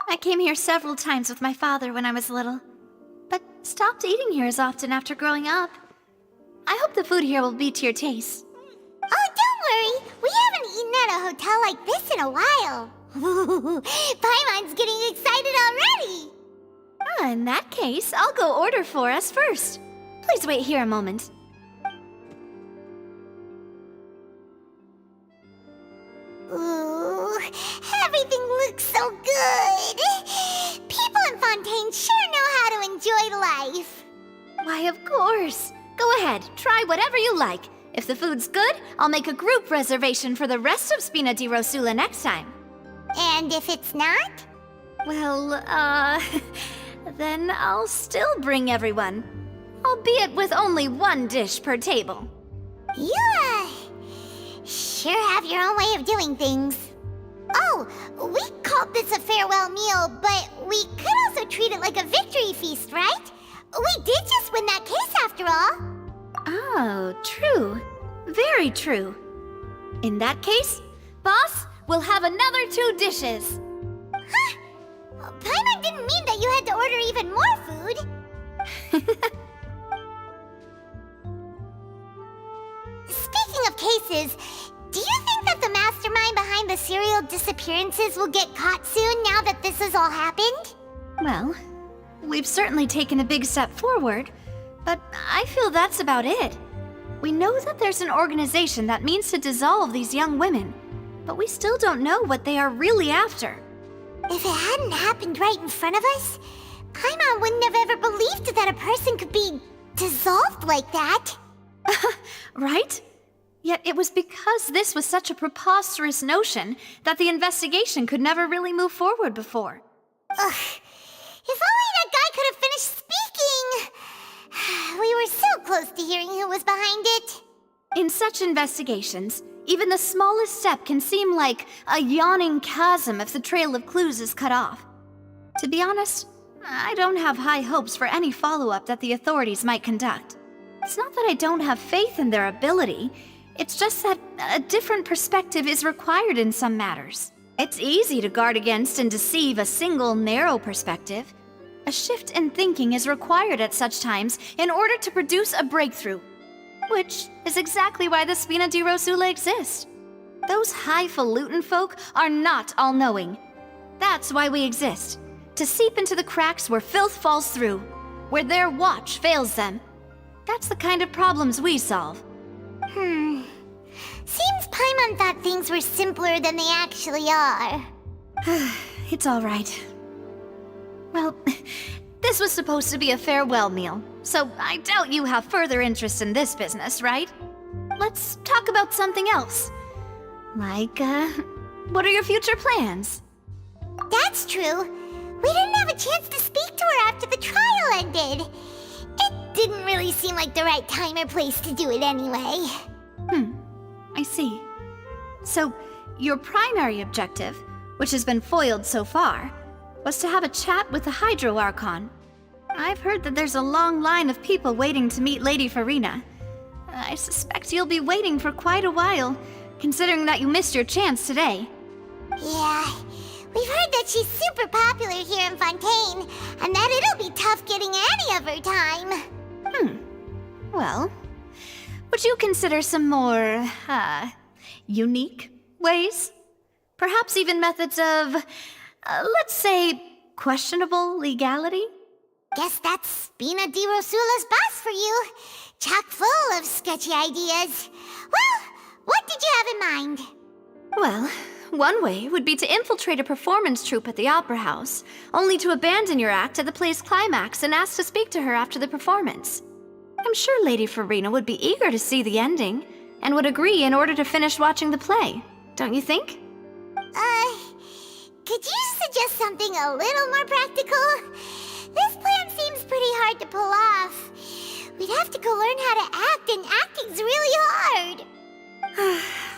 I came here several times with my father when I was little, but stopped eating here as often after growing up. I hope the food here will be to your taste. Oh, don't worry. We haven't eaten at a hotel like this in a while. Paimon's getting excited already. In that case, I'll go order for us first. Please wait here a moment. Ooh, everything looks so good. People in Fontaine sure know how to enjoy life. Why, of course. Go ahead, try whatever you like. If the food's good, I'll make a group reservation for the rest of Spina di Rosula next time. And if it's not? Well, then I'll still bring everyone. Albeit with only one dish per table. You, sure have your own way of doing things. Oh, we called this a farewell meal, but we could also treat it like a victory feast, right? We did just win that case after all. Oh, true. Very true. In that case, boss, we'll have another 2 dishes. Huh? Paimon didn't mean that you had to order even more food. Speaking of cases, do you think that the mastermind behind the serial disappearances will get caught soon now that this has all happened? Well, we've certainly taken a big step forward, but I feel that's about it. We know that there's an organization that means to dissolve these young women, but we still don't know what they are really after. If it hadn't happened right in front of us, Paimon wouldn't have ever believed that a person could be dissolved like that. Right? Yet it was because this was such a preposterous notion that the investigation could never really move forward before. Ugh. If only that guy could have finished speaking! We were so close to hearing who was behind it. In such investigations, even the smallest step can seem like a yawning chasm if the trail of clues is cut off. To be honest, I don't have high hopes for any follow-up that the authorities might conduct. It's not that I don't have faith in their ability, it's just that a different perspective is required in some matters. It's easy to guard against and deceive a single narrow perspective. A shift in thinking is required at such times in order to produce a breakthrough. Which is exactly why the Spina di Rosula exists. Those highfalutin folk are not all-knowing. That's why we exist. To seep into the cracks where filth falls through, where their watch fails them. That's the kind of problems we solve. Seems Paimon thought things were simpler than they actually are. It's all right. Well, this was supposed to be a farewell meal, so I doubt you have further interest in this business, right? Let's talk about something else. Like, what are your future plans? That's true. We didn't have a chance to speak to her after the trial ended. It didn't really seem like the right time or place to do it anyway. I see. So, your primary objective, which has been foiled so far, was to have a chat with the Hydro Archon. I've heard that there's a long line of people waiting to meet Lady Farina. I suspect you'll be waiting for quite a while, considering that you missed your chance today. Yeah, we've heard that she's super popular here in Fontaine, and that it'll be tough getting any of her time. Well, would you consider some more, unique ways? Perhaps even methods of, let's say, questionable legality? Guess that's Spina di Rosula's boss for you. Chock full of sketchy ideas. Well, what did you have in mind? Well, one way would be to infiltrate a performance troupe at the Opera House, only to abandon your act at the play's climax and ask to speak to her after the performance. I'm sure Lady Farina would be eager to see the ending, and would agree in order to finish watching the play, don't you think? Could you suggest something a little more practical? This plan seems pretty hard to pull off. We'd have to go learn how to act, and acting's really hard.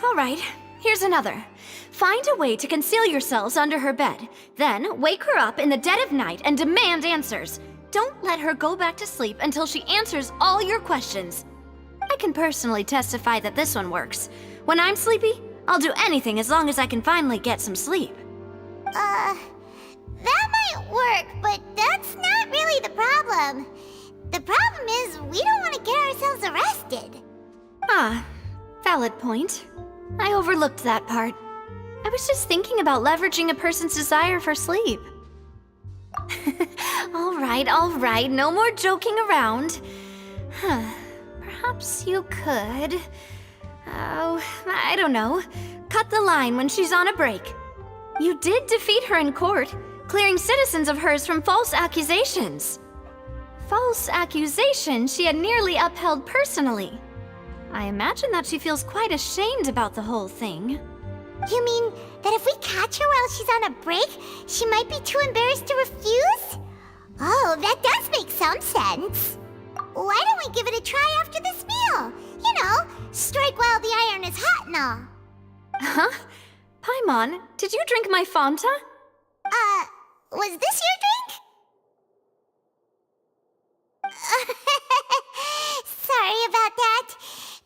All right, here's another. Find a way to conceal yourselves under her bed, then wake her up in the dead of night and demand answers. Don't let her go back to sleep until she answers all your questions. I can personally testify that this one works. When I'm sleepy, I'll do anything as long as I can finally get some sleep. That might work, but that's not really the problem. The problem is we don't want to get ourselves arrested. Valid point. I overlooked that part. I was just thinking about leveraging a person's desire for sleep. All right, no more joking around. Perhaps you could... I don't know. Cut the line when she's on a break. You did defeat her in court, clearing citizens of hers from false accusations. False accusations she had nearly upheld personally. I imagine that she feels quite ashamed about the whole thing. You mean that if we catch her while she's on a break, she might be too embarrassed to refuse? Oh, that does make some sense. Why don't we give it a try after this meal? You know, strike while the iron is hot and all. Huh? Paimon, did you drink my Fanta? Was this your drink? Sorry about that.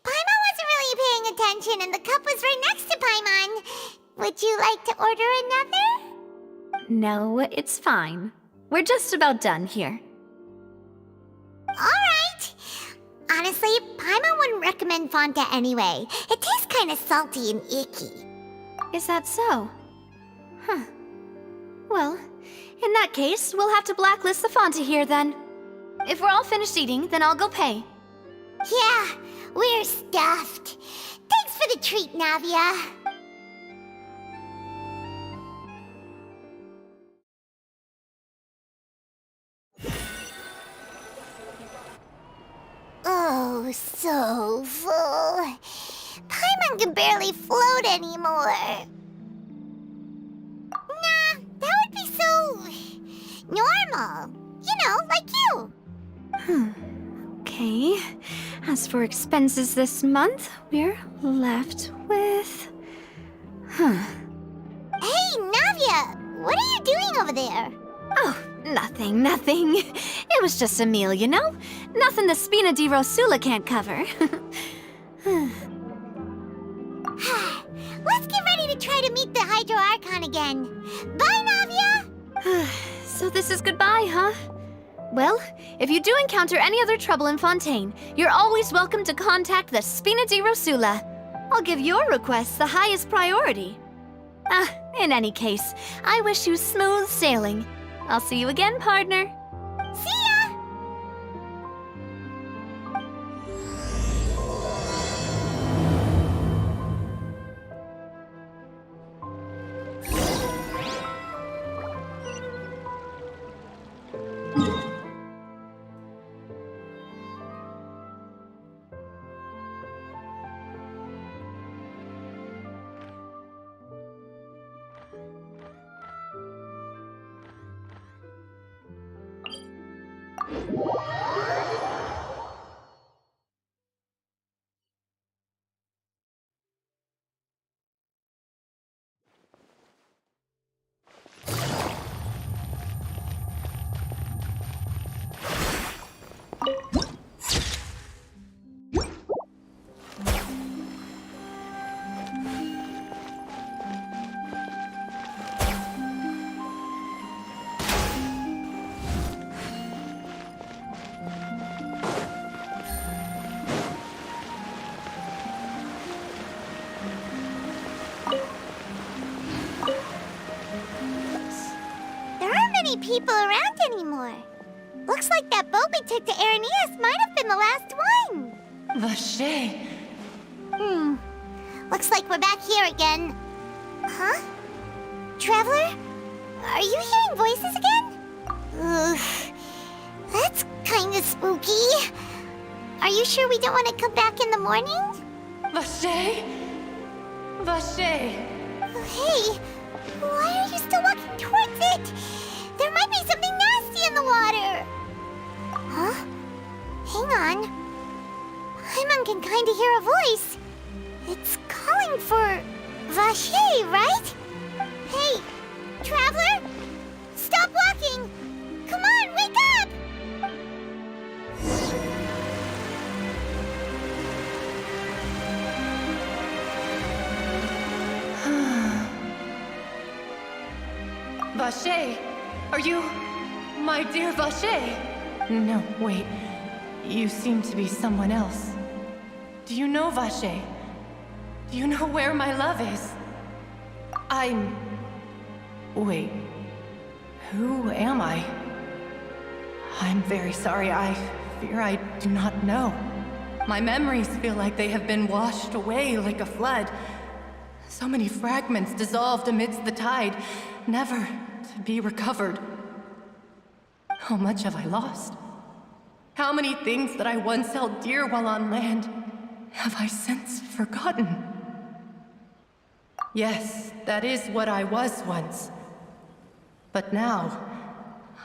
Paimon wasn't really paying attention and the cup was right next to Paimon. Would you like to order another? No, it's fine. We're just about done here. Alright. Honestly, Paimon wouldn't recommend Fanta anyway. It tastes kinda salty and icky. Is that so? Huh. Well, in that case, we'll have to blacklist the Fanta here then. If we're all finished eating, then I'll go pay. Yeah, we're stuffed. Thanks for the treat, Navia. Oh, so full. Paimon can barely float anymore. Nah, that would be so normal. You know, like you. Okay. As for expenses this month, we're left with... Hey, Navia! What are you doing over there? Oh, nothing. It was just a meal, you know? Nothing the Spina di Rosula can't cover. Let's get ready to try to meet the Hydro Archon again. Bye, Navia! So this is goodbye, huh? Well, if you do encounter any other trouble in Fontaine, you're always welcome to contact the Spina di Rosula. I'll give your requests the highest priority. In any case, I wish you smooth sailing. I'll see you again, partner. See ya! People around anymore. Looks like that boat we took to Araneas might have been the last one. Vache. Looks like we're back here again. Huh? Traveler? Are you hearing voices again? Ugh. That's kinda spooky. Are you sure we don't want to come back in the morning? Vache? Vache. Hey, why are you still walking towards it? There might be something nasty in the water! Huh? Hang on. Paimon can kinda hear a voice. It's calling for Vache, right? Hey, Traveler! Stop walking! Come on, wake up! Vache, are you... my dear Vache? No, wait. You seem to be someone else. Do you know Vache? Do you know where my love is? I'm... Wait. Who am I? I'm very sorry. I fear I do not know. My memories feel like they have been washed away like a flood. So many fragments dissolved amidst the tide, never to be recovered. How much have I lost? How many things that I once held dear while on land have I since forgotten? Yes, that is what I was once. But now,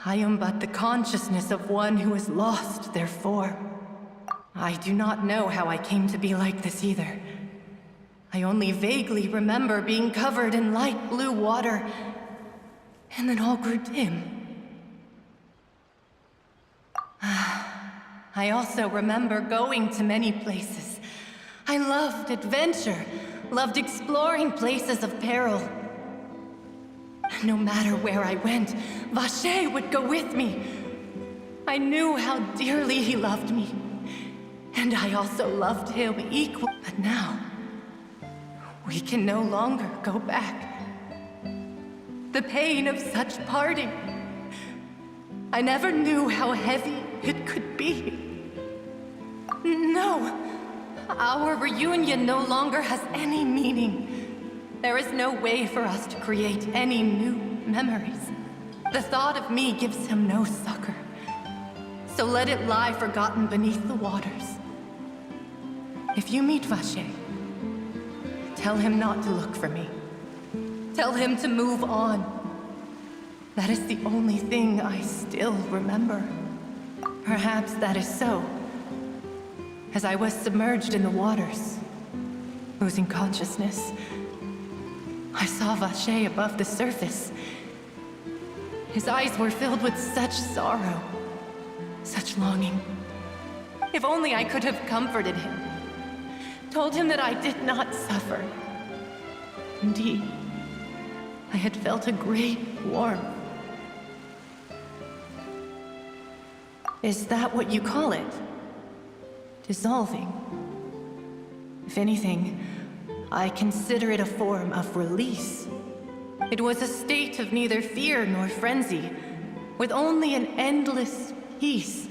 I am but the consciousness of one who is lost, therefore. I do not know how I came to be like this either. I only vaguely remember being covered in light blue water, and then all grew dim. I also remember going to many places. I loved adventure, loved exploring places of peril. No matter where I went, Vache would go with me. I knew how dearly he loved me, and I also loved him equally. But now, we can no longer go back. The pain of such parting. I never knew how heavy it could be. No, our reunion no longer has any meaning. There is no way for us to create any new memories. The thought of me gives him no succor. So let it lie forgotten beneath the waters. If you meet Vache, tell him not to look for me. Tell him to move on. That is the only thing I still remember. Perhaps that is so. As I was submerged in the waters, losing consciousness, I saw Vache above the surface. His eyes were filled with such sorrow, such longing. If only I could have comforted him, told him that I did not suffer. Indeed, I had felt a great warmth. Is that what you call it? Dissolving? If anything, I consider it a form of release. It was a state of neither fear nor frenzy, with only an endless peace,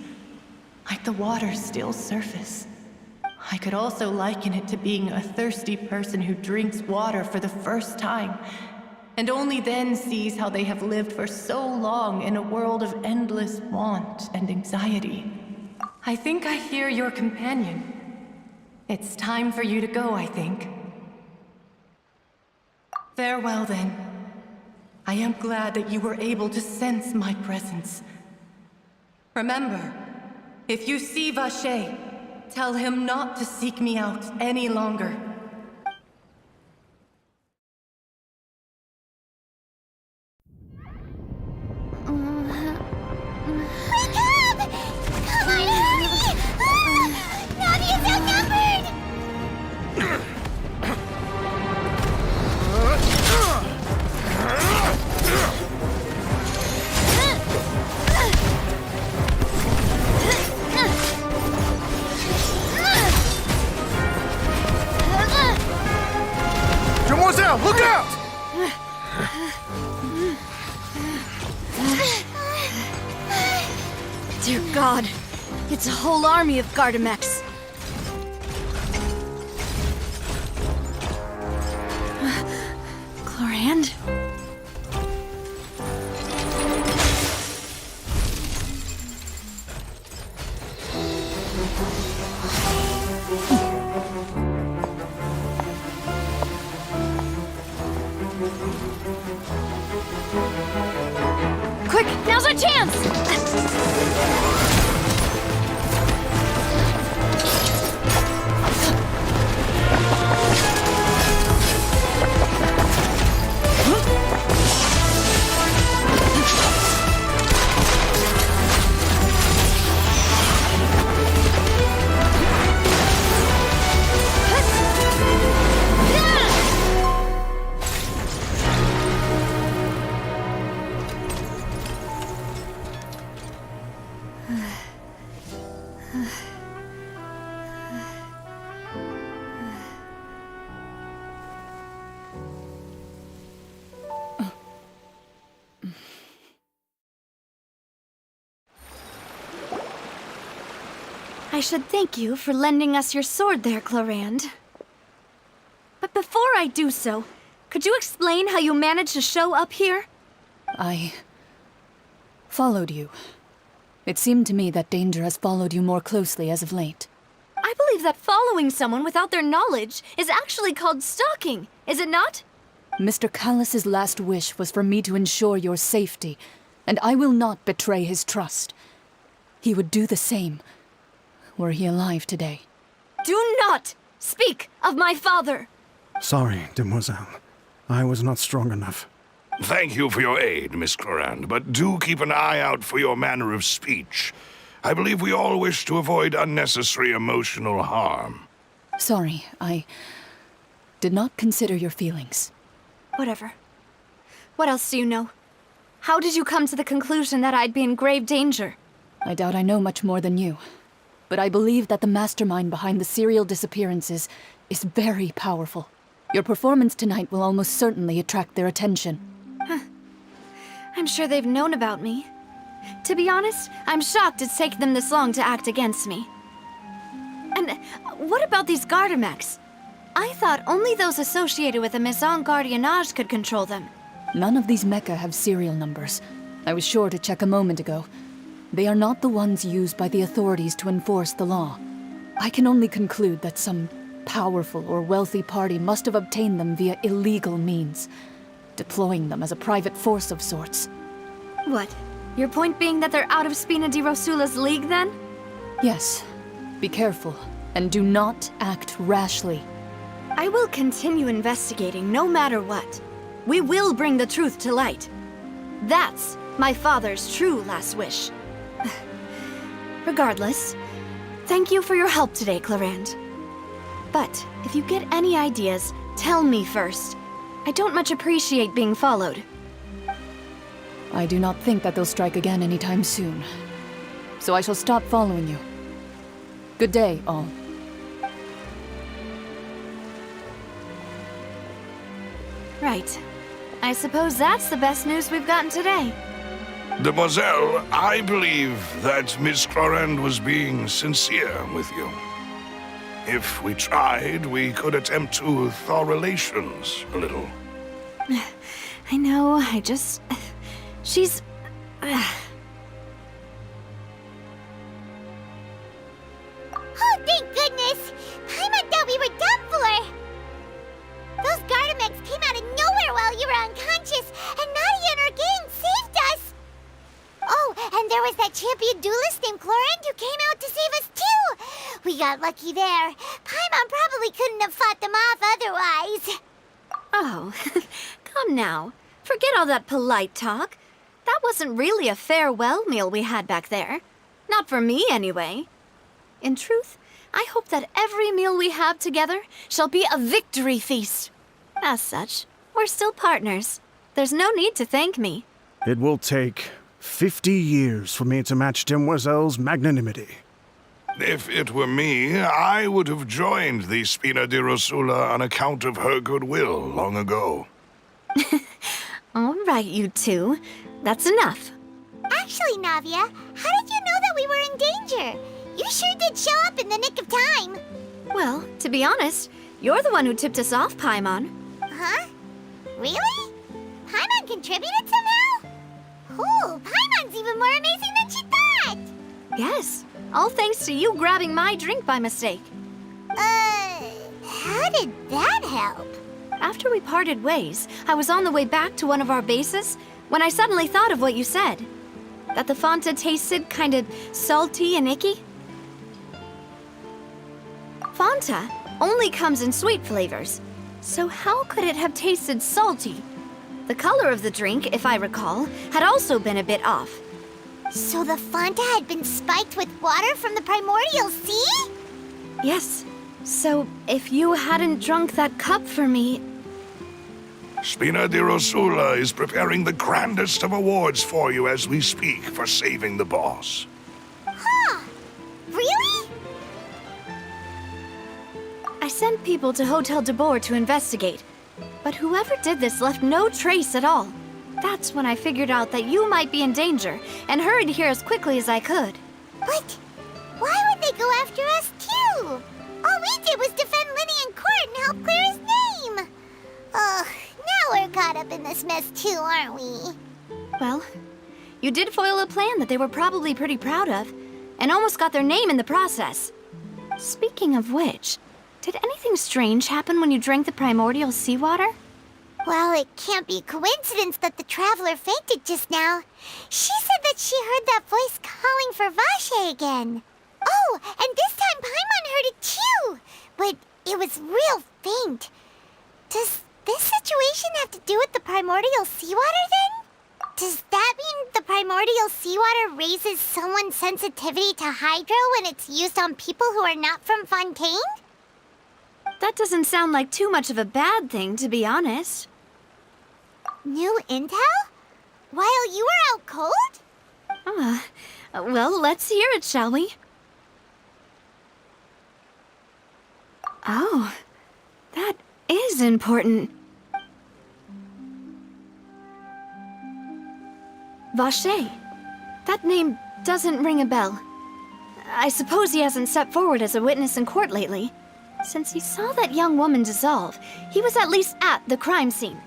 like the water's still surface. I could also liken it to being a thirsty person who drinks water for the first time, and only then sees how they have lived for so long in a world of endless want and anxiety. I think I hear your companion. It's time for you to go, I think. Farewell, then. I am glad that you were able to sense my presence. Remember, if you see Vache, tell him not to seek me out any longer. Wake up! Come on, hurry! Navi is outnumbered! Demoiselle, look out! Dear God, it's a whole army of Gardamex. Chlorand? Quick, now's our chance! I should thank you for lending us your sword there, Chlorand. But before I do so, could you explain how you managed to show up here? I followed you. It seemed to me that danger has followed you more closely as of late. I believe that following someone without their knowledge is actually called stalking, is it not? Mr. Callus's last wish was for me to ensure your safety, and I will not betray his trust. He would do the same, were he alive today. Do not speak of my father! Sorry, Demoiselle. I was not strong enough. Thank you for your aid, Miss Clorand, but do keep an eye out for your manner of speech. I believe we all wish to avoid unnecessary emotional harm. Sorry, I did not consider your feelings. Whatever. What else do you know? How did you come to the conclusion that I'd be in grave danger? I doubt I know much more than you, but I believe that the mastermind behind the serial disappearances is very powerful. Your performance tonight will almost certainly attract their attention. I'm sure they've known about me. To be honest, I'm shocked it's taken them this long to act against me. And what about these Gardamex? I thought only those associated with the Maison Gardiennage could control them. None of these mecha have serial numbers. I was sure to check a moment ago. They are not the ones used by the authorities to enforce the law. I can only conclude that some powerful or wealthy party must have obtained them via illegal means, deploying them as a private force of sorts. What? Your point being that they're out of Spina di Rosula's league, then? Yes. Be careful, and do not act rashly. I will continue investigating no matter what. We will bring the truth to light. That's my father's true last wish. Regardless, thank you for your help today, Clarand. But if you get any ideas, tell me first. I don't much appreciate being followed. I do not think that they'll strike again anytime soon. So I shall stop following you. Good day, all. Right. I suppose that's the best news we've gotten today. Demoiselle, I believe that Miss Clarand was being sincere with you. If we tried, we could attempt to thaw relations a little. I know, she's... Oh, thank goodness! Paimon thought we were done for! Those Gardamex came out of nowhere while you were unconscious, and Nadia and her gang saved us! Oh, and there was that champion duelist named Clarand who came out to save us too! We got lucky there. Paimon probably couldn't have fought them off otherwise. Oh, come now. Forget all that polite talk. That wasn't really a farewell meal we had back there. Not for me, anyway. In truth, I hope that every meal we have together shall be a victory feast. As such, we're still partners. There's no need to thank me. It will take 50 years for me to match Demoiselle's magnanimity. If it were me, I would have joined the Spina di Rosula on account of her goodwill long ago. All right, you two. That's enough. Actually, Navia, how did you know that we were in danger? You sure did show up in the nick of time. Well, to be honest, you're the one who tipped us off, Paimon. Huh? Really? Paimon contributed somehow? Ooh, Paimon's even more amazing than she thought! Yes, all thanks to you grabbing my drink by mistake. How did that help? After we parted ways, I was on the way back to one of our bases when I suddenly thought of what you said. That the Fanta tasted kind of salty and icky. Fanta only comes in sweet flavors, so how could it have tasted salty? The color of the drink, if I recall, had also been a bit off. So the Fanta had been spiked with water from the primordial sea? Yes, so if you hadn't drunk that cup for me... Spina di Rosula is preparing the grandest of awards for you as we speak for saving the boss. Huh? Really? I sent people to Hotel de Boer to investigate, but whoever did this left no trace at all. That's when I figured out that you might be in danger and hurried here as quickly as I could. But why would they go after us too? All we did was defend Lenny in court and help clear his name. Ugh, now we're caught up in this mess too, aren't we? Well, you did foil a plan that they were probably pretty proud of, and almost got their name in the process. Speaking of which, did anything strange happen when you drank the primordial seawater? Well, it can't be coincidence that the traveler fainted just now. She said that she heard that voice calling for Vache again. Oh, and this time Paimon heard it too, but it was real faint. Does this situation have to do with the primordial seawater then? Does that mean the primordial seawater raises someone's sensitivity to hydro when it's used on people who are not from Fontaine? That doesn't sound like too much of a bad thing, to be honest. New intel? While you were out cold? Well, let's hear it, shall we? Oh, that is important. Vache. That name doesn't ring a bell. I suppose he hasn't stepped forward as a witness in court lately. Since he saw that young woman dissolve, he was at least at the crime scene.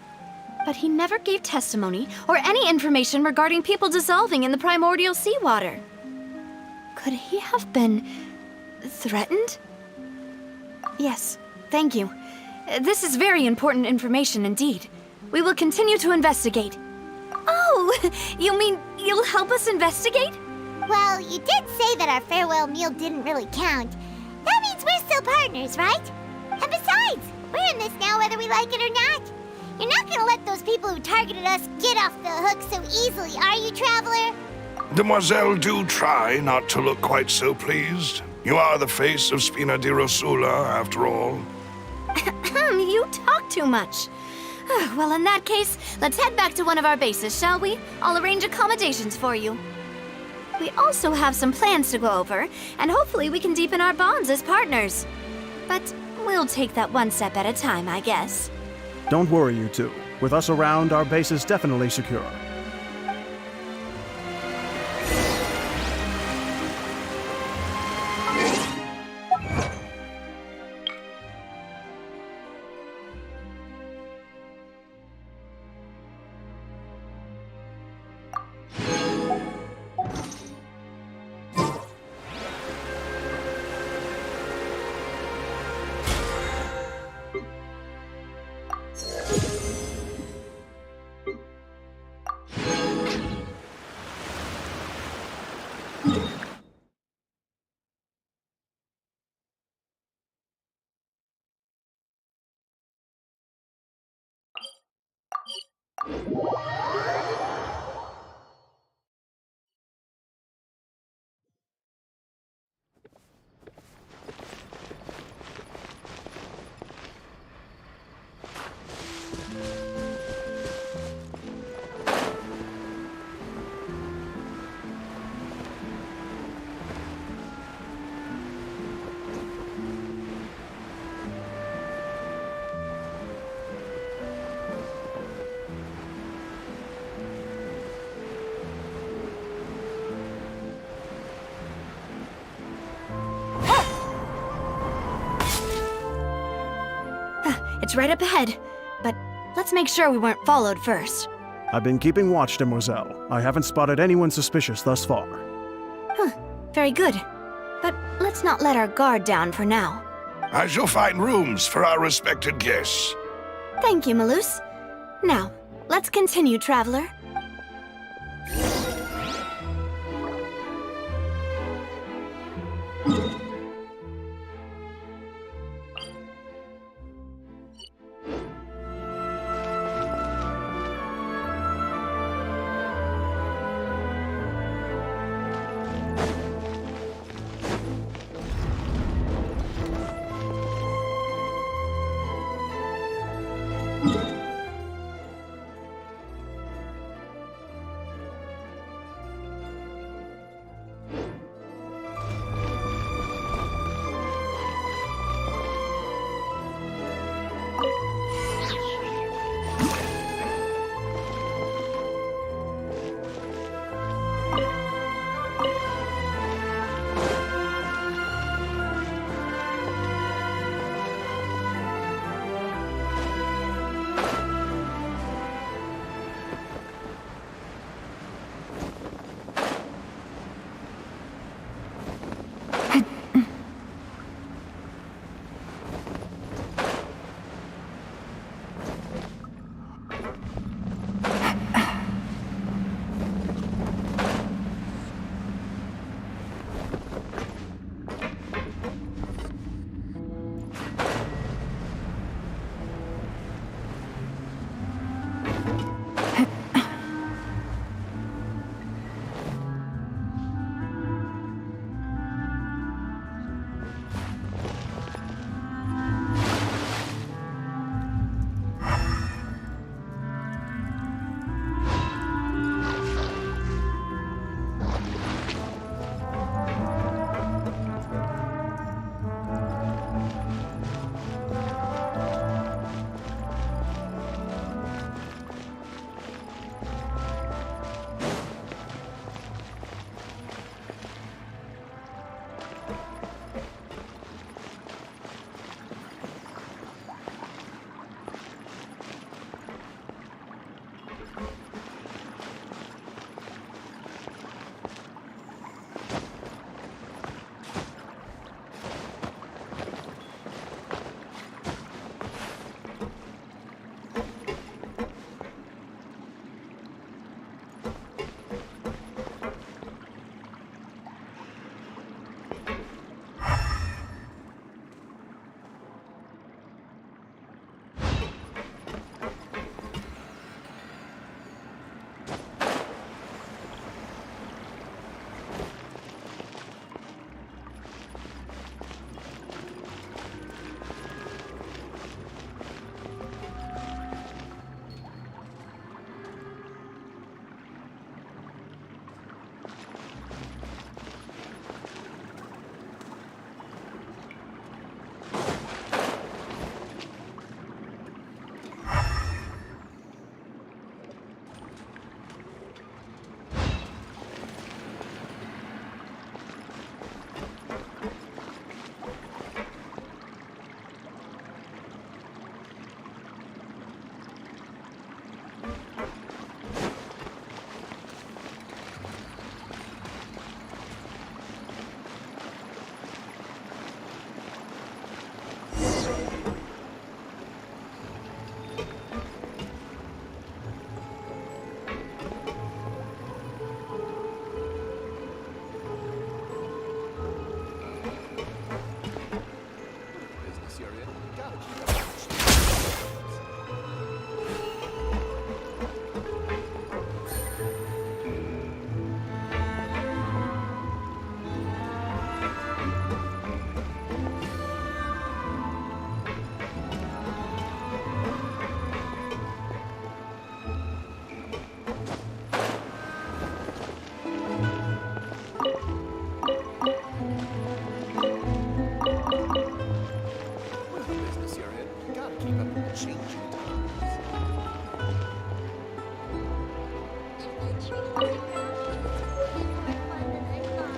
But he never gave testimony or any information regarding people dissolving in the primordial seawater. Could he have been Threatened? Yes, thank you. This is very important information indeed. We will continue to investigate. Oh, you mean you'll help us investigate? Well, you did say that our farewell meal didn't really count. That means we're still partners, right? And besides, we're in this now whether we like it or not. You're not gonna let those people who targeted us get off the hook so easily, are you, Traveler? Demoiselle, do try not to look quite so pleased. You are the face of Spina di Rosula, after all. You talk too much. Well, in that case, let's head back to one of our bases, shall we? I'll arrange accommodations for you. We also have some plans to go over, and hopefully we can deepen our bonds as partners. But we'll take that one step at a time, I guess. Don't worry, you two. With us around, our base is definitely secure. It's right up ahead, but let's make sure we weren't followed first. I've been keeping watch, Demoiselle. I haven't spotted anyone suspicious thus far. Very good. But let's not let our guard down for now. I shall find rooms for our respected guests. Thank you, Malus. Now, let's continue, Traveler.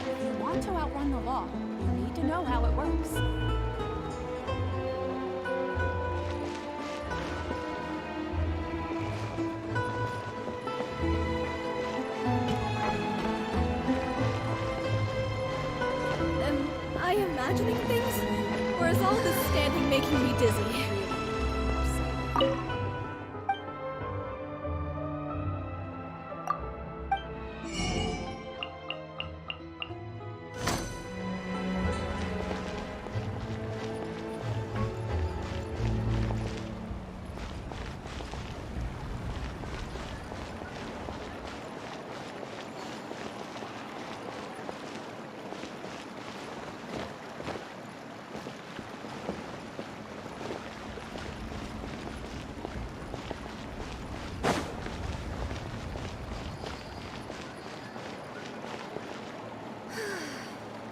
If you want to outrun the law, you need to know how it works. Am I imagining things? Or is all this standing making me dizzy?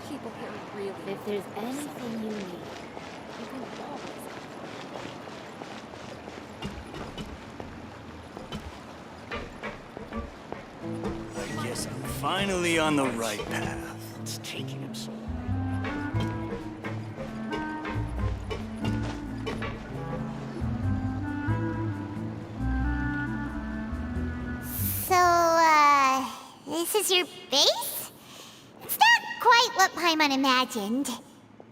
People here really... If there's anything you need, you can always I guess I'm finally on the right path. It's taking him so long. So, this is your base? It's not quite what Paimon imagined.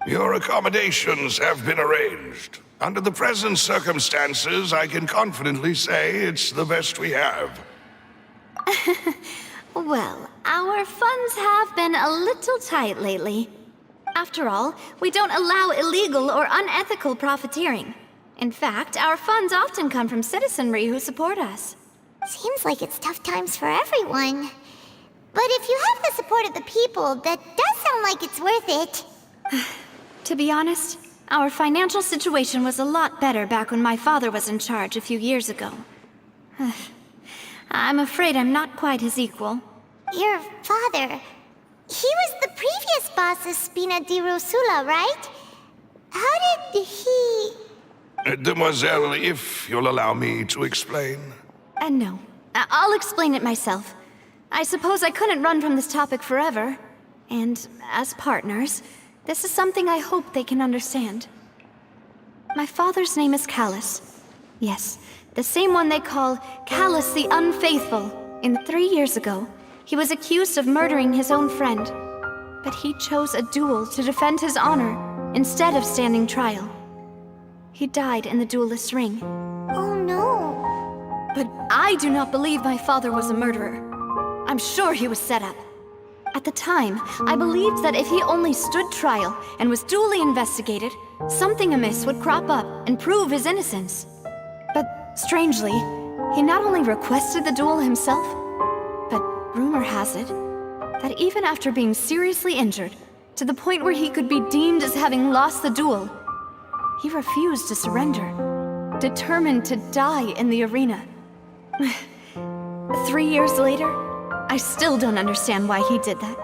Your accommodations have been arranged. Under the present circumstances, I can confidently say it's the best we have. Well, our funds have been a little tight lately. After all, we don't allow illegal or unethical profiteering. In fact, our funds often come from citizenry who support us. Seems like it's tough times for everyone. But if you have the support of the people, that does sound like it's worth it. To be honest, our financial situation was a lot better back when my father was in charge a few years ago. I'm afraid I'm not quite his equal. Your father... he was the previous boss of Spina di Rosula, right? How did he... Demoiselle, if you'll allow me to explain. No. I'll explain it myself. I suppose I couldn't run from this topic forever. And as partners, this is something I hope they can understand. My father's name is Callus. Yes, the same one they call Callus the Unfaithful. 3 years ago, he was accused of murdering his own friend. But he chose a duel to defend his honor, instead of standing trial. He died in the duelist's ring. Oh no. But I do not believe my father was a murderer. I'm sure he was set up. At the time, I believed that if he only stood trial and was duly investigated, something amiss would crop up and prove his innocence. But strangely, he not only requested the duel himself, but rumor has it that even after being seriously injured, to the point where he could be deemed as having lost the duel, he refused to surrender, determined to die in the arena. 3 years later, I still don't understand why he did that.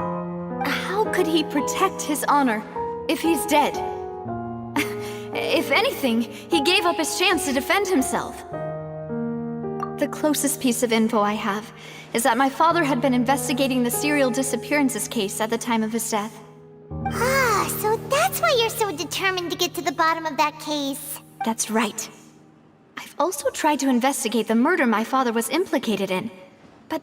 How could he protect his honor if he's dead? If anything, he gave up his chance to defend himself. The closest piece of info I have is that my father had been investigating the serial disappearances case at the time of his death. Ah, so that's why you're so determined to get to the bottom of that case. That's right. I I've also tried to investigate the murder my father was implicated in, but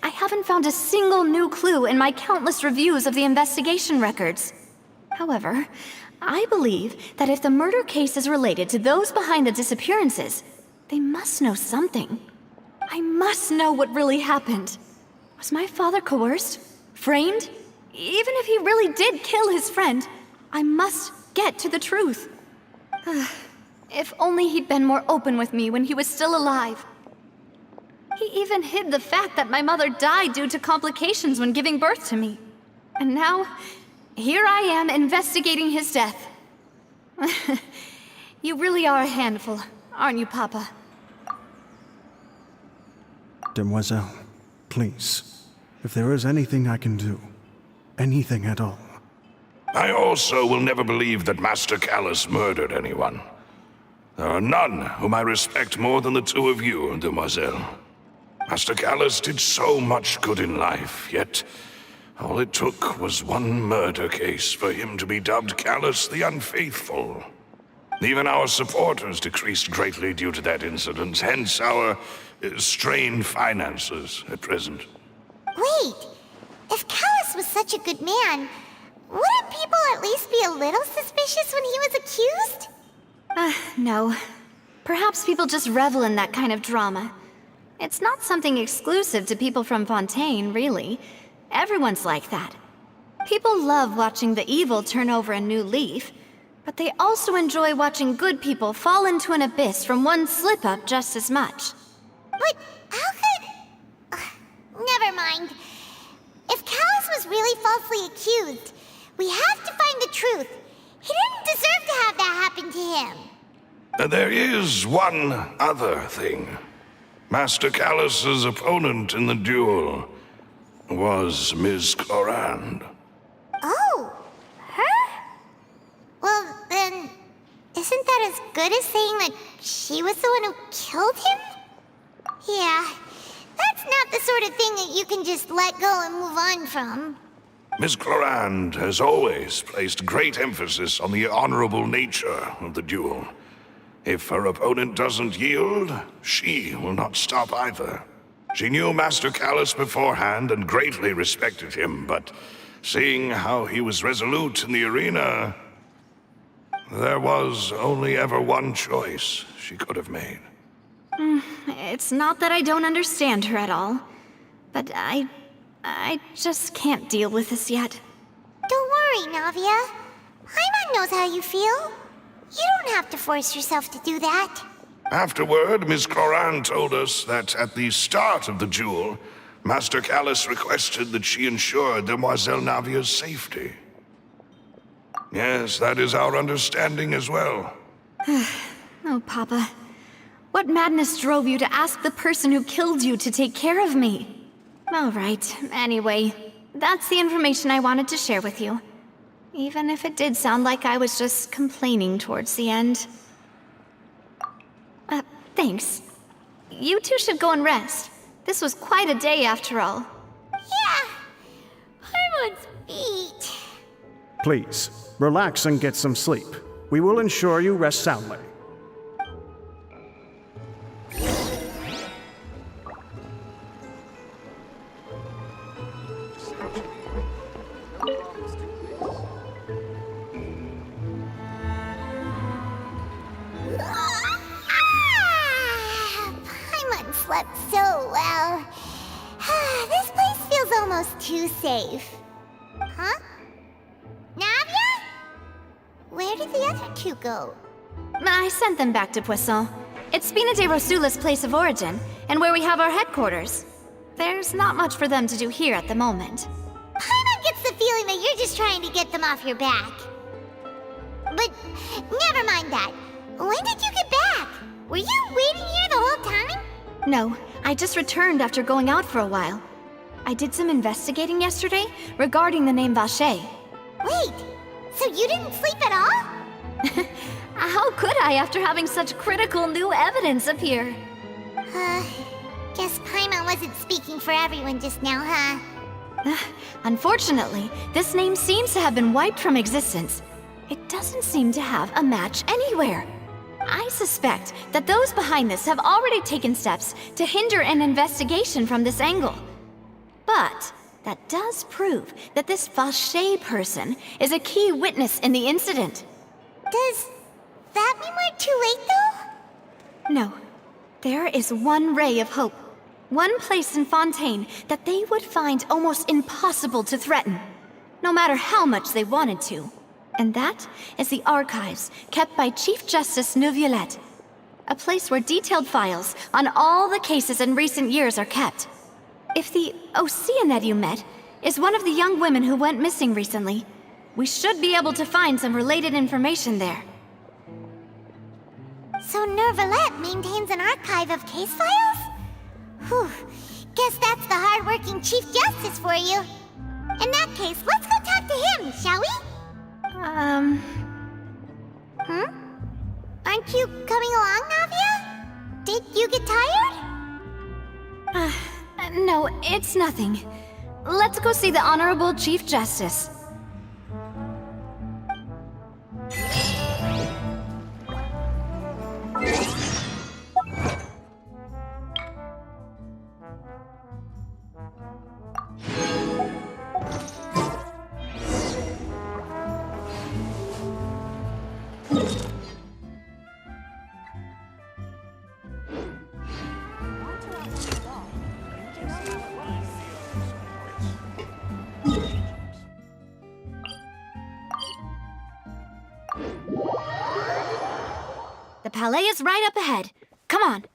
I haven't found a single new clue in my countless reviews of the investigation records. However, I believe that if the murder case is related to those behind the disappearances, they must know something. I must know what really happened. Was my father coerced? Framed? Even if he really did kill his friend, I must get to the truth. If only he'd been more open with me when he was still alive. He even hid the fact that my mother died due to complications when giving birth to me. And now, here I am investigating his death. You really are a handful, aren't you, Papa? Demoiselle, please, if there is anything I can do, anything at all. I also will never believe that Master Callus murdered anyone. There are none whom I respect more than the two of you, Demoiselle. Master Callus did so much good in life, yet all it took was one murder case for him to be dubbed Callus the Unfaithful. Even our supporters decreased greatly due to that incident, hence our strained finances at present. Wait, if Callus was such a good man, wouldn't people at least be a little suspicious when he was accused? No. Perhaps people just revel in that kind of drama. It's not something exclusive to people from Fontaine, really. Everyone's like that. People love watching the evil turn over a new leaf, but they also enjoy watching good people fall into an abyss from one slip-up just as much. But how could... never mind. If Callus was really falsely accused, we have to find the truth. He didn't deserve to have that happen to him. There is one other thing. Master Callus's opponent in the duel was Ms. Clorand. Oh, her? Well, then, isn't that as good as saying that she was the one who killed him? Yeah, that's not the sort of thing that you can just let go and move on from. Ms. Clorand has always placed great emphasis on the honorable nature of the duel. If her opponent doesn't yield, she will not stop either. She knew Master Callus beforehand and greatly respected him, but seeing how he was resolute in the arena, there was only ever one choice she could have made. It's not that I don't understand her at all, but I just can't deal with this yet. Don't worry, Navia. Paimon knows how you feel. You don't have to force yourself to do that. Afterward, Ms. Clorand told us that at the start of the duel, Master Callus requested that she ensure Demoiselle Navia's safety. Yes, that is our understanding as well. Oh, Papa. What madness drove you to ask the person who killed you to take care of me? All right, anyway, that's the information I wanted to share with you. Even if it did sound like I was just complaining towards the end. Thanks. You two should go and rest. This was quite a day after all. Yeah, Paimon's beat. Please, relax and get some sleep. We will ensure you rest soundly. Paimon slept so well. This place feels almost too safe. Huh? Navia? Where did the other two go? I sent them back to Poisson. It's Spina de Rosula's place of origin, and where we have our headquarters. There's not much for them to do here at the moment. Paimon gets the feeling that you're just trying to get them off your back. But never mind that. When did you get back? Were you waiting here the whole time? No, I just returned after going out for a while. I did some investigating yesterday regarding the name Vache. Wait, so you didn't sleep at all? How could I after having such critical new evidence appear? Guess Paimon wasn't speaking for everyone just now, huh? Unfortunately, this name seems to have been wiped from existence. It doesn't seem to have a match anywhere. I suspect that those behind this have already taken steps to hinder an investigation from this angle. But that does prove that this Vache person is a key witness in the incident. Does that mean we're too late, though? No. There is one ray of hope. One place in Fontaine that they would find almost impossible to threaten, no matter how much they wanted to. And that is the archives kept by Chief Justice Neuvillette. A place where detailed files on all the cases in recent years are kept. If the Oceanette you met is one of the young women who went missing recently, we should be able to find some related information there. So Neuvillette maintains an archive of case files? Whew. Guess that's the hard-working Chief Justice for you. In that case, let's go talk to him, shall we? Aren't you coming along, Navia? Did you get tired? No, it's nothing. Let's go see the Honorable Chief Justice. The palais is right up ahead. Come on.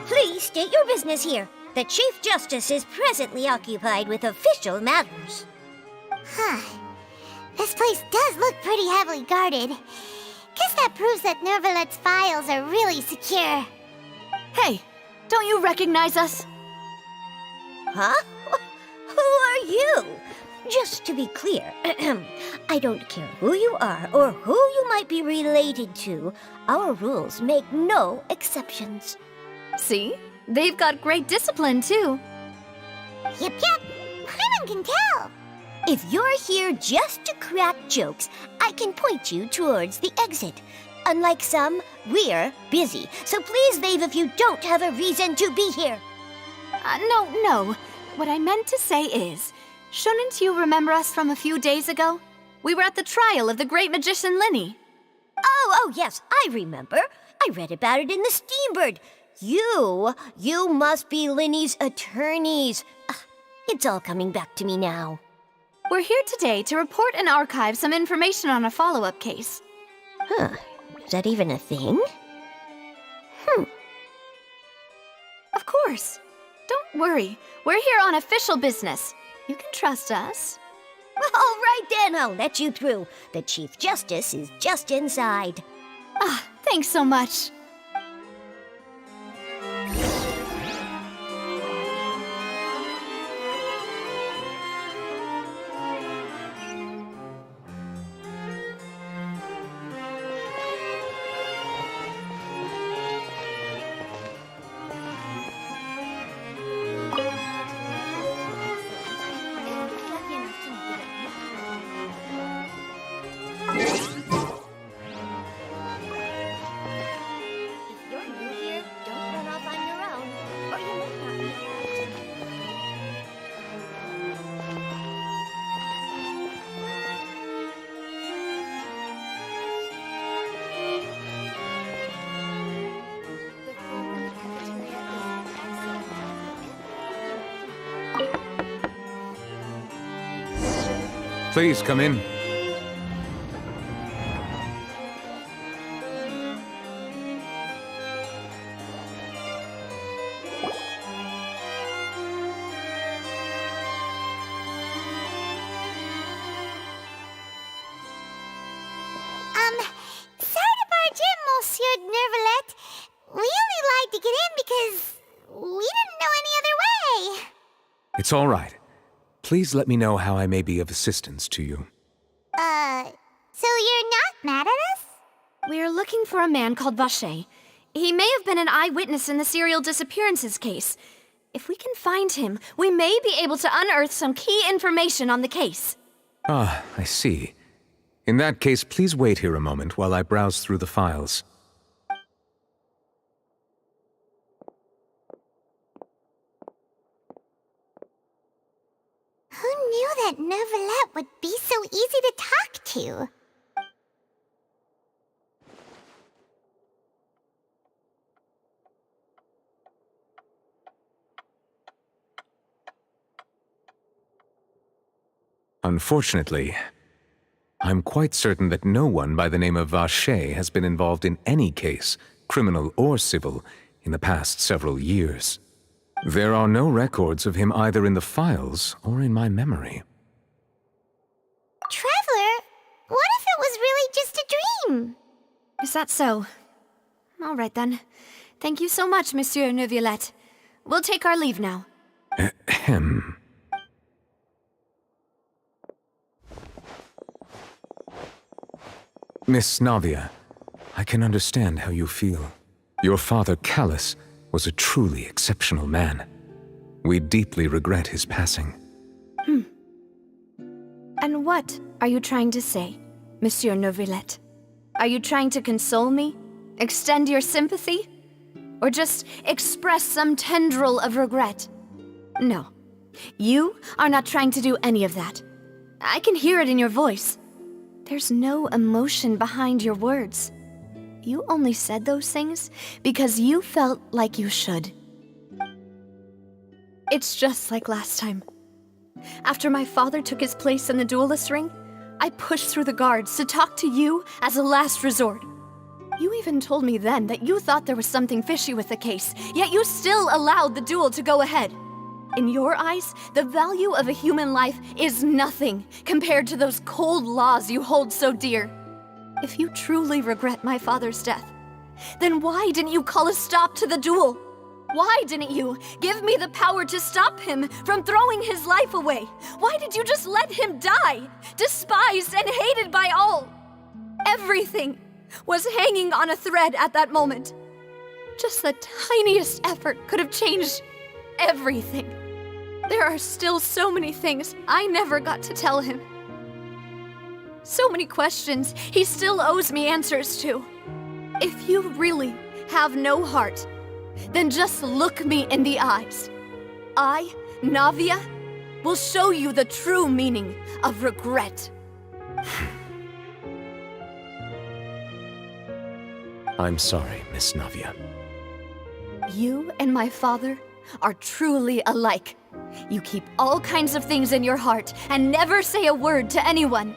Please state your business here. The Chief Justice is presently occupied with official matters. This place does look pretty heavily guarded. Guess that proves that Neuvillette's files are really secure. Hey, don't you recognize us? Huh? Who are you? Just to be clear, I don't care who you are or who you might be related to. Our rules make no exceptions. See? They've got great discipline, too. Yep. Paimon can tell. If you're here just to crack jokes, I can point you towards the exit. Unlike some, we're busy, so please leave if you don't have a reason to be here. No. What I meant to say is, shouldn't you remember us from a few days ago? We were at the trial of the great magician Linny. Oh, yes, I remember. I read about it in the Steambird. You must be Linny's attorneys. It's all coming back to me now. We're here today to report and archive some information on a follow-up case. Is that even a thing? Of course. Don't worry. We're here on official business. You can trust us. All right then, I'll let you through. The Chief Justice is just inside. Thanks so much. Please come in. Sorry to barge in, Monsieur Nervalet. We only lied to get in because we didn't know any other way. It's all right. Please let me know how I may be of assistance to you. So you're not mad at us? We're looking for a man called Vache. He may have been an eyewitness in the serial disappearances case. If we can find him, we may be able to unearth some key information on the case. Ah, I see. In that case, please wait here a moment while I browse through the files. Who knew that Nervalet would be so easy to talk to? Unfortunately, I'm quite certain that no one by the name of Vache has been involved in any case, criminal or civil, in the past several years. There are no records of him either in the files or in my memory. Traveler, what if it was really just a dream? Is that so? All right then. Thank you so much, Monsieur Neuvillette. We'll take our leave now. Ahem. Miss Navia, I can understand how you feel. Your father, Callus, was a truly exceptional man. We deeply regret his passing. And what are you trying to say, Monsieur Neuvillette? Are you trying to console me? Extend your sympathy? Or just express some tendril of regret? No. You are not trying to do any of that. I can hear it in your voice. There's no emotion behind your words. You only said those things because you felt like you should. It's just like last time. After my father took his place in the duelist ring, I pushed through the guards to talk to you as a last resort. You even told me then that you thought there was something fishy with the case, yet you still allowed the duel to go ahead. In your eyes, the value of a human life is nothing compared to those cold laws you hold so dear. If you truly regret my father's death, then why didn't you call a stop to the duel? Why didn't you give me the power to stop him from throwing his life away? Why did you just let him die, despised and hated by all? Everything was hanging on a thread at that moment. Just the tiniest effort could have changed everything. There are still so many things I never got to tell him. So many questions he still owes me answers to. If you really have no heart, then just look me in the eyes. I, Navia, will show you the true meaning of regret. I'm sorry, Miss Navia. You and my father are truly alike. You keep all kinds of things in your heart and never say a word to anyone.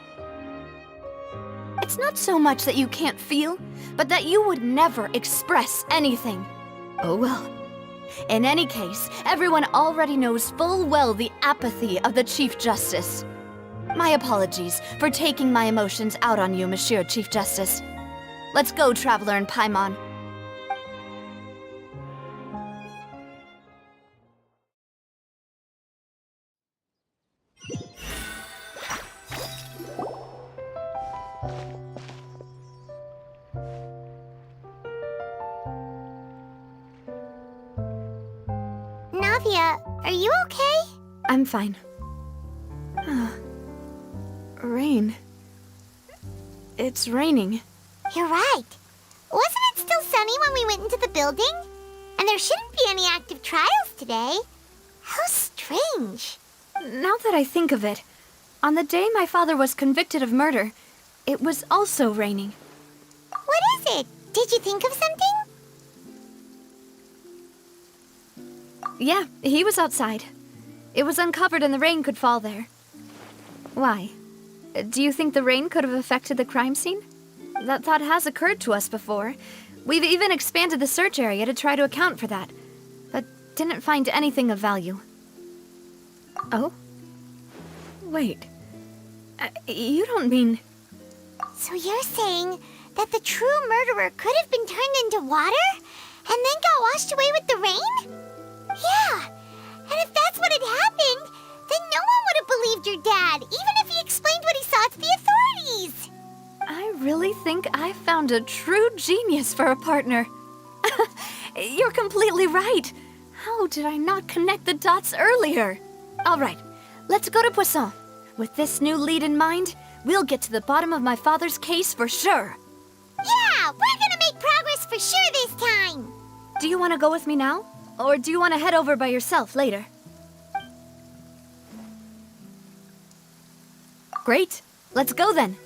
It's not so much that you can't feel, but that you would never express anything. Oh well. In any case, everyone already knows full well the apathy of the Chief Justice. My apologies for taking my emotions out on you, Monsieur Chief Justice. Let's go, Traveler and Paimon. Navia, are you okay? I'm fine. Rain. It's raining. You're right. Wasn't it still sunny when we went into the building? And there shouldn't be any active trials today. How strange. Now that I think of it, on the day my father was convicted of murder, it was also raining. What is it? Did you think of something? Yeah, he was outside. It was uncovered and the rain could fall there. Why? Do you think the rain could have affected the crime scene? That thought has occurred to us before. We've even expanded the search area to try to account for that, but didn't find anything of value. Oh? Wait. You don't mean... So you're saying that the true murderer could have been turned into water and then got washed away with the rain? Yeah, and if that's what had happened, then no one would have believed your dad, even if he explained what he saw to the authorities. I really think I found a true genius for a partner. You're completely right. How did I not connect the dots earlier? All right, let's go to Poisson. With this new lead in mind, we'll get to the bottom of my father's case for sure. Yeah, we're gonna make progress for sure this time. Do you want to go with me now? Or do you want to head over by yourself later? Great. Let's go then.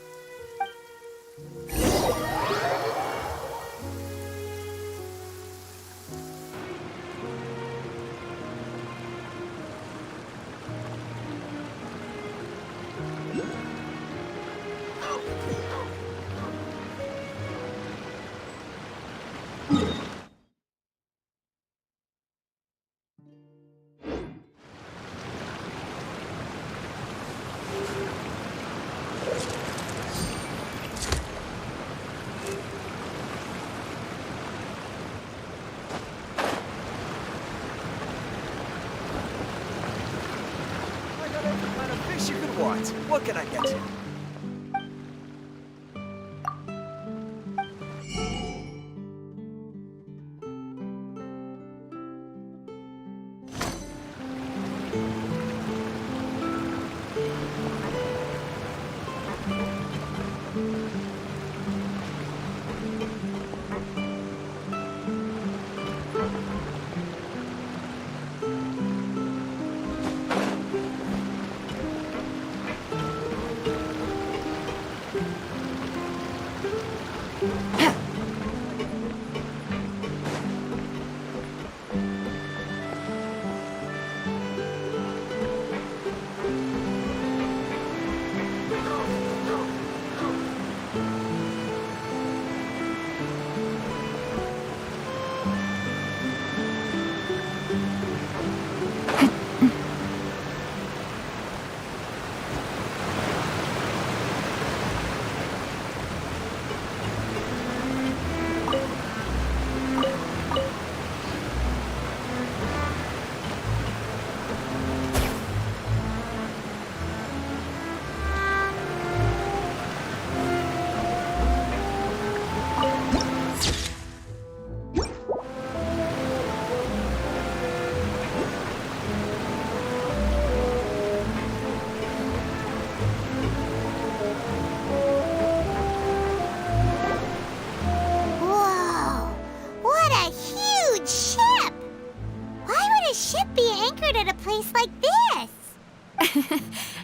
You could want. What can I get you?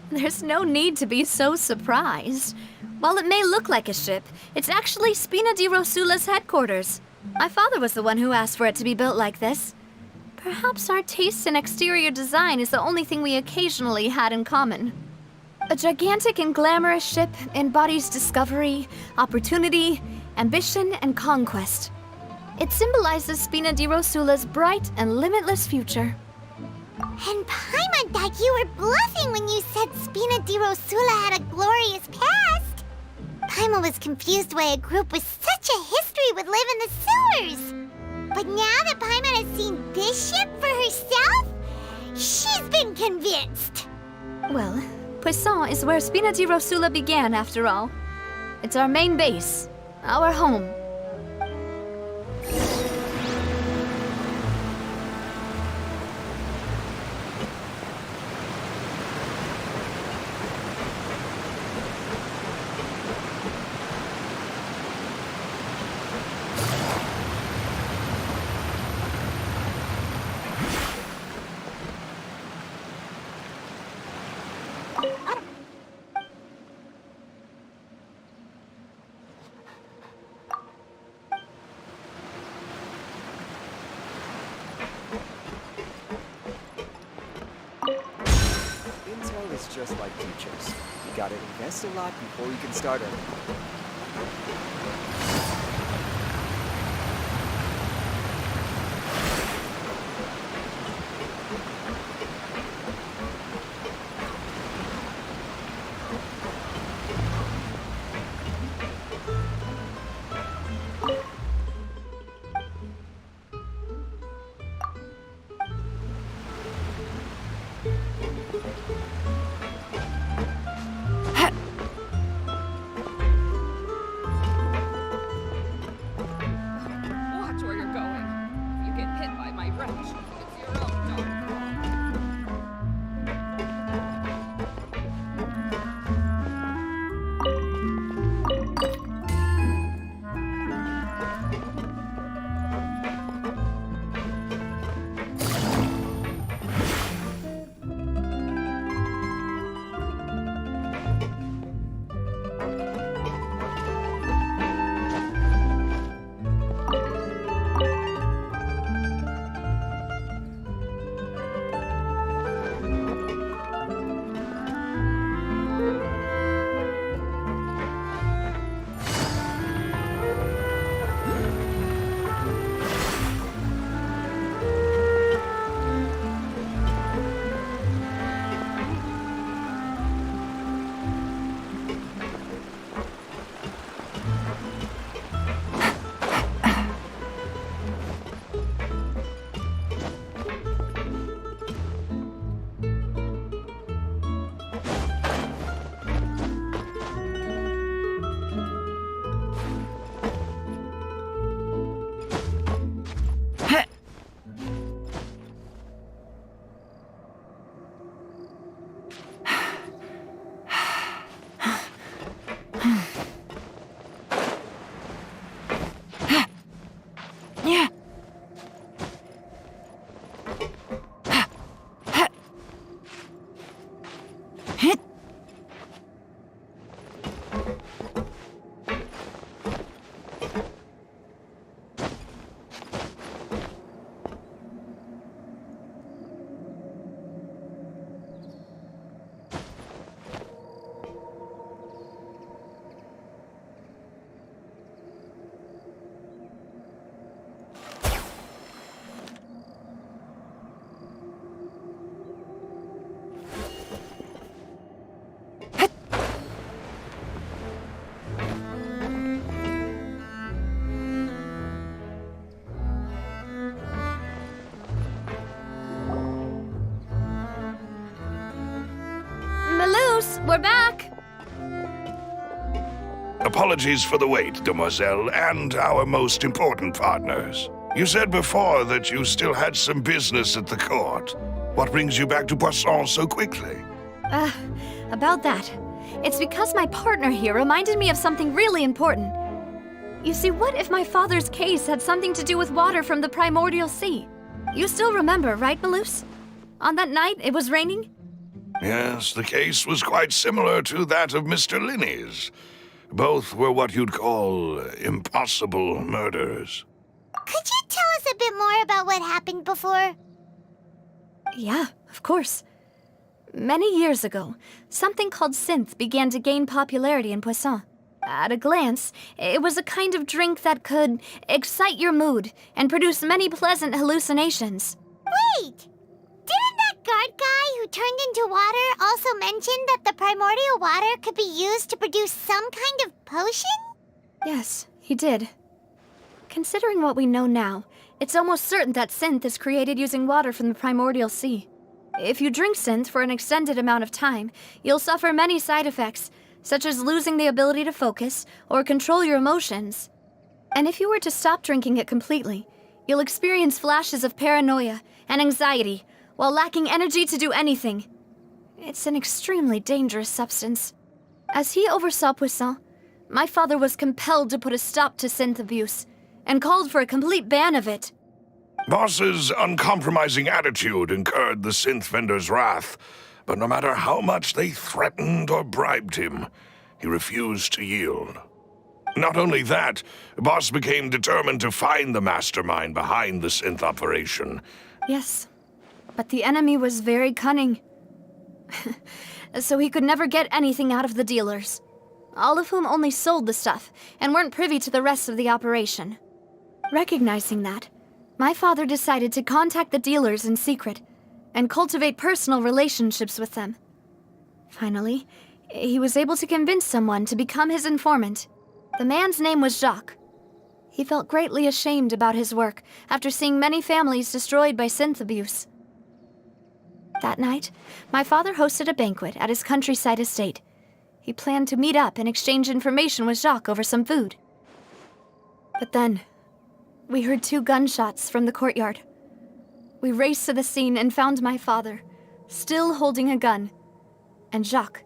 There's no need to be so surprised. While it may look like a ship, it's actually Spina di Rosula's headquarters. My father was the one who asked for it to be built like this. Perhaps our taste in exterior design is the only thing we occasionally had in common. A gigantic and glamorous ship embodies discovery, opportunity, ambition, and conquest. It symbolizes Spina di Rosula's bright and limitless future. And Paimon thought you were bluffing when you said Spina di Rosula had a glorious past. Paimon was confused why a group with such a history would live in the sewers. But now that Paimon has seen this ship for herself, she's been convinced. Well, Poisson is where Spina di Rosula began, after all. It's our main base, our home. Intel is just like teachers. gotta invest a lot before we can start earning. Watch where you're going. If you get hit by my wrench, it's your own dog. We're back! Apologies for the wait, demoiselle, and our most important partners. You said before that you still had some business at the court. What brings you back to Poisson so quickly? About that. It's because my partner here reminded me of something really important. You see, what if my father's case had something to do with water from the primordial sea? You still remember, right, Malus? On that night, it was raining? Yes, the case was quite similar to that of Mr. Linney's. Both were what you'd call impossible murders. Could you tell us a bit more about what happened before? Yeah, of course. Many years ago, something called synth began to gain popularity in Poisson. At a glance, it was a kind of drink that could excite your mood and produce many pleasant hallucinations. Wait! Didn't that guard guy who turned into water also mention that the primordial water could be used to produce some kind of potion? Yes, he did. Considering what we know now, it's almost certain that synth is created using water from the primordial sea. If you drink synth for an extended amount of time, you'll suffer many side effects, such as losing the ability to focus or control your emotions. And if you were to stop drinking it completely, you'll experience flashes of paranoia and anxiety, while lacking energy to do anything. It's an extremely dangerous substance. As he oversaw Poisson, my father was compelled to put a stop to synth abuse, and called for a complete ban of it. Boss's uncompromising attitude incurred the synth vendor's wrath, but no matter how much they threatened or bribed him, he refused to yield. Not only that, Boss became determined to find the mastermind behind the synth operation. Yes, but the enemy was very cunning. so he could never get anything out of the dealers, all of whom only sold the stuff and weren't privy to the rest of the operation. Recognizing that, my father decided to contact the dealers in secret and cultivate personal relationships with them. Finally, he was able to convince someone to become his informant. The man's name was Jacques. He felt greatly ashamed about his work after seeing many families destroyed by synth abuse. That night, my father hosted a banquet at his countryside estate. He planned to meet up and exchange information with Jacques over some food. But then, we heard 2 gunshots from the courtyard. We raced to the scene and found my father, still holding a gun, and Jacques,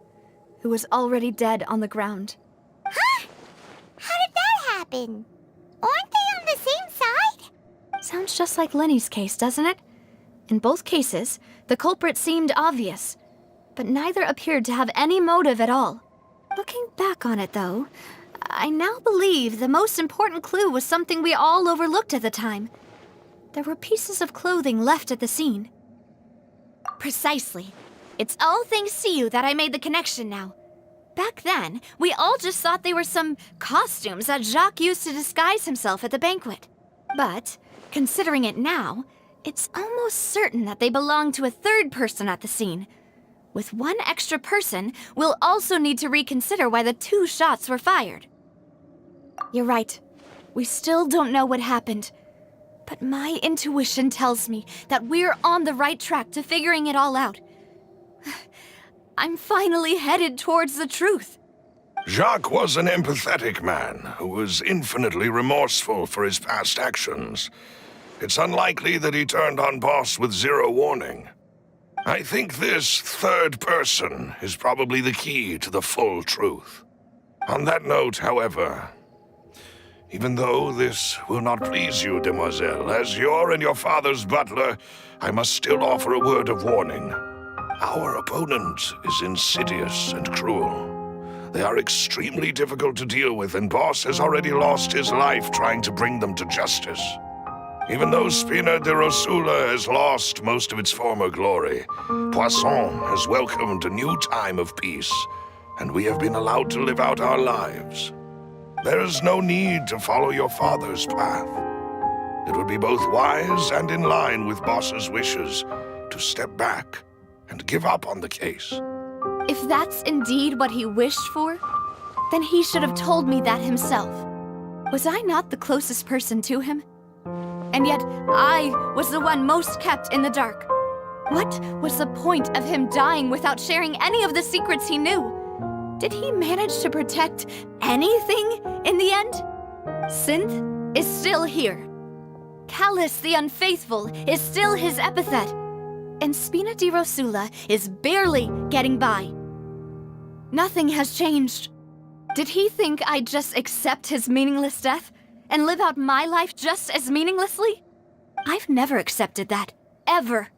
who was already dead on the ground. Huh? How did that happen? Aren't they on the same side? Sounds just like Lenny's case, doesn't it? In both cases, the culprit seemed obvious, but neither appeared to have any motive at all. Looking back on it, though, I now believe the most important clue was something we all overlooked at the time. There were pieces of clothing left at the scene. Precisely. It's all thanks to you that I made the connection now. Back then, we all just thought they were some costumes that Jacques used to disguise himself at the banquet. But, considering it now, it's almost certain that they belong to a third person at the scene. With one extra person, we'll also need to reconsider why the 2 shots were fired. You're right. We still don't know what happened. But my intuition tells me that we're on the right track to figuring it all out. I'm finally headed towards the truth. Jacques was an empathetic man who was infinitely remorseful for his past actions. It's unlikely that he turned on Boss with 0 warning. I think this third person is probably the key to the full truth. On that note, however, even though this will not please you, demoiselle, as your and your father's butler, I must still offer a word of warning. Our opponent is insidious and cruel. They are extremely difficult to deal with, and Boss has already lost his life trying to bring them to justice. Even though Spina de Rosula has lost most of its former glory, Poisson has welcomed a new time of peace, and we have been allowed to live out our lives. There is no need to follow your father's path. It would be both wise and in line with Boss's wishes to step back and give up on the case. If that's indeed what he wished for, then he should have told me that himself. Was I not the closest person to him? And yet, I was the one most kept in the dark. What was the point of him dying without sharing any of the secrets he knew? Did he manage to protect anything in the end? Synth is still here. Callus the Unfaithful is still his epithet. And Spina di Rosula is barely getting by. Nothing has changed. Did he think I'd just accept his meaningless death and live out my life just as meaninglessly? I've never accepted that, ever.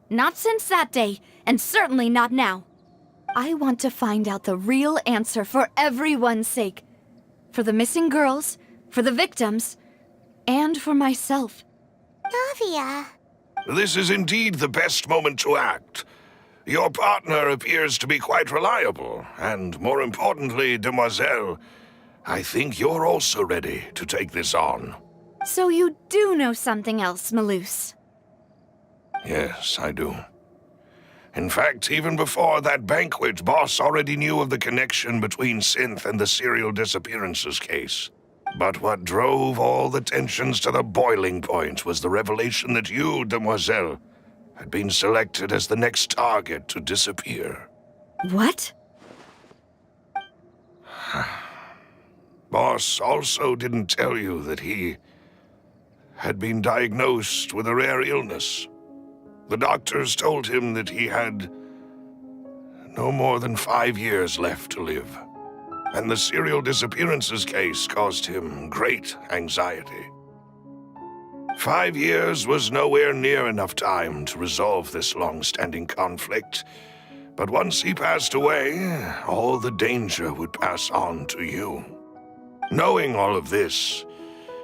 Not since that day, and certainly not now. I want to find out the real answer for everyone's sake. For the missing girls, for the victims, and for myself. Navia. This is indeed the best moment to act. Your partner appears to be quite reliable, and more importantly, demoiselle, I think you're also ready to take this on. So you do know something else, Malouse? Yes, I do. In fact, even before that banquet, Boss already knew of the connection between Synth and the serial disappearances case. But what drove all the tensions to the boiling point was the revelation that you, demoiselle, had been selected as the next target to disappear. What? Boss also didn't tell you that he had been diagnosed with a rare illness. The doctors told him that he had no more than 5 years left to live. And the serial disappearances case caused him great anxiety. 5 years was nowhere near enough time to resolve this long-standing conflict, but once he passed away, all the danger would pass on to you. Knowing all of this,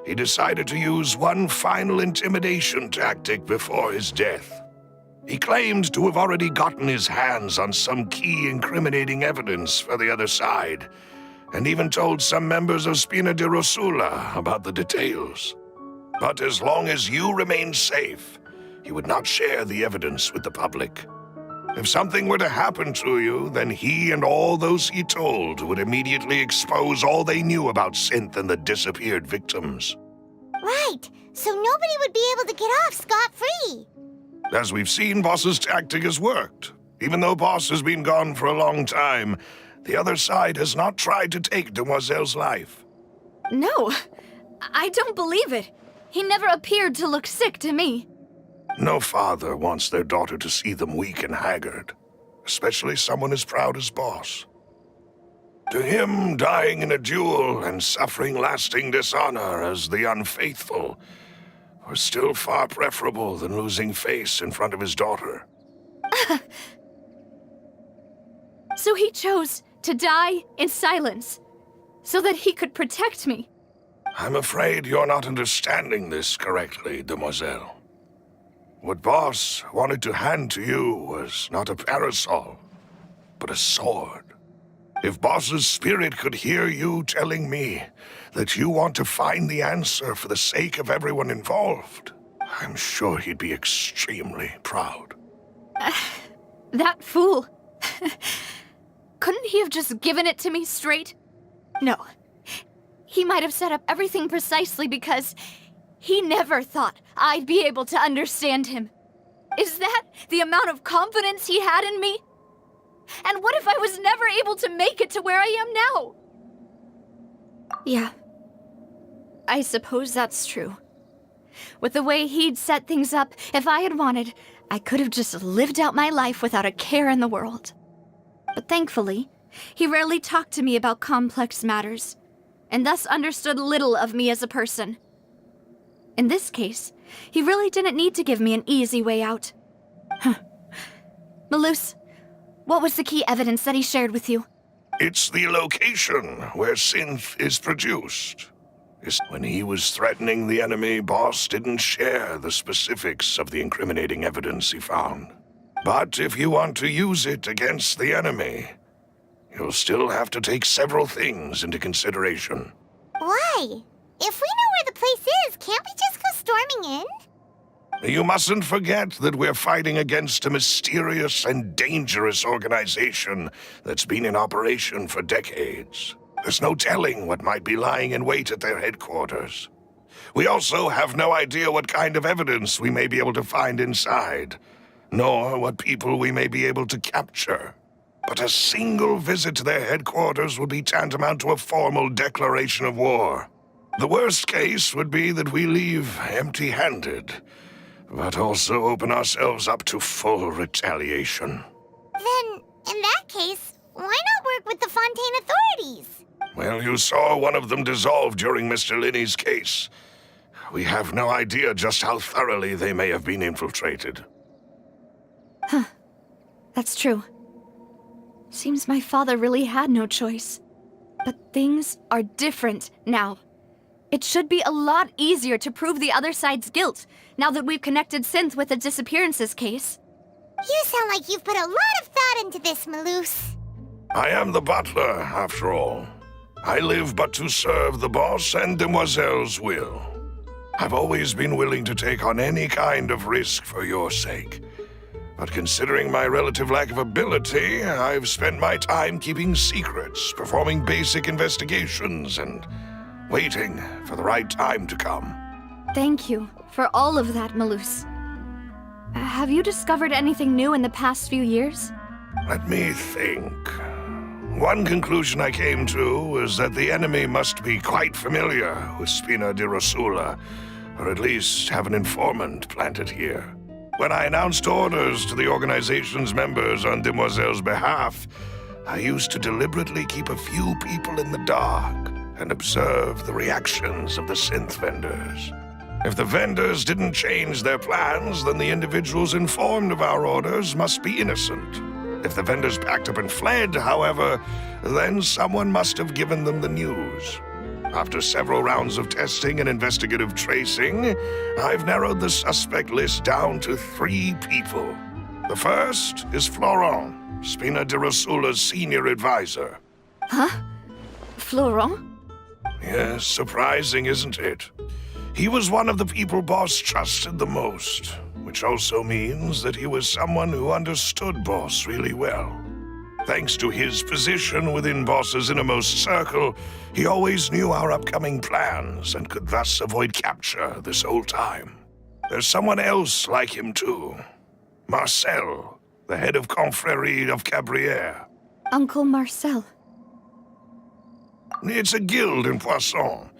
he decided to use one final intimidation tactic before his death. He claimed to have already gotten his hands on some key incriminating evidence for the other side, and even told some members of Spina di Rosula about the details. But as long as you remained safe, he would not share the evidence with the public. If something were to happen to you, then he and all those he told would immediately expose all they knew about Synth and the disappeared victims. Right, so nobody would be able to get off scot-free. As we've seen, Boss's tactic has worked. Even though Boss has been gone for a long time, the other side has not tried to take Demoiselle's life. No, I don't believe it. He never appeared to look sick to me. No father wants their daughter to see them weak and haggard, especially someone as proud as Boss. To him, dying in a duel and suffering lasting dishonor as the unfaithful were still far preferable than losing face in front of his daughter. So he chose to die in silence, so that he could protect me. I'm afraid you're not understanding this correctly, Demoiselle. What Boss wanted to hand to you was not a parasol, but a sword. If Boss's spirit could hear you telling me that you want to find the answer for the sake of everyone involved, I'm sure he'd be extremely proud. That fool. Couldn't he have just given it to me straight? No. He might have set up everything precisely because he never thought I'd be able to understand him. Is that the amount of confidence he had in me? And what if I was never able to make it to where I am now? Yeah. I suppose that's true. With the way he'd set things up, if I had wanted, I could have just lived out my life without a care in the world. But thankfully, he rarely talked to me about complex matters, and thus understood little of me as a person. In this case, he really didn't need to give me an easy way out. Malus, what was the key evidence that he shared with you? It's the location where Synth is produced. When he was threatening the enemy, Boss didn't share the specifics of the incriminating evidence he found. But if you want to use it against the enemy, you'll still have to take several things into consideration. Why? If we know where the place is, can't we just go storming in? You mustn't forget that we're fighting against a mysterious and dangerous organization that's been in operation for decades. There's no telling what might be lying in wait at their headquarters. We also have no idea what kind of evidence we may be able to find inside, nor what people we may be able to capture. But a single visit to their headquarters would be tantamount to a formal declaration of war. The worst case would be that we leave empty-handed, but also open ourselves up to full retaliation. Then, in that case, why not work with the Fontaine authorities? Well, you saw one of them dissolve during Mr. Linney's case. We have no idea just how thoroughly they may have been infiltrated. That's true. Seems my father really had no choice. But things are different now. It should be a lot easier to prove the other side's guilt, now that we've connected Synth with the disappearances case. You sound like you've put a lot of thought into this, Malus. I am the butler, after all. I live but to serve the boss and Demoiselle's will. I've always been willing to take on any kind of risk for your sake. But considering my relative lack of ability, I've spent my time keeping secrets, performing basic investigations, and waiting for the right time to come. Thank you for all of that, Malus. Have you discovered anything new in the past few years? Let me think. One conclusion I came to is that the enemy must be quite familiar with Spina di Rosula, or at least have an informant planted here. When I announced orders to the organization's members on Demoiselle's behalf, I used to deliberately keep a few people in the dark and observe the reactions of the synth vendors. If the vendors didn't change their plans, then the individuals informed of our orders must be innocent. If the vendors packed up and fled, however, then someone must have given them the news. After several rounds of testing and investigative tracing, I've narrowed the suspect list down to 3 people. The first is Florent, Spina de Rosula's senior advisor. Huh? Florent? Yes, surprising, isn't it? He was one of the people Boss trusted the most, which also means that he was someone who understood Boss really well. Thanks to his position within Boss's innermost circle, he always knew our upcoming plans and could thus avoid capture this whole time. There's someone else like him too. Marcel, the head of Confrérie of Cabrières. Uncle Marcel. It's a guild in Poisson.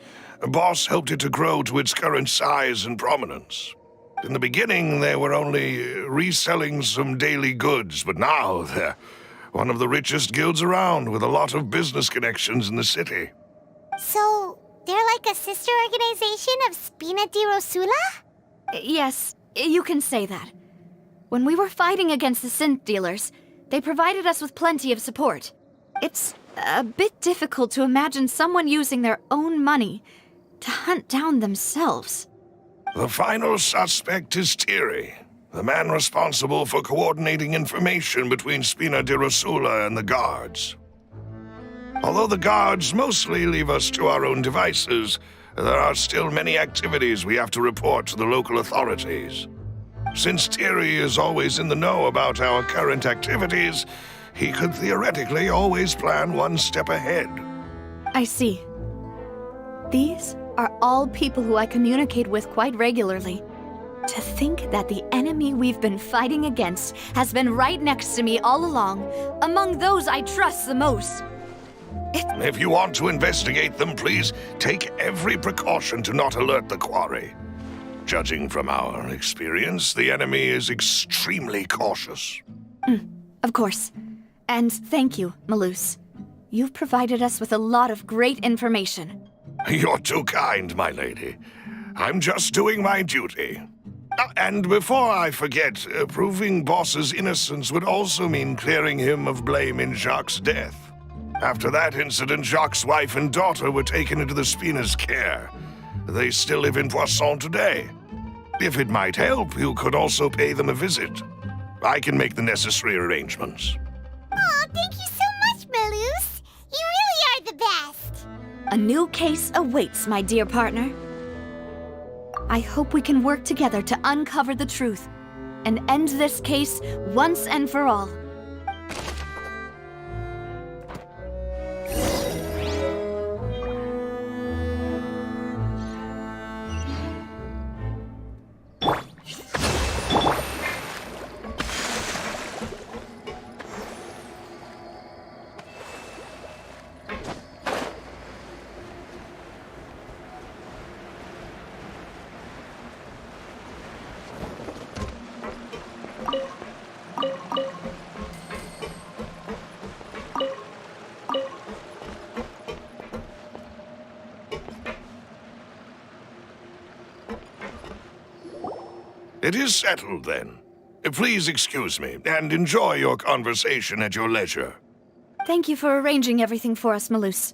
Boss helped it to grow to its current size and prominence. In the beginning, they were only reselling some daily goods, but now they're one of the richest guilds around, with a lot of business connections in the city. So, they're like a sister organization of Spina di Rosula? Yes, you can say that. When we were fighting against the synth dealers, they provided us with plenty of support. It's a bit difficult to imagine someone using their own money to hunt down themselves. The final suspect is Thierry, the man responsible for coordinating information between Spina di Rosula and the guards. Although the guards mostly leave us to our own devices, there are still many activities we have to report to the local authorities. Since Thierry is always in the know about our current activities, he could theoretically always plan one step ahead. I see. These are all people who I communicate with quite regularly. To think that the enemy we've been fighting against has been right next to me all along, among those I trust the most. If you want to investigate them, please take every precaution to not alert the quarry. Judging from our experience, the enemy is extremely cautious. Of course. And thank you, Malus. You've provided us with a lot of great information. You're too kind, my lady. I'm just doing my duty. And before I forget, proving Boss's innocence would also mean clearing him of blame in Jacques' death. After that incident, Jacques' wife and daughter were taken into the Spina's care. They still live in Poisson today. If it might help, you could also pay them a visit. I can make the necessary arrangements. Oh, thank you so much, Malus. You really are the best. A new case awaits, my dear partner. I hope we can work together to uncover the truth and end this case once and for all. It is settled, then. Please excuse me, and enjoy your conversation at your leisure. Thank you for arranging everything for us, Malus.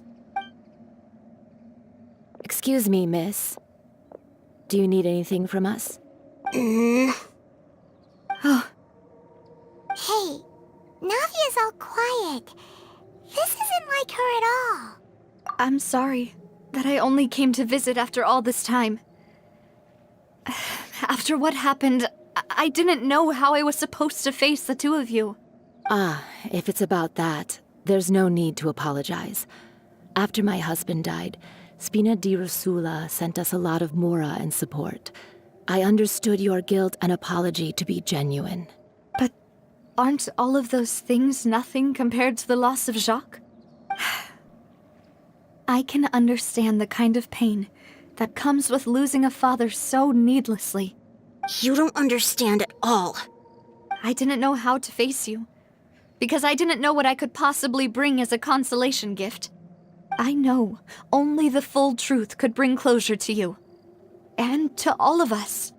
Excuse me, miss. Do you need anything from us? Oh, Hey, Navia's all quiet. This isn't like her at all. I'm sorry that I only came to visit after all this time. After what happened, I didn't know how I was supposed to face the two of you. Ah, if it's about that, there's no need to apologize. After my husband died, Spina di Rosula sent us a lot of mora and support. I understood your guilt and apology to be genuine. But aren't all of those things nothing compared to the loss of Jacques? I can understand the kind of pain that comes with losing a father so needlessly. You don't understand at all. I didn't know how to face you, because I didn't know what I could possibly bring as a consolation gift. I know only the full truth could bring closure to you, and to all of us.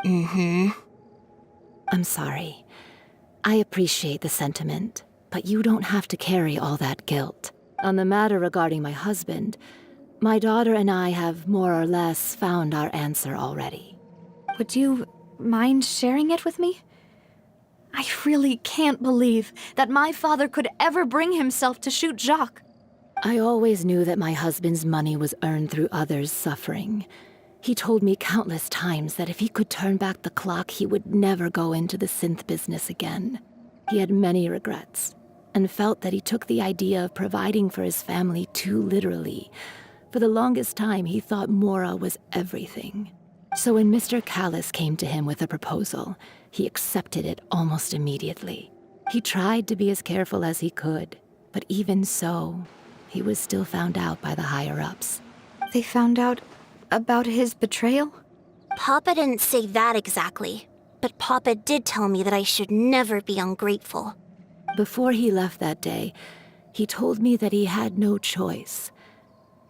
I'm sorry. I appreciate the sentiment, but you don't have to carry all that guilt. On the matter regarding my husband, my daughter and I have more or less found our answer already. Would you mind sharing it with me? I really can't believe that my father could ever bring himself to shoot Jacques. I always knew that my husband's money was earned through others' suffering. He told me countless times that if he could turn back the clock, he would never go into the synth business again. He had many regrets, and felt that he took the idea of providing for his family too literally. For the longest time, he thought Mora was everything. So when Mr. Callis came to him with a proposal, he accepted it almost immediately. He tried to be as careful as he could, but even so, he was still found out by the higher-ups. They found out about his betrayal? Papa didn't say that exactly, but Papa did tell me that I should never be ungrateful. Before he left that day, he told me that he had no choice.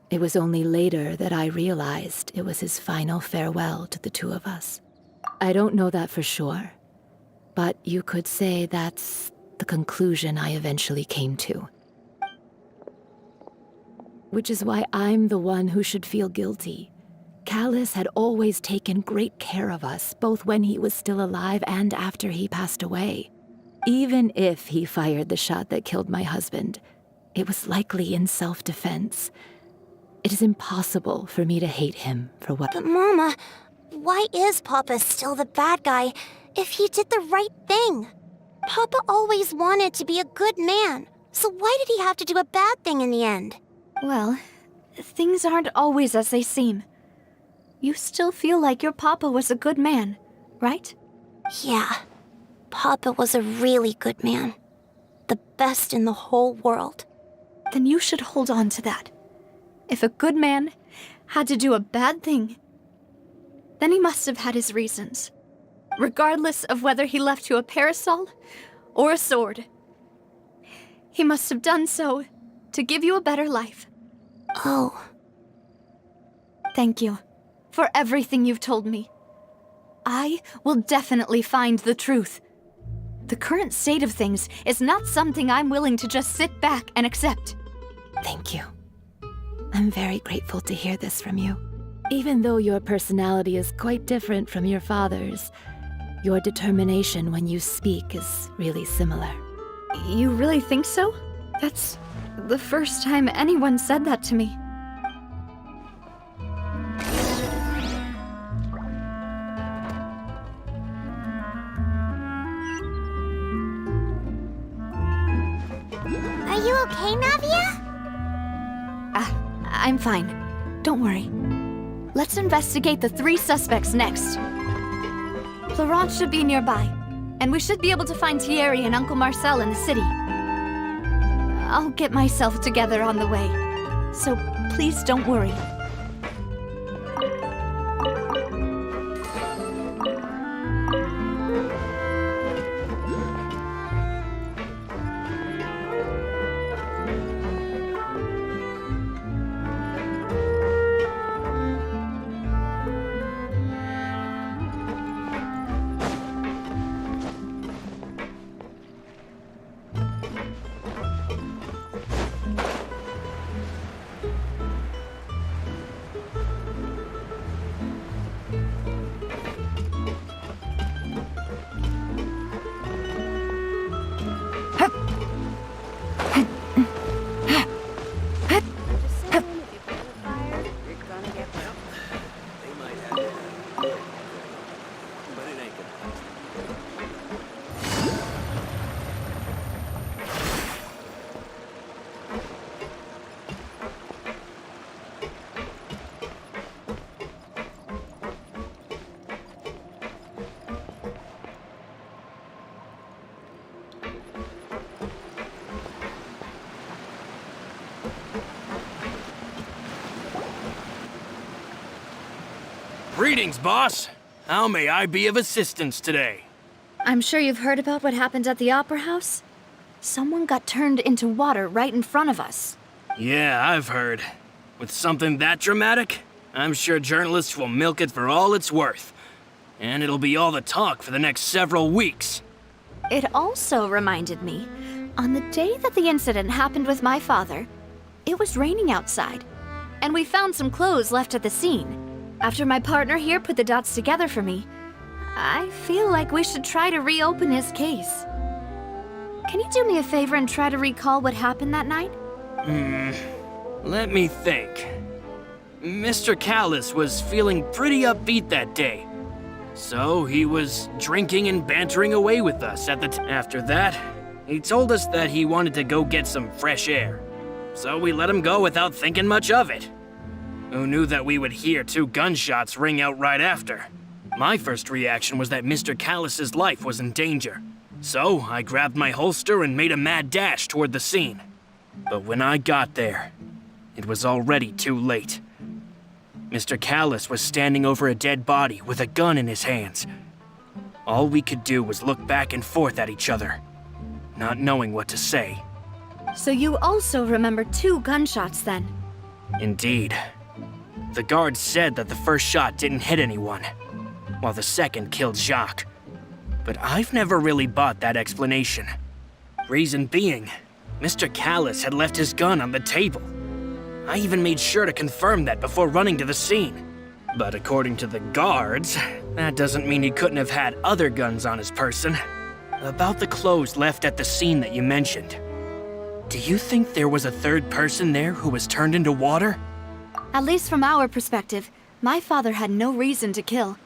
It was only later that I realized it was his final farewell to the two of us. I don't know that for sure, but you could say that's the conclusion I eventually came to. Which is why I'm the one who should feel guilty. Callis had always taken great care of us, both when he was still alive and after he passed away. Even if he fired the shot that killed my husband, it was likely in self-defense. It is impossible for me to hate him for what— But Mama, why is Papa still the bad guy if he did the right thing? Papa always wanted to be a good man, so why did he have to do a bad thing in the end? Well, things aren't always as they seem. You still feel like your papa was a good man, right? Yeah, Papa was a really good man. The best in the whole world. Then you should hold on to that. If a good man had to do a bad thing, then he must have had his reasons. Regardless of whether he left you a parasol or a sword. He must have done so to give you a better life. Oh. Thank you for everything you've told me. I will definitely find the truth. The current state of things is not something I'm willing to just sit back and accept. Thank you. I'm very grateful to hear this from you. Even though your personality is quite different from your father's, your determination when you speak is really similar. You really think so? That's the first time anyone said that to me. Are you okay, Navia? I'm fine. Don't worry. Let's investigate the 3 suspects next. Florence should be nearby, and we should be able to find Thierry and Uncle Marcel in the city. I'll get myself together on the way, so please don't worry. Greetings, boss. How may I be of assistance today? I'm sure you've heard about what happened at the Opera House. Someone got turned into water right in front of us. Yeah, I've heard. With something that dramatic, I'm sure journalists will milk it for all it's worth. And it'll be all the talk for the next several weeks. It also reminded me, on the day that the incident happened with my father, it was raining outside, and we found some clothes left at the scene. After my partner here put the dots together for me, I feel like we should try to reopen his case. Can you do me a favor and try to recall what happened that night? Let me think. Mr. Callus was feeling pretty upbeat that day. So he was drinking and bantering away with us after that, he told us that he wanted to go get some fresh air. So we let him go without thinking much of it. Who knew that we would hear 2 gunshots ring out right after? My first reaction was that Mr. Callus's life was in danger. So I grabbed my holster and made a mad dash toward the scene. But when I got there, it was already too late. Mr. Callus was standing over a dead body with a gun in his hands. All we could do was look back and forth at each other, not knowing what to say. So you also remember 2 gunshots then? Indeed. The guard said that the first shot didn't hit anyone, while the second killed Jacques. But I've never really bought that explanation. Reason being, Mr. Callus had left his gun on the table. I even made sure to confirm that before running to the scene. But according to the guards, that doesn't mean he couldn't have had other guns on his person. About the clothes left at the scene that you mentioned, do you think there was a third person there who was turned into water? At least from our perspective, my father had no reason to kill.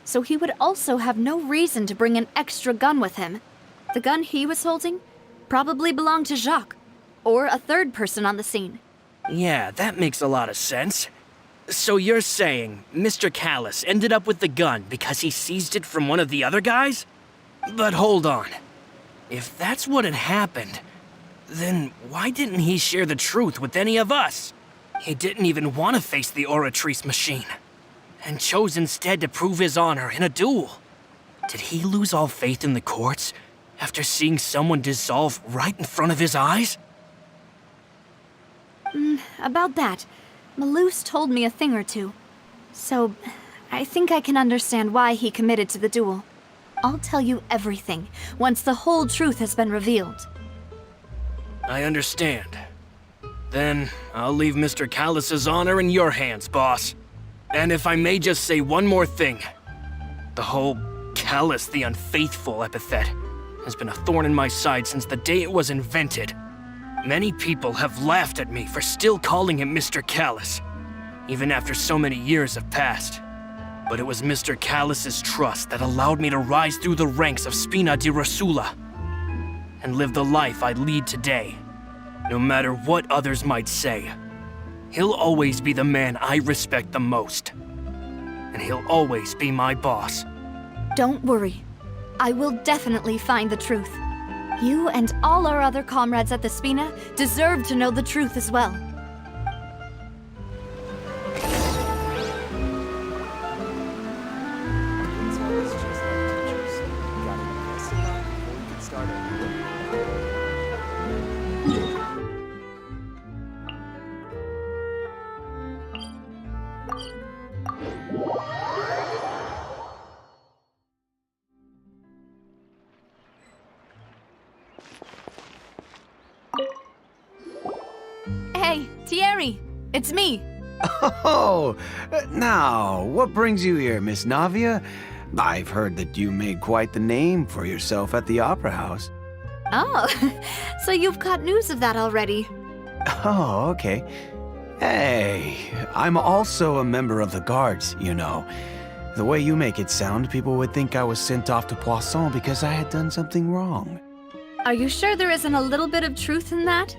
So he would also have no reason to bring an extra gun with him. The gun he was holding probably belonged to Jacques, or a third person on the scene. Yeah, that makes a lot of sense. So you're saying Mr. Callus ended up with the gun because he seized it from one of the other guys? But hold on. If that's what had happened, then why didn't he share the truth with any of us? He didn't even want to face the Oratrice machine, and chose instead to prove his honor in a duel. Did he lose all faith in the courts after seeing someone dissolve right in front of his eyes? About that, Malus told me a thing or two. So, I think I can understand why he committed to the duel. I'll tell you everything once the whole truth has been revealed. I understand. Then I'll leave Mr. Callus's honor in your hands, boss. And if I may just say one more thing. The whole Callus the Unfaithful epithet has been a thorn in my side since the day it was invented. Many people have laughed at me for still calling him Mr. Callus, even after so many years have passed. But it was Mr. Callus's trust that allowed me to rise through the ranks of Spina di Rosula and live the life I lead today. No matter what others might say, he'll always be the man I respect the most. And he'll always be my boss. Don't worry. I will definitely find the truth. You and all our other comrades at the Spina deserve to know the truth as well. Hey, Thierry, it's me. Oh, now, what brings you here, Miss Navia? I've heard that you made quite the name for yourself at the Opera House. Oh, so you've got news of that already. Oh, okay. Hey, I'm also a member of the Guards, you know. The way you make it sound, people would think I was sent off to Poisson because I had done something wrong. Are you sure there isn't a little bit of truth in that?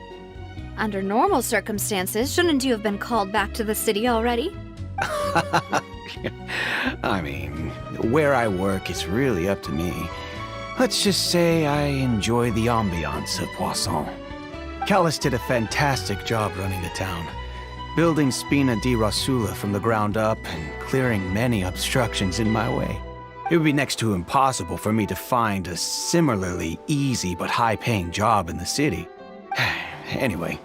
Under normal circumstances, shouldn't you have been called back to the city already? I mean, where I work is really up to me. Let's just say I enjoy the ambiance of Poisson. Callus did a fantastic job running the town, building Spina di Rosula from the ground up and clearing many obstructions in my way. It would be next to impossible for me to find a similarly easy but high-paying job in the city. Anyway,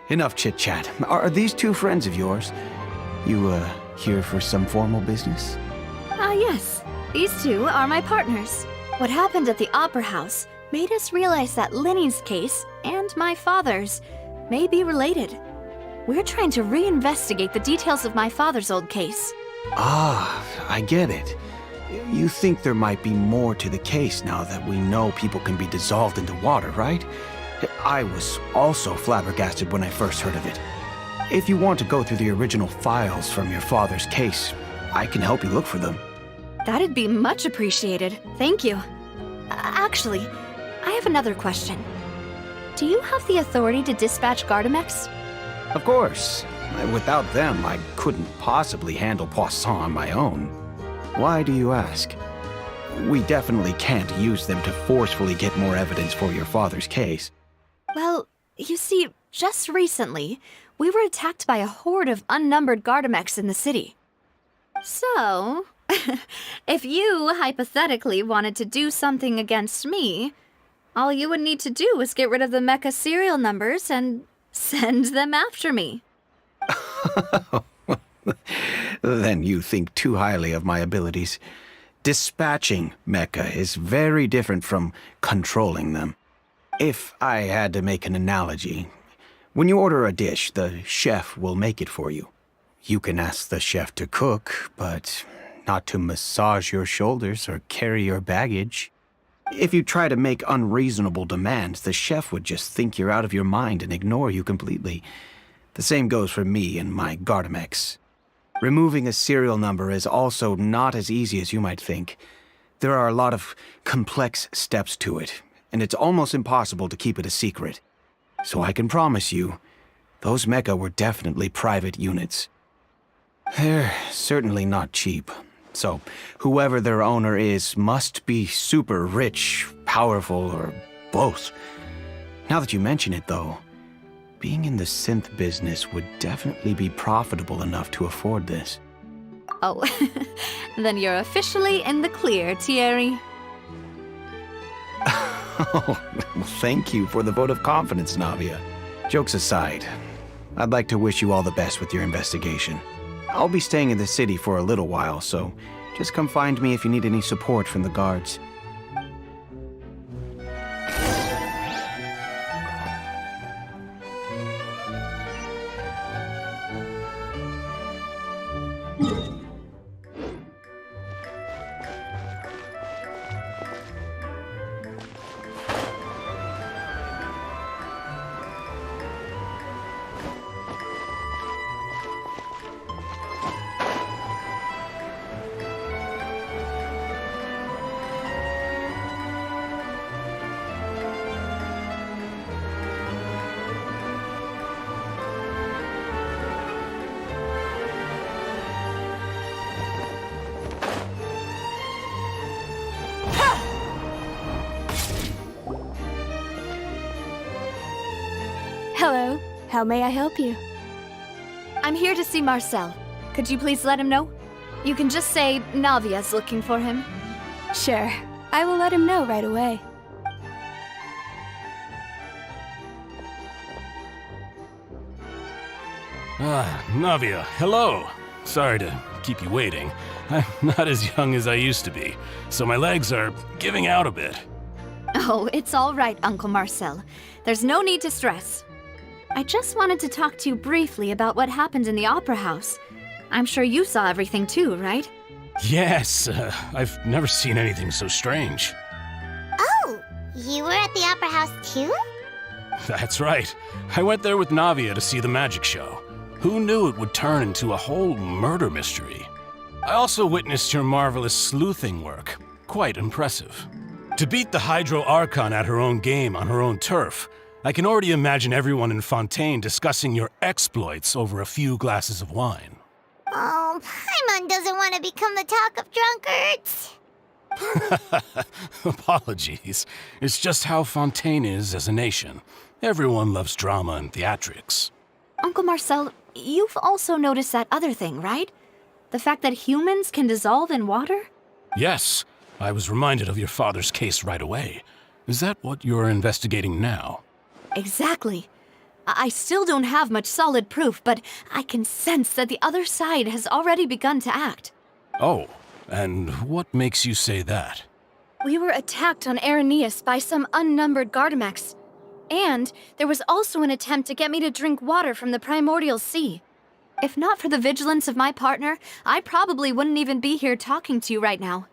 enough chit-chat. Are these 2 friends of yours? You, here for some formal business? Yes. These 2 are my partners. What happened at the Opera House made us realize that Linny's case and my father's may be related. We're trying to reinvestigate the details of my father's old case. Ah, I get it. You think there might be more to the case now that we know people can be dissolved into water, right? I was also flabbergasted when I first heard of it. If you want to go through the original files from your father's case, I can help you look for them. That'd be much appreciated. Thank you. Actually, I have another question. Do you have the authority to dispatch Gardamex? Of course. Without them, I couldn't possibly handle Poisson on my own. Why do you ask? We definitely can't use them to forcefully get more evidence for your father's case. Well, you see, just recently, we were attacked by a horde of unnumbered Gardamex in the city. So, if you hypothetically wanted to do something against me, all you would need to do is get rid of the mecha serial numbers and send them after me. Then you think too highly of my abilities. Dispatching mecha is very different from controlling them. If I had to make an analogy, when you order a dish, the chef will make it for you. You can ask the chef to cook, but not to massage your shoulders or carry your baggage. If you try to make unreasonable demands, the chef would just think you're out of your mind and ignore you completely. The same goes for me and my Gardamex. Removing a serial number is also not as easy as you might think. There are a lot of complex steps to it, and it's almost impossible to keep it a secret. So I can promise you, those mecha were definitely private units. They're certainly not cheap. So, whoever their owner is must be super rich, powerful, or both. Now that you mention it, though, being in the synth business would definitely be profitable enough to afford this. Oh, then you're officially in the clear, Thierry. Oh, well, thank you for the vote of confidence, Navia. Jokes aside, I'd like to wish you all the best with your investigation. I'll be staying in the city for a little while, so just come find me if you need any support from the guards. Hello. How may I help you? I'm here to see Marcel. Could you please let him know? You can just say Navia's looking for him. Sure. I will let him know right away. Ah, Navia, hello. Sorry to keep you waiting. I'm not as young as I used to be, so my legs are giving out a bit. Oh, it's all right, Uncle Marcel. There's no need to stress. I just wanted to talk to you briefly about what happened in the Opera House. I'm sure you saw everything too, right? Yes, I've never seen anything so strange. Oh, you were at the Opera House too? That's right. I went there with Navia to see the magic show. Who knew it would turn into a whole murder mystery? I also witnessed your marvelous sleuthing work. Quite impressive. To beat the Hydro Archon at her own game on her own turf, I can already imagine everyone in Fontaine discussing your exploits over a few glasses of wine. Oh, Paimon doesn't want to become the talk of drunkards. Apologies. It's just how Fontaine is as a nation. Everyone loves drama and theatrics. Uncle Marcel, you've also noticed that other thing, right? The fact that humans can dissolve in water? Yes, I was reminded of your father's case right away. Is that what you're investigating now? Exactly. I still don't have much solid proof, but I can sense that the other side has already begun to act. Oh, and what makes you say that? We were attacked on Araneus by some unnumbered Gardamex. And there was also an attempt to get me to drink water from the primordial sea. If not for the vigilance of my partner, I probably wouldn't even be here talking to you right now.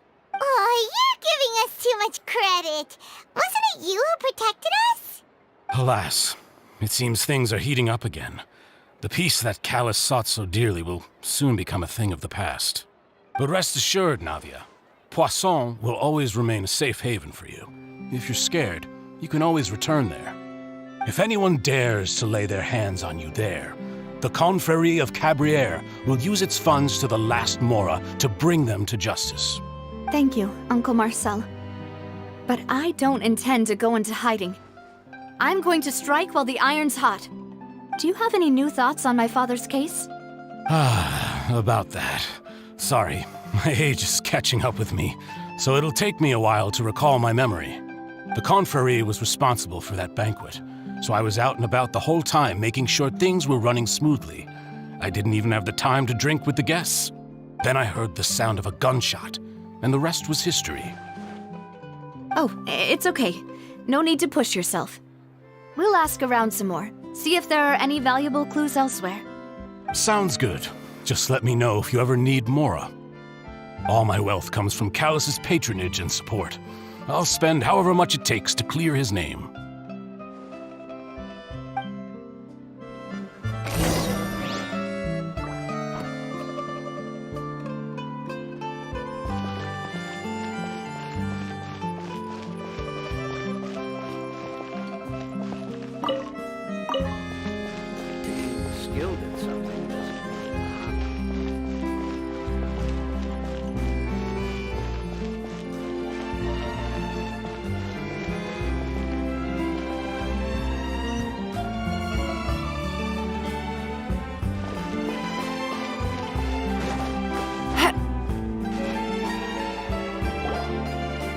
Oh, you're giving us too much credit. Wasn't it you who protected us? Alas, it seems things are heating up again. The peace that Callus sought so dearly will soon become a thing of the past. But rest assured, Navia, Poisson will always remain a safe haven for you. If you're scared, you can always return there. If anyone dares to lay their hands on you there, the Confrérie of Cabrières will use its funds to the last Mora to bring them to justice. Thank you, Uncle Marcel. But I don't intend to go into hiding. I'm going to strike while the iron's hot. Do you have any new thoughts on my father's case? About that. Sorry, my age is catching up with me, so it'll take me a while to recall my memory. The Confrérie was responsible for that banquet, so I was out and about the whole time making sure things were running smoothly. I didn't even have the time to drink with the guests. Then I heard the sound of a gunshot, and the rest was history. Oh, it's okay. No need to push yourself. We'll ask around some more, see if there are any valuable clues elsewhere. Sounds good. Just let me know if you ever need Mora. All my wealth comes from Callus's patronage and support. I'll spend however much it takes to clear his name. Skilled at something.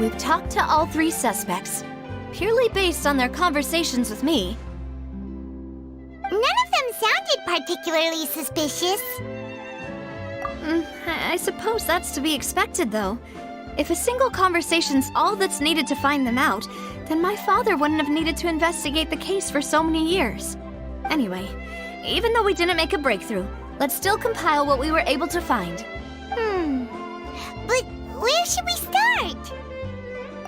We've talked to all three suspects, purely based on their conversations with me. None of them sounded particularly suspicious. I suppose that's to be expected, though. If a single conversation's all that's needed to find them out, then my father wouldn't have needed to investigate the case for so many years. Anyway, even though we didn't make a breakthrough, let's still compile what we were able to find. But where should we start?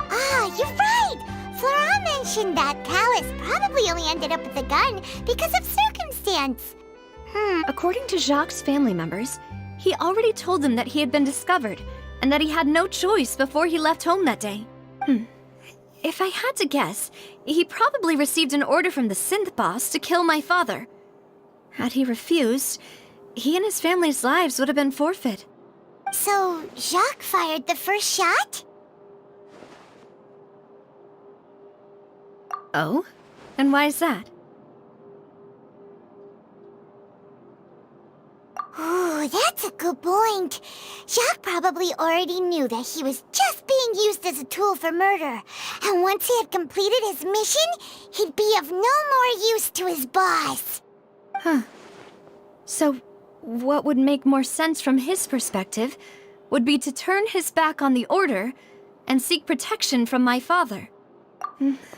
Ah, you're right! Flora mentioned that Callus probably only ended up with the gun because of circumstance. According to Jacques' family members, he already told them that he had been discovered, and that he had no choice before he left home that day. If I had to guess, he probably received an order from the synth boss to kill my father. Had he refused, he and his family's lives would have been forfeit. So, Jacques fired the first shot? Oh? And why is that? Ooh, that's a good point. Jacques probably already knew that he was just being used as a tool for murder. And once he had completed his mission, he'd be of no more use to his boss. So, what would make more sense from his perspective would be to turn his back on the order and seek protection from my father.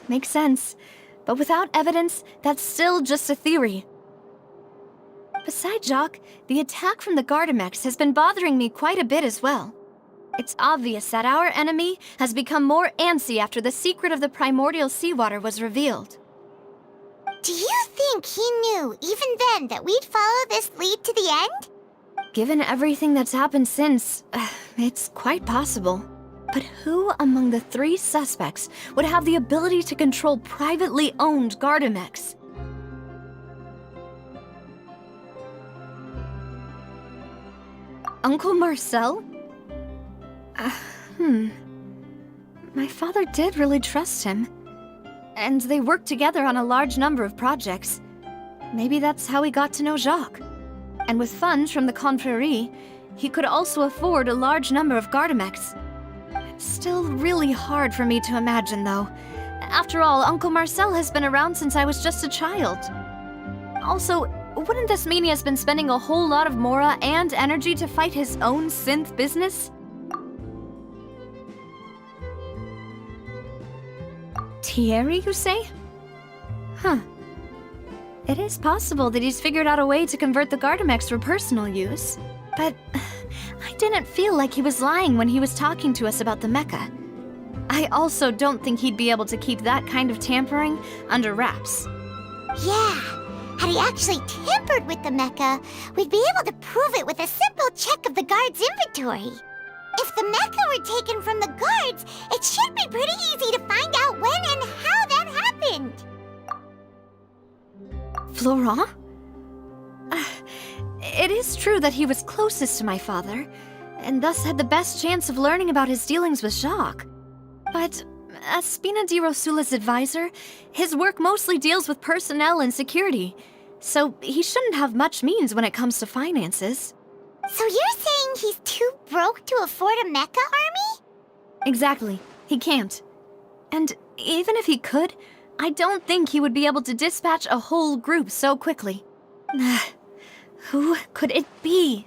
Makes sense. But without evidence, that's still just a theory. Besides Jacques, the attack from the Gardamex has been bothering me quite a bit as well. It's obvious that our enemy has become more antsy after the secret of the primordial seawater was revealed. Do you think he knew, even then, that we'd follow this lead to the end? Given everything that's happened since, it's quite possible. But who among the three suspects would have the ability to control privately owned Gardamex? Uncle Marcel? My father did really trust him. And they worked together on a large number of projects. Maybe that's how he got to know Jacques. And with funds from the Confrérie, he could also afford a large number of Gardamex. It's still really hard for me to imagine, though. After all, Uncle Marcel has been around since I was just a child. Also, wouldn't this mean he has been spending a whole lot of Mora and energy to fight his own synth business? Thierry, you say? It is possible that he's figured out a way to convert the Gardamex for personal use. But I didn't feel like he was lying when he was talking to us about the mecha. I also don't think he'd be able to keep that kind of tampering under wraps. Yeah, had he actually tampered with the mecha, we'd be able to prove it with a simple check of the guard's inventory. If the mecha were taken from the guards, it should be pretty easy to find out when and how that happened. Florent? It is true that he was closest to my father, and thus had the best chance of learning about his dealings with Jacques. But as Spina di Rosula's advisor, his work mostly deals with personnel and security, so he shouldn't have much means when it comes to finances. So you're saying he's too broke to afford a mecha army? Exactly. He can't. And even if he could, I don't think he would be able to dispatch a whole group so quickly. Who could it be?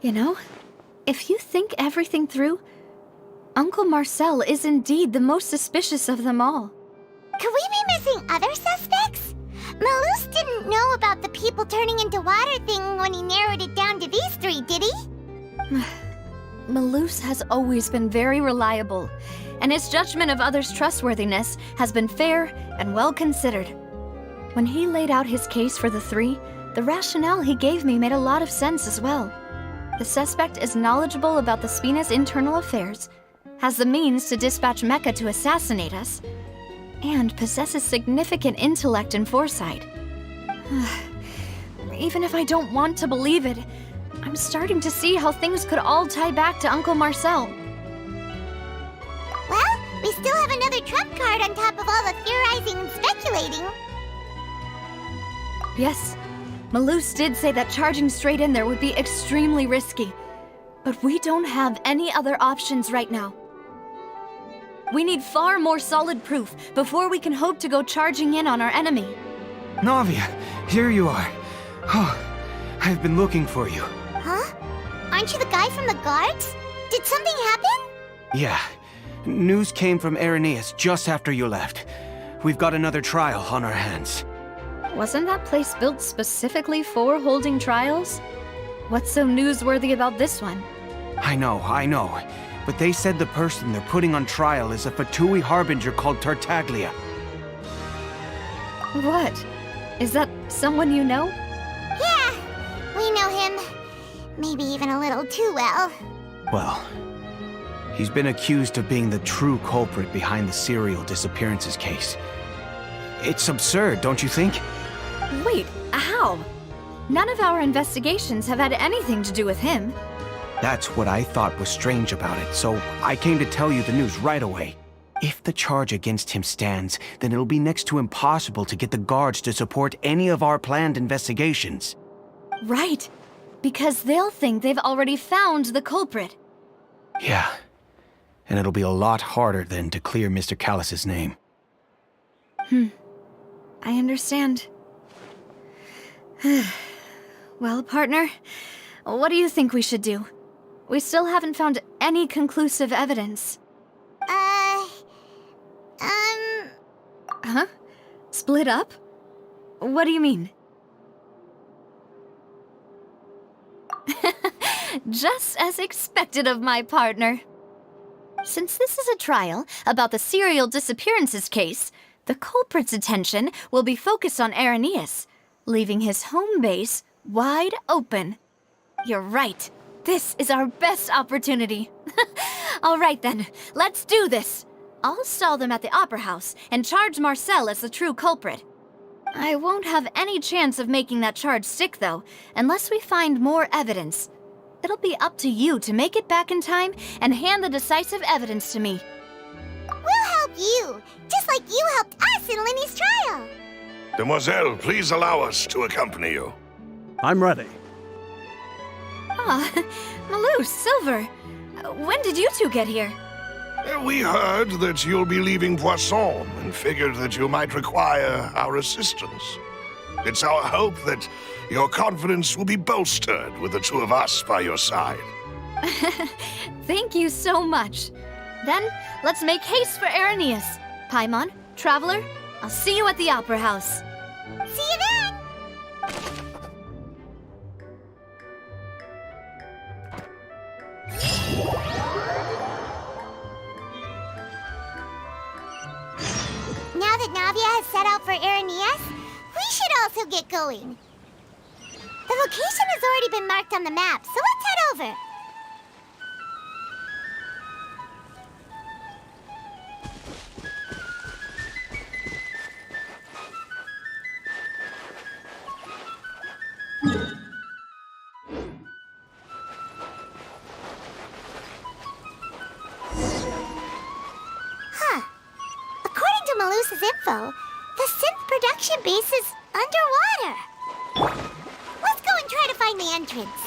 You know, if you think everything through, Uncle Marcel is indeed the most suspicious of them all. Could we be missing other suspects? Malus didn't know about the people turning into water thing when he narrowed it down to these three, did he? Malus has always been very reliable, and his judgment of others' trustworthiness has been fair and well considered. When he laid out his case for the three, the rationale he gave me made a lot of sense as well. The suspect is knowledgeable about the Spina's internal affairs, has the means to dispatch Mecha to assassinate us, and possesses significant intellect and foresight. Even if I don't want to believe it, I'm starting to see how things could all tie back to Uncle Marcel. Well, we still have another trump card on top of all the theorizing and speculating. Yes, Malus did say that charging straight in there would be extremely risky, but we don't have any other options right now. We need far more solid proof before we can hope to go charging in on our enemy. Navia, here you are. Oh, I've been looking for you. Huh? Aren't you the guy from the guards? Did something happen? Yeah. News came from Irenaeus just after you left. We've got another trial on our hands. Wasn't that place built specifically for holding trials? What's so newsworthy about this one? I know. But they said the person they're putting on trial is a Fatui harbinger called Tartaglia. What? Is that someone you know? Yeah, we know him. Maybe even a little too well. Well, he's been accused of being the true culprit behind the serial disappearances case. It's absurd, don't you think? Wait, how? None of our investigations have had anything to do with him. That's what I thought was strange about it, so I came to tell you the news right away. If the charge against him stands, then it'll be next to impossible to get the guards to support any of our planned investigations. Right, because they'll think they've already found the culprit. Yeah, and it'll be a lot harder then to clear Mr. Callus's name. I understand. Well, partner, what do you think we should do? We still haven't found any conclusive evidence. Huh? Split up? What do you mean? Just as expected of my partner. Since this is a trial about the serial disappearances case, the culprit's attention will be focused on Irenaeus, leaving his home base wide open. You're right. This is our best opportunity. All right then, let's do this. I'll stall them at the Opera House and charge Marcel as the true culprit. I won't have any chance of making that charge stick, though, unless we find more evidence. It'll be up to you to make it back in time and hand the decisive evidence to me. in Linny's trial. Demoiselle, please allow us to accompany you. I'm ready. Ah, Malou, Silver. When did you two get here? We heard that you'll be leaving Poisson and figured that you might require our assistance. It's our hope that your confidence will be bolstered with the two of us by your side. Thank you so much. Then, let's make haste for Irenaeus. Paimon, Traveler, I'll see you at the Opera House. See you then! Now that Navia has set out for Irenaeus, we should also get going. The location has already been marked on the map, so let's head over. Huh. According to Malusa's info, the synth production base is underwater. Let's go and try to find the entrance.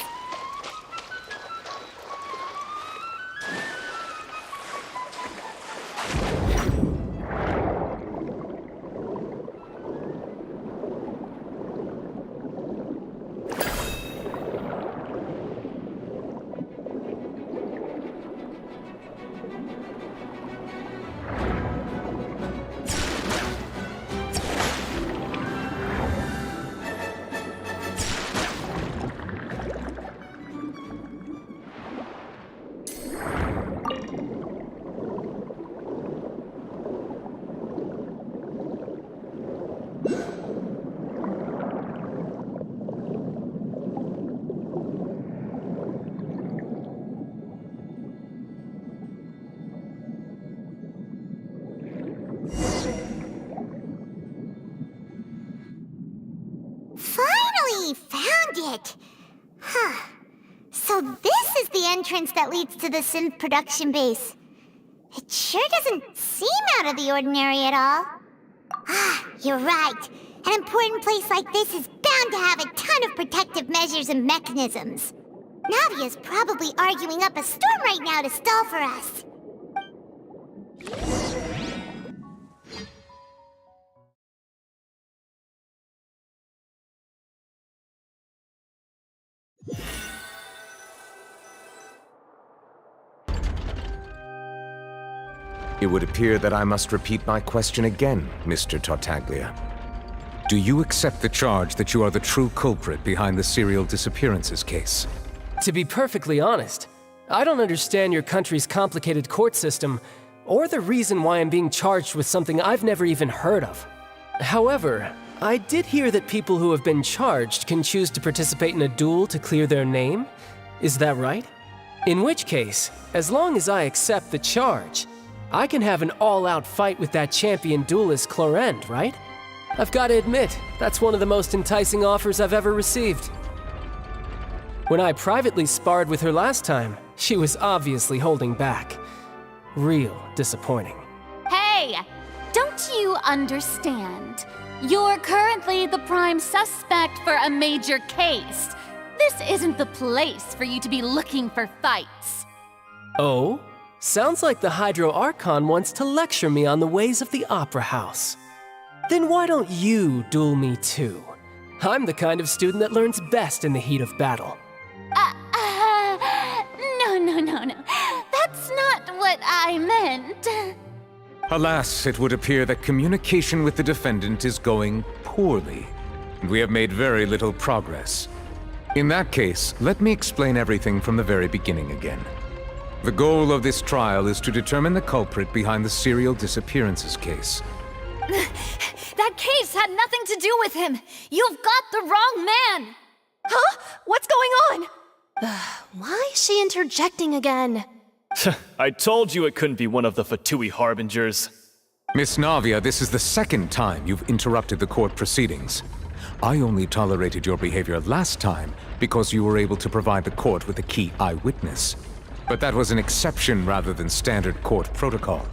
Finally found it! Huh. So this is the entrance that leads to the synth production base. It sure doesn't seem out of the ordinary at all. Ah, you're right. An important place like this is bound to have a ton of protective measures and mechanisms. Navia's probably arguing up a storm right now to stall for us. It would appear that I must repeat my question again, Mr. Tartaglia. Do you accept the charge that you are the true culprit behind the serial disappearances case? To be perfectly honest, I don't understand your country's complicated court system, or the reason why I'm being charged with something I've never even heard of. However, I did hear that people who have been charged can choose to participate in a duel to clear their name. Is that right? In which case, as long as I accept the charge, I can have an all-out fight with that champion duelist Clorend, right? I've got to admit, that's one of the most enticing offers I've ever received. When I privately sparred with her last time, she was obviously holding back. Real disappointing. Hey! Don't you understand? You're currently the prime suspect for a major case. This isn't the place for you to be looking for fights. Oh? Sounds like the Hydro Archon wants to lecture me on the ways of the Opera House. Then why don't you duel me too? I'm the kind of student that learns best in the heat of battle. No. That's not what I meant. Alas, it would appear that communication with the defendant is going poorly, and we have made very little progress. In that case, let me explain everything from the very beginning again. The goal of this trial is to determine the culprit behind the serial disappearances case. That case had nothing to do with him! You've got the wrong man! Huh? What's going on? Why is she interjecting again? I told you it couldn't be one of the Fatui Harbingers. Miss Navia, this is the second time you've interrupted the court proceedings. I only tolerated your behavior last time because you were able to provide the court with a key eyewitness. But that was an exception rather than standard court protocol.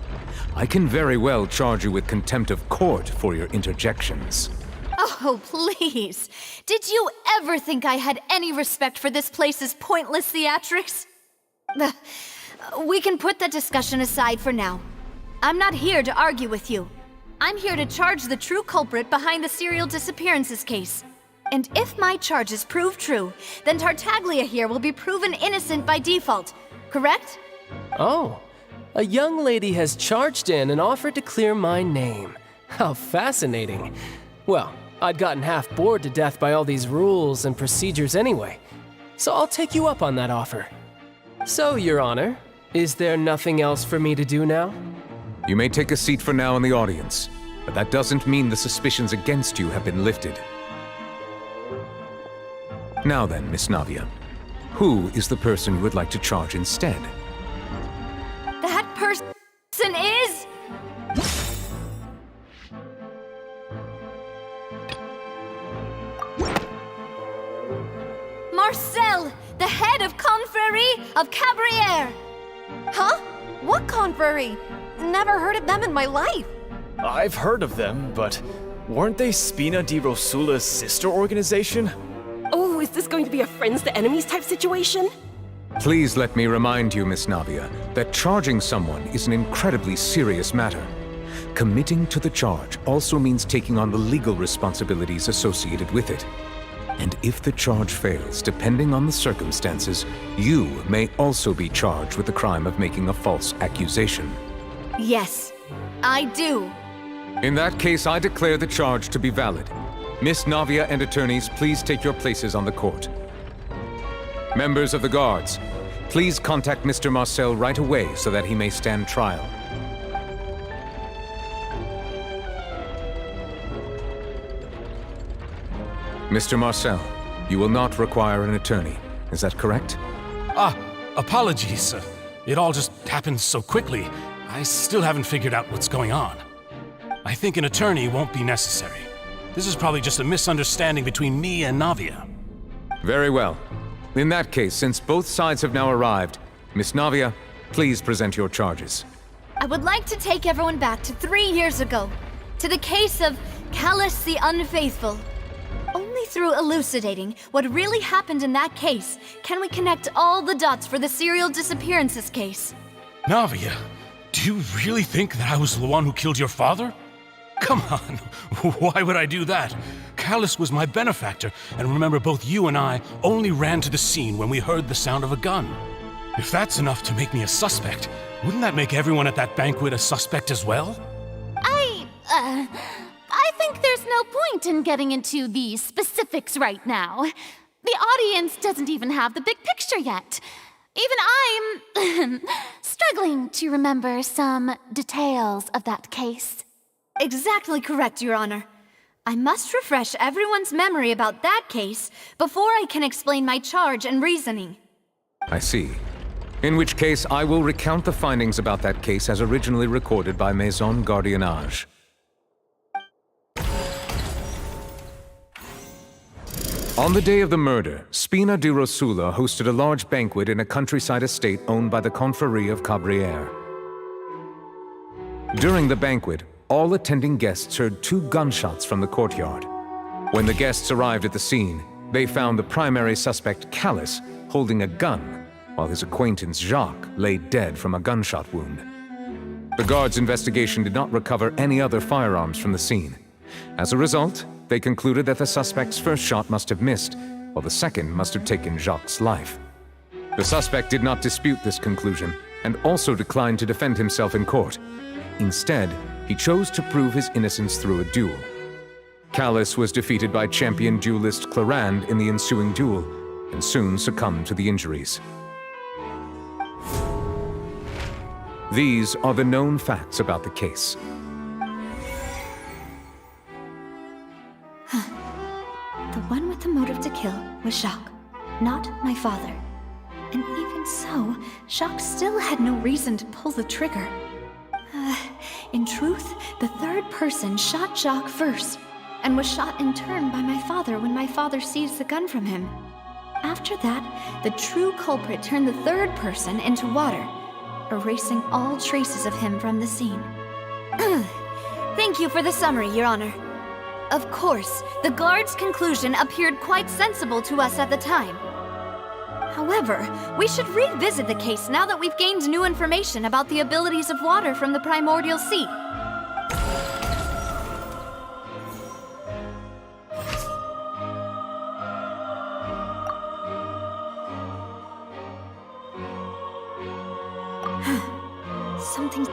I can very well charge you with contempt of court for your interjections. Oh, please. Did you ever think I had any respect for this place's pointless theatrics? We can put that discussion aside for now. I'm not here to argue with you. I'm here to charge the true culprit behind the serial disappearances case. And if my charges prove true, then Tartaglia here will be proven innocent by default, correct? Oh, a young lady has charged in and offered to clear my name. How fascinating. Well, I'd gotten half bored to death by all these rules and procedures anyway, so I'll take you up on that offer. So, Your Honor, is there nothing else for me to do now? You may take a seat for now in the audience, but that doesn't mean the suspicions against you have been lifted. Now then, Miss Navia, who is the person you would like to charge instead? That person is... Marcel, the head of Confrérie of Cabrières! Huh? What confrérie? Never heard of them in my life. I've heard of them, but weren't they Spina di Rosula's sister organization? Oh, is this going to be a friends to enemies type situation? Please let me remind you, Miss Navia, that charging someone is an incredibly serious matter. Committing to the charge also means taking on the legal responsibilities associated with it. And if the charge fails, depending on the circumstances, you may also be charged with the crime of making a false accusation. Yes, I do. In that case, I declare the charge to be valid. Miss Navia and attorneys, please take your places on the court. Members of the guards, please contact Mr. Marcel right away so that he may stand trial. Mr. Marcel, you will not require an attorney. Is that correct? Apologies. It all just happened so quickly. I still haven't figured out what's going on. I think an attorney won't be necessary. This is probably just a misunderstanding between me and Navia. Very well. In that case, since both sides have now arrived, Miss Navia, please present your charges. I would like to take everyone back to 3 years ago, to the case of Callus the Unfaithful. Only through elucidating what really happened in that case can we connect all the dots for the serial disappearances case. Navia, do you really think that I was the one who killed your father? Come on, why would I do that? Callus was my benefactor, and remember both you and I only ran to the scene when we heard the sound of a gun. If that's enough to make me a suspect, wouldn't that make everyone at that banquet a suspect as well? I think there's no point in getting into the specifics right now. The audience doesn't even have the big picture yet. Even I'm struggling to remember some details of that case. Exactly correct, Your Honor. I must refresh everyone's memory about that case before I can explain my charge and reasoning. I see. In which case, I will recount the findings about that case as originally recorded by Maison Gardiennage. On the day of the murder, Spina di Rosula hosted a large banquet in a countryside estate owned by the Confrérie of Cabrières. During the banquet, all attending guests heard 2 gunshots from the courtyard. When the guests arrived at the scene, they found the primary suspect, Callus, holding a gun, while his acquaintance, Jacques, lay dead from a gunshot wound. The guards' investigation did not recover any other firearms from the scene. As a result, they concluded that the suspect's first shot must have missed, while the second must have taken Jacques' life. The suspect did not dispute this conclusion, and also declined to defend himself in court. Instead, he chose to prove his innocence through a duel. Callus was defeated by champion duelist Clarand in the ensuing duel, and soon succumbed to the injuries. These are the known facts about the case. The one with the motive to kill was Jacques, not my father. And even so, Jacques still had no reason to pull the trigger. In truth, the third person shot Jacques first, and was shot in turn by my father when my father seized the gun from him. After that, the true culprit turned the third person into water, erasing all traces of him from the scene. Thank you for the summary, Your Honor. Of course, the guard's conclusion appeared quite sensible to us at the time. However, we should revisit the case now that we've gained new information about the abilities of water from the primordial sea. Something...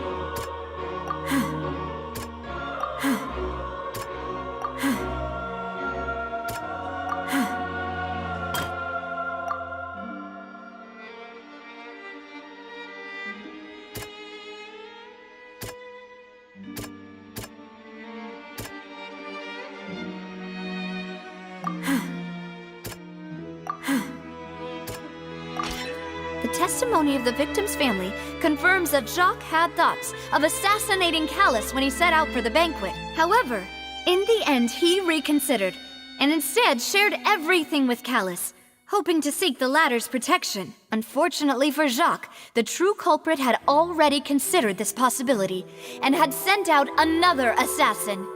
The testimony of the victim's family confirms that Jacques had thoughts of assassinating Callus when he set out for the banquet. However, in the end, he reconsidered and instead shared everything with Callus, hoping to seek the latter's protection. Unfortunately for Jacques, the true culprit had already considered this possibility and had sent out another assassin.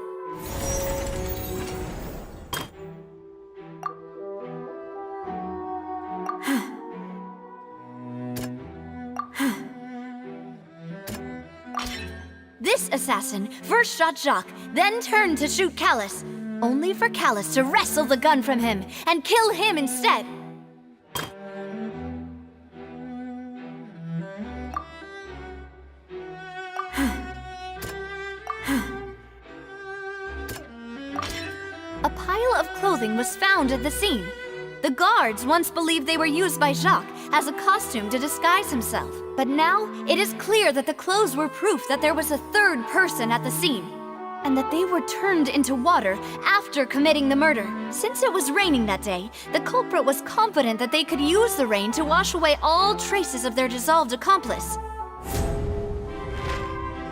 This assassin first shot Jacques, then turned to shoot Callus, only for Callus to wrestle the gun from him and kill him instead. A pile of clothing was found at the scene. The guards once believed they were used by Jacques as a costume to disguise himself. But now, it is clear that the clothes were proof that there was a third person at the scene, and that they were turned into water after committing the murder. Since it was raining that day, the culprit was confident that they could use the rain to wash away all traces of their dissolved accomplice.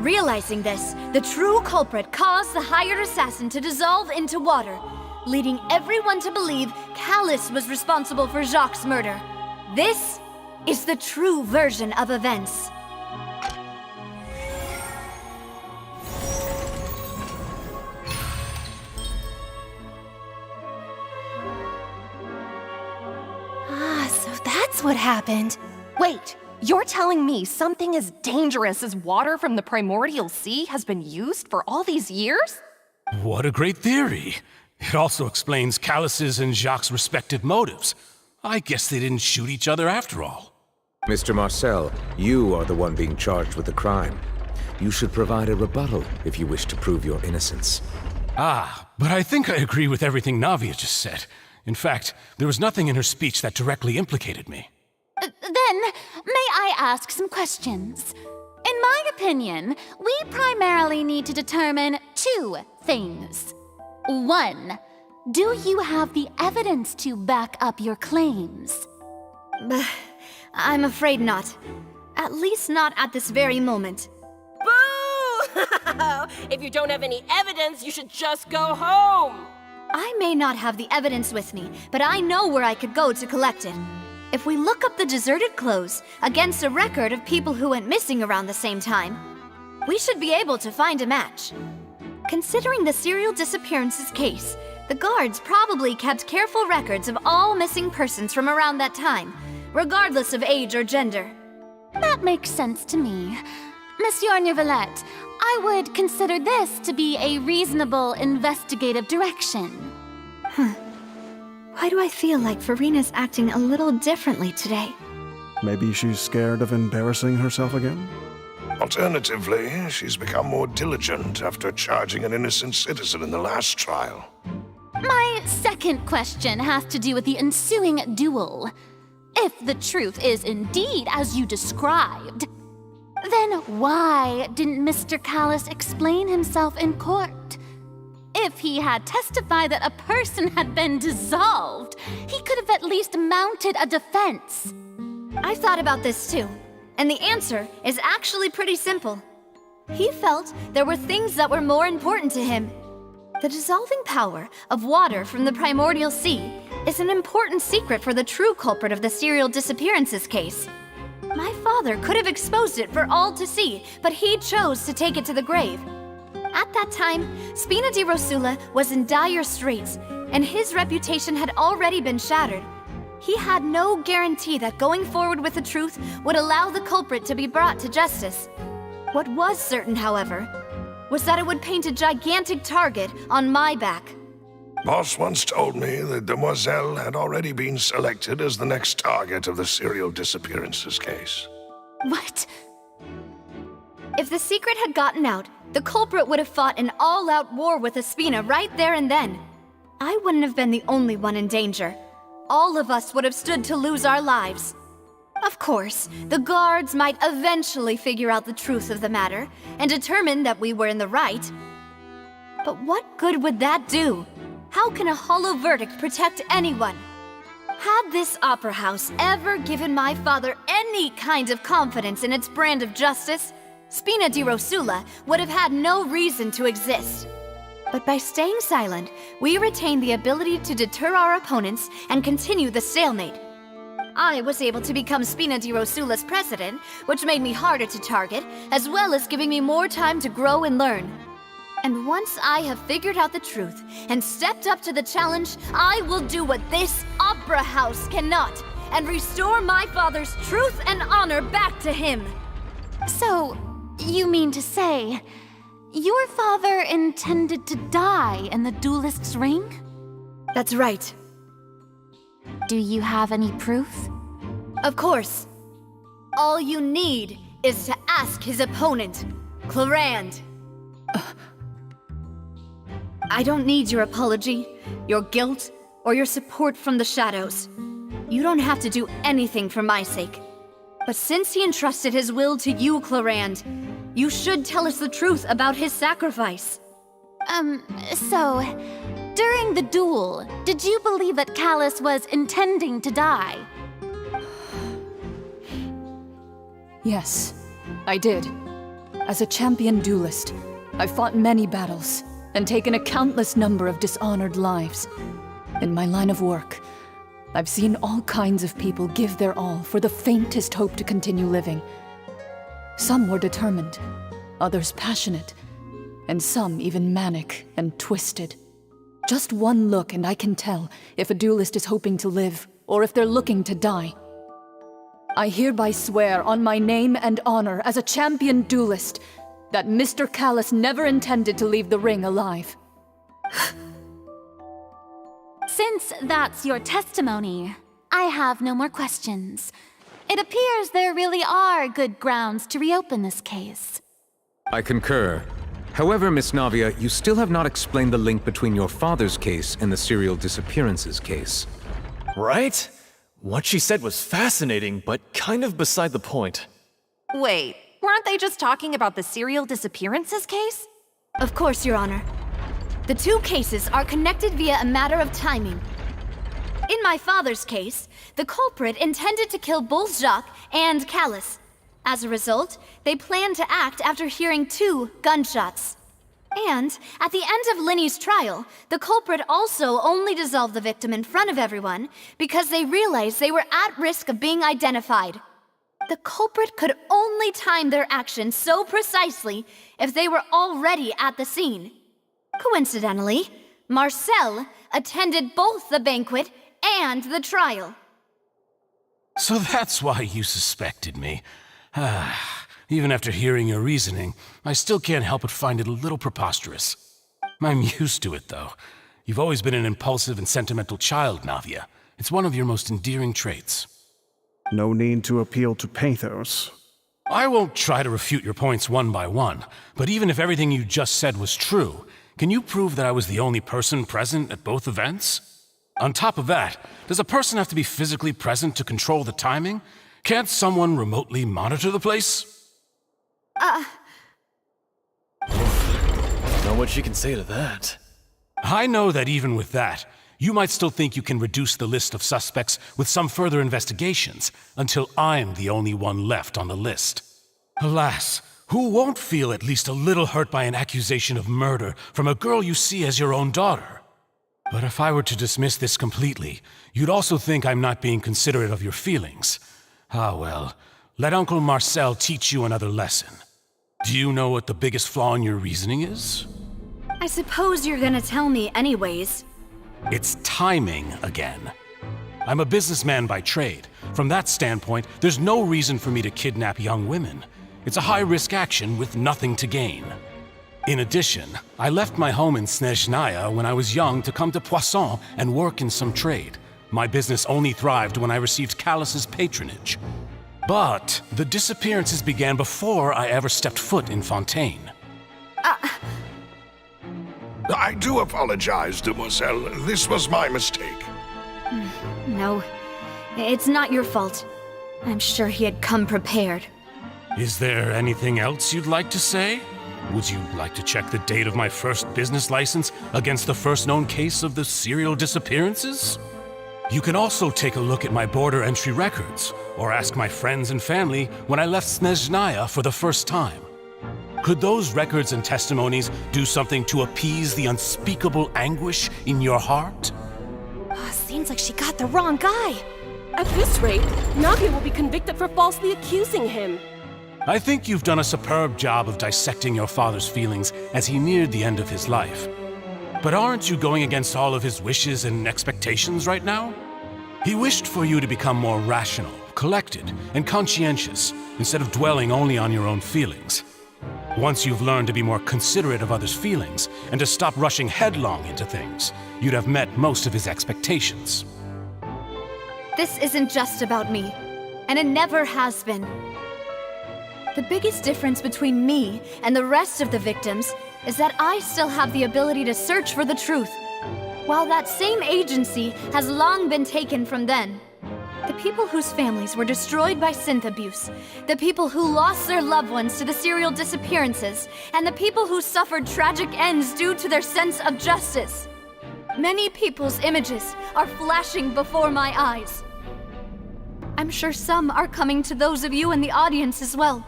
Realizing this, the true culprit caused the hired assassin to dissolve into water, leading everyone to believe Callus was responsible for Jacques' murder. This is the true version of events. So that's what happened. Wait, you're telling me something as dangerous as water from the primordial sea has been used for all these years? What a great theory. It also explains Callus's and Jacques' respective motives. I guess they didn't shoot each other after all. Mr. Marcel, you are the one being charged with the crime. You should provide a rebuttal if you wish to prove your innocence. But I think I agree with everything Navia just said. In fact, there was nothing in her speech that directly implicated me. Then, may I ask some questions? In my opinion, we primarily need to determine two things. One, do you have the evidence to back up your claims? I'm afraid not. At least not at this very moment. Boo! If you don't have any evidence, you should just go home! I may not have the evidence with me, but I know where I could go to collect it. If we look up the deserted clothes against a record of people who went missing around the same time, we should be able to find a match. Considering the serial disappearances case, the guards probably kept careful records of all missing persons from around that time, regardless of age or gender. That makes sense to me. Monsieur Neuvillette, I would consider this to be a reasonable investigative direction. Why do I feel like Farina's acting a little differently today? Maybe she's scared of embarrassing herself again? Alternatively, she's become more diligent after charging an innocent citizen in the last trial. My second question has to do with the ensuing duel. If the truth is indeed as you described, then why didn't Mr. Callus explain himself in court? If he had testified that a person had been dissolved, he could have at least mounted a defense. I've thought about this too, and the answer is actually pretty simple. He felt there were things that were more important to him. The dissolving power of water from the primordial sea is an important secret for the true culprit of the serial disappearances case. My father could have exposed it for all to see, but he chose to take it to the grave. At that time, Spina di Rosula was in dire straits, and his reputation had already been shattered. He had no guarantee that going forward with the truth would allow the culprit to be brought to justice. What was certain, however, was that it would paint a gigantic target on my back. Boss once told me that Demoiselle had already been selected as the next target of the serial disappearances case. What? If the secret had gotten out, the culprit would have fought an all-out war with Espina right there and then. I wouldn't have been the only one in danger. All of us would have stood to lose our lives. Of course, the guards might eventually figure out the truth of the matter and determine that we were in the right. But what good would that do? How can a hollow verdict protect anyone? Had this opera house ever given my father any kind of confidence in its brand of justice, Spina di Rosula would have had no reason to exist. But by staying silent, we retained the ability to deter our opponents and continue the stalemate. I was able to become Spina di Rosula's president, which made me harder to target, as well as giving me more time to grow and learn. And once I have figured out the truth and stepped up to the challenge, I will do what this opera house cannot, and restore my father's truth and honor back to him. So, you mean to say, your father intended to die in the duelist's ring? That's right. Do you have any proof? Of course. All you need is to ask his opponent, Clarand. I don't need your apology, your guilt, or your support from the shadows. You don't have to do anything for my sake. But since he entrusted his will to you, Clarand, you should tell us the truth about his sacrifice. So, during the duel, did you believe that Callus was intending to die? Yes, I did. As a champion duelist, I fought many battles and taken a countless number of dishonored lives. In my line of work, I've seen all kinds of people give their all for the faintest hope to continue living. Some were determined, others passionate, and some even manic and twisted. Just one look and I can tell if a duelist is hoping to live or if they're looking to die. I hereby swear on my name and honor as a champion duelist that Mr. Callus never intended to leave the ring alive. Since that's your testimony, I have no more questions. It appears there really are good grounds to reopen this case. I concur. However, Miss Navia, you still have not explained the link between your father's case and the serial disappearances case. Right? What she said was fascinating, but kind of beside the point. Wait, weren't they just talking about the serial disappearances case? Of course, Your Honor. The two cases are connected via a matter of timing. In my father's case, the culprit intended to kill both Jacques and Callus. As a result, they planned to act after hearing 2 gunshots. And at the end of Linny's trial, the culprit also only dissolved the victim in front of everyone because they realized they were at risk of being identified. The culprit could only time their actions so precisely if they were already at the scene. Coincidentally, Marcel attended both the banquet and the trial. So that's why you suspected me. Even after hearing your reasoning, I still can't help but find it a little preposterous. I'm used to it, though. You've always been an impulsive and sentimental child, Navia. It's one of your most endearing traits. No need to appeal to pathos. I won't try to refute your points one by one, but even if everything you just said was true, can you prove that I was the only person present at both events? On top of that, does a person have to be physically present to control the timing? Can't someone remotely monitor the place? Don't know what she can say to that. I know that even with that, you might still think you can reduce the list of suspects with some further investigations until I'm the only one left on the list. Alas, who won't feel at least a little hurt by an accusation of murder from a girl you see as your own daughter? But if I were to dismiss this completely, you'd also think I'm not being considerate of your feelings. Ah well, let Uncle Marcel teach you another lesson. Do you know what the biggest flaw in your reasoning is? I suppose you're gonna tell me anyways. It's timing again. I'm a businessman by trade. From that standpoint, there's no reason for me to kidnap young women. It's a high-risk action with nothing to gain. In addition, I left my home in Snezhnaya when I was young to come to Poisson and work in some trade. My business only thrived when I received Callus's patronage. But the disappearances began before I ever stepped foot in Fontaine. I do apologize, demoiselle. This was my mistake. No, it's not your fault. I'm sure he had come prepared. Is there anything else you'd like to say? Would you like to check the date of my first business license against the first known case of the serial disappearances? You can also take a look at my border entry records, or ask my friends and family when I left Snezhnaya for the first time. Could those records and testimonies do something to appease the unspeakable anguish in your heart? Seems like she got the wrong guy. At this rate, Navia will be convicted for falsely accusing him. I think you've done a superb job of dissecting your father's feelings as he neared the end of his life. But aren't you going against all of his wishes and expectations right now? He wished for you to become more rational, collected, and conscientious, instead of dwelling only on your own feelings. Once you've learned to be more considerate of others' feelings, and to stop rushing headlong into things, you'd have met most of his expectations. This isn't just about me, and it never has been. The biggest difference between me and the rest of the victims is that I still have the ability to search for the truth, while that same agency has long been taken from them. The people whose families were destroyed by synth abuse, the people who lost their loved ones to the serial disappearances, and the people who suffered tragic ends due to their sense of justice. Many people's images are flashing before my eyes. I'm sure some are coming to those of you in the audience as well.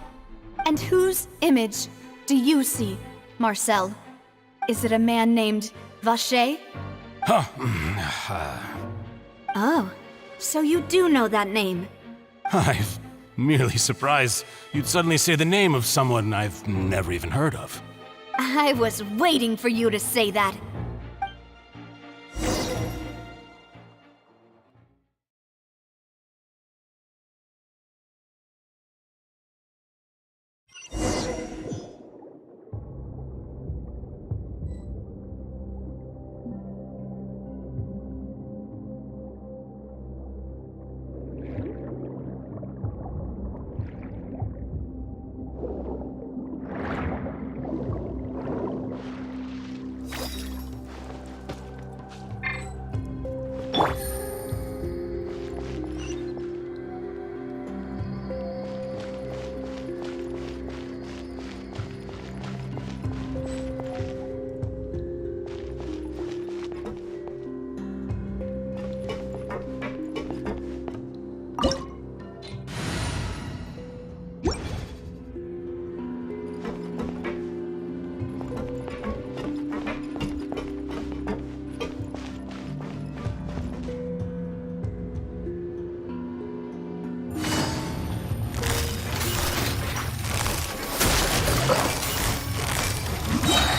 And whose image do you see, Marcel? Is it a man named Vacher? Oh, so you do know that name. I'm merely surprised you'd suddenly say the name of someone I've never even heard of. I was waiting for you to say that.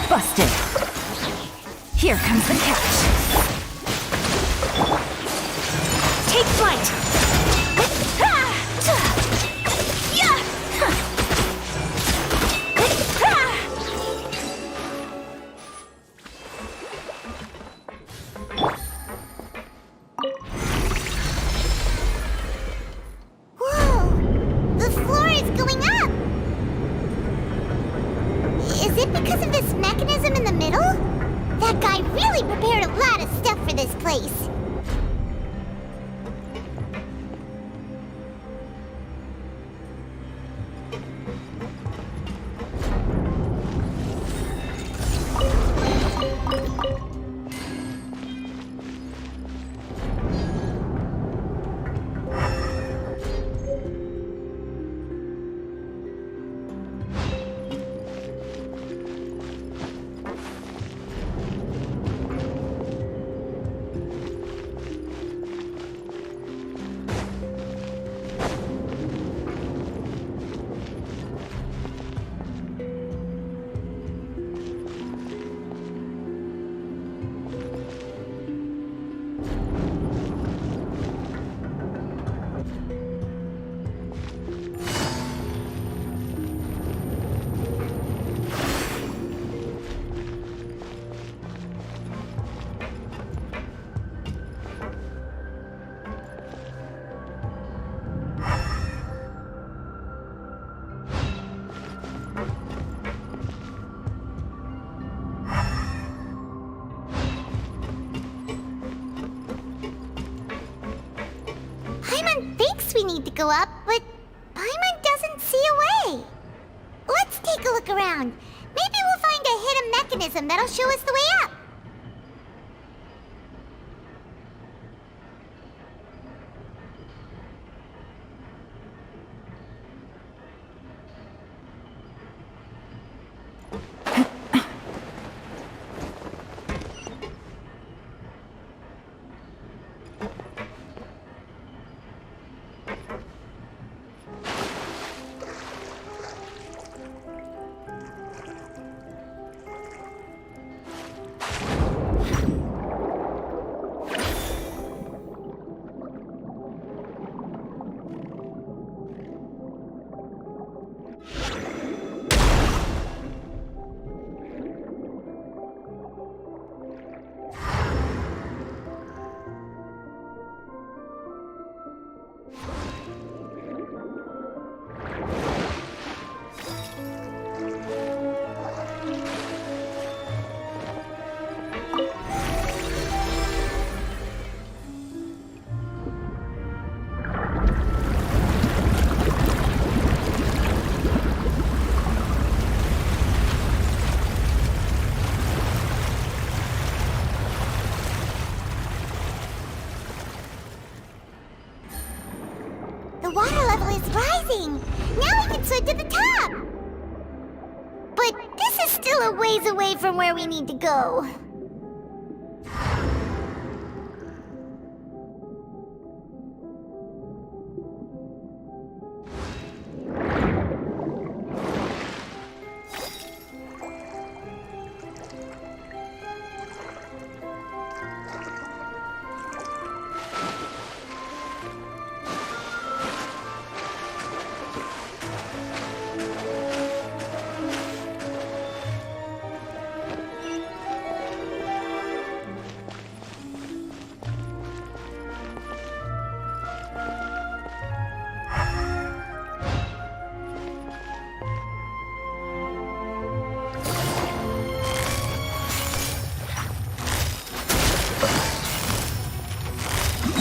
Busted. Here comes the catch. Take flight. Whoa! The floor is going up! Is it because of this mechanism in the middle? That guy really prepared a lot of stuff for this place. we need to go up, but Paimon doesn't see a way. Let's take a look around. Maybe we'll find a hidden mechanism that'll show us the way up. The water level is rising! Now we can swim to the top! But this is still a ways away from where we need to go.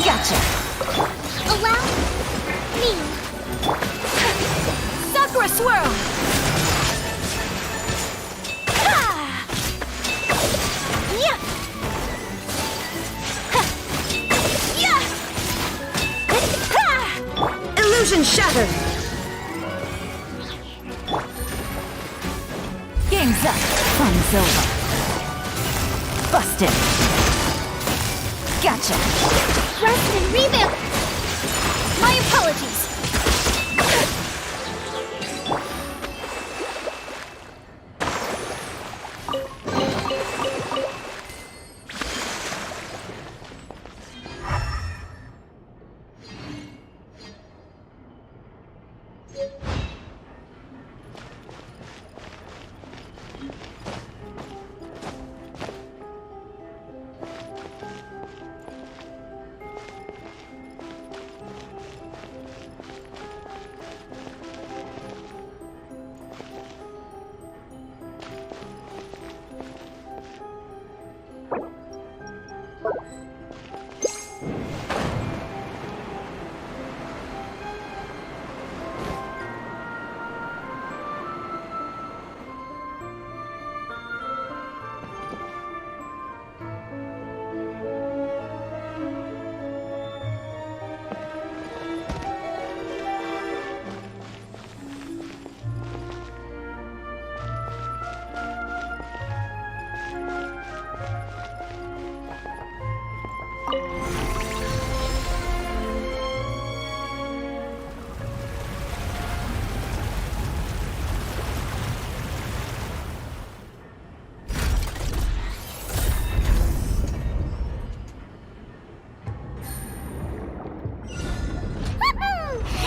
Gotcha. Allow me. Sakura swirl. Ah! Yeah. Yeah. Ah! Illusion shattered. Game's up. Fun's over. Busted. Gotcha. Rest and reboot. My apologies.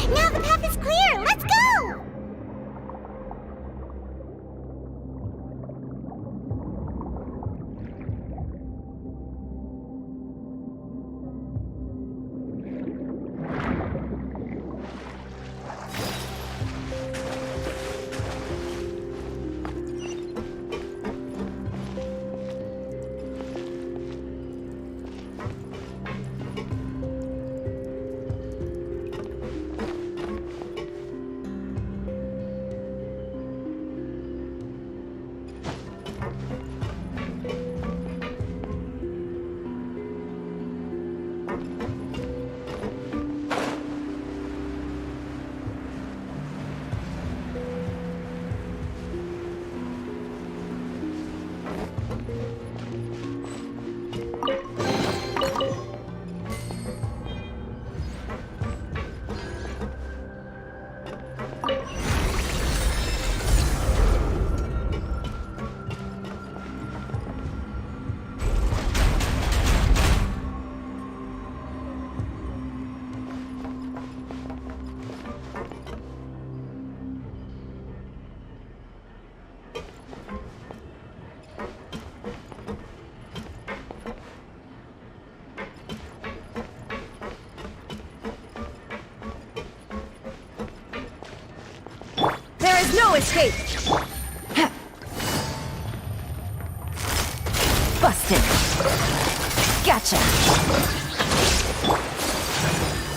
Now the path is clear! Let's go! There is no escape! Busted. Gotcha.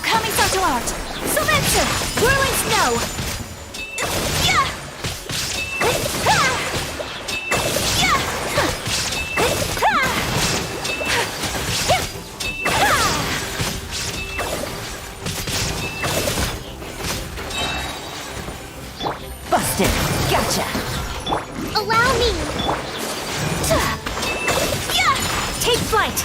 Coming to art. Sylvester! Whirling snow! Yeah! Busted. Gotcha. Allow me. Take flight.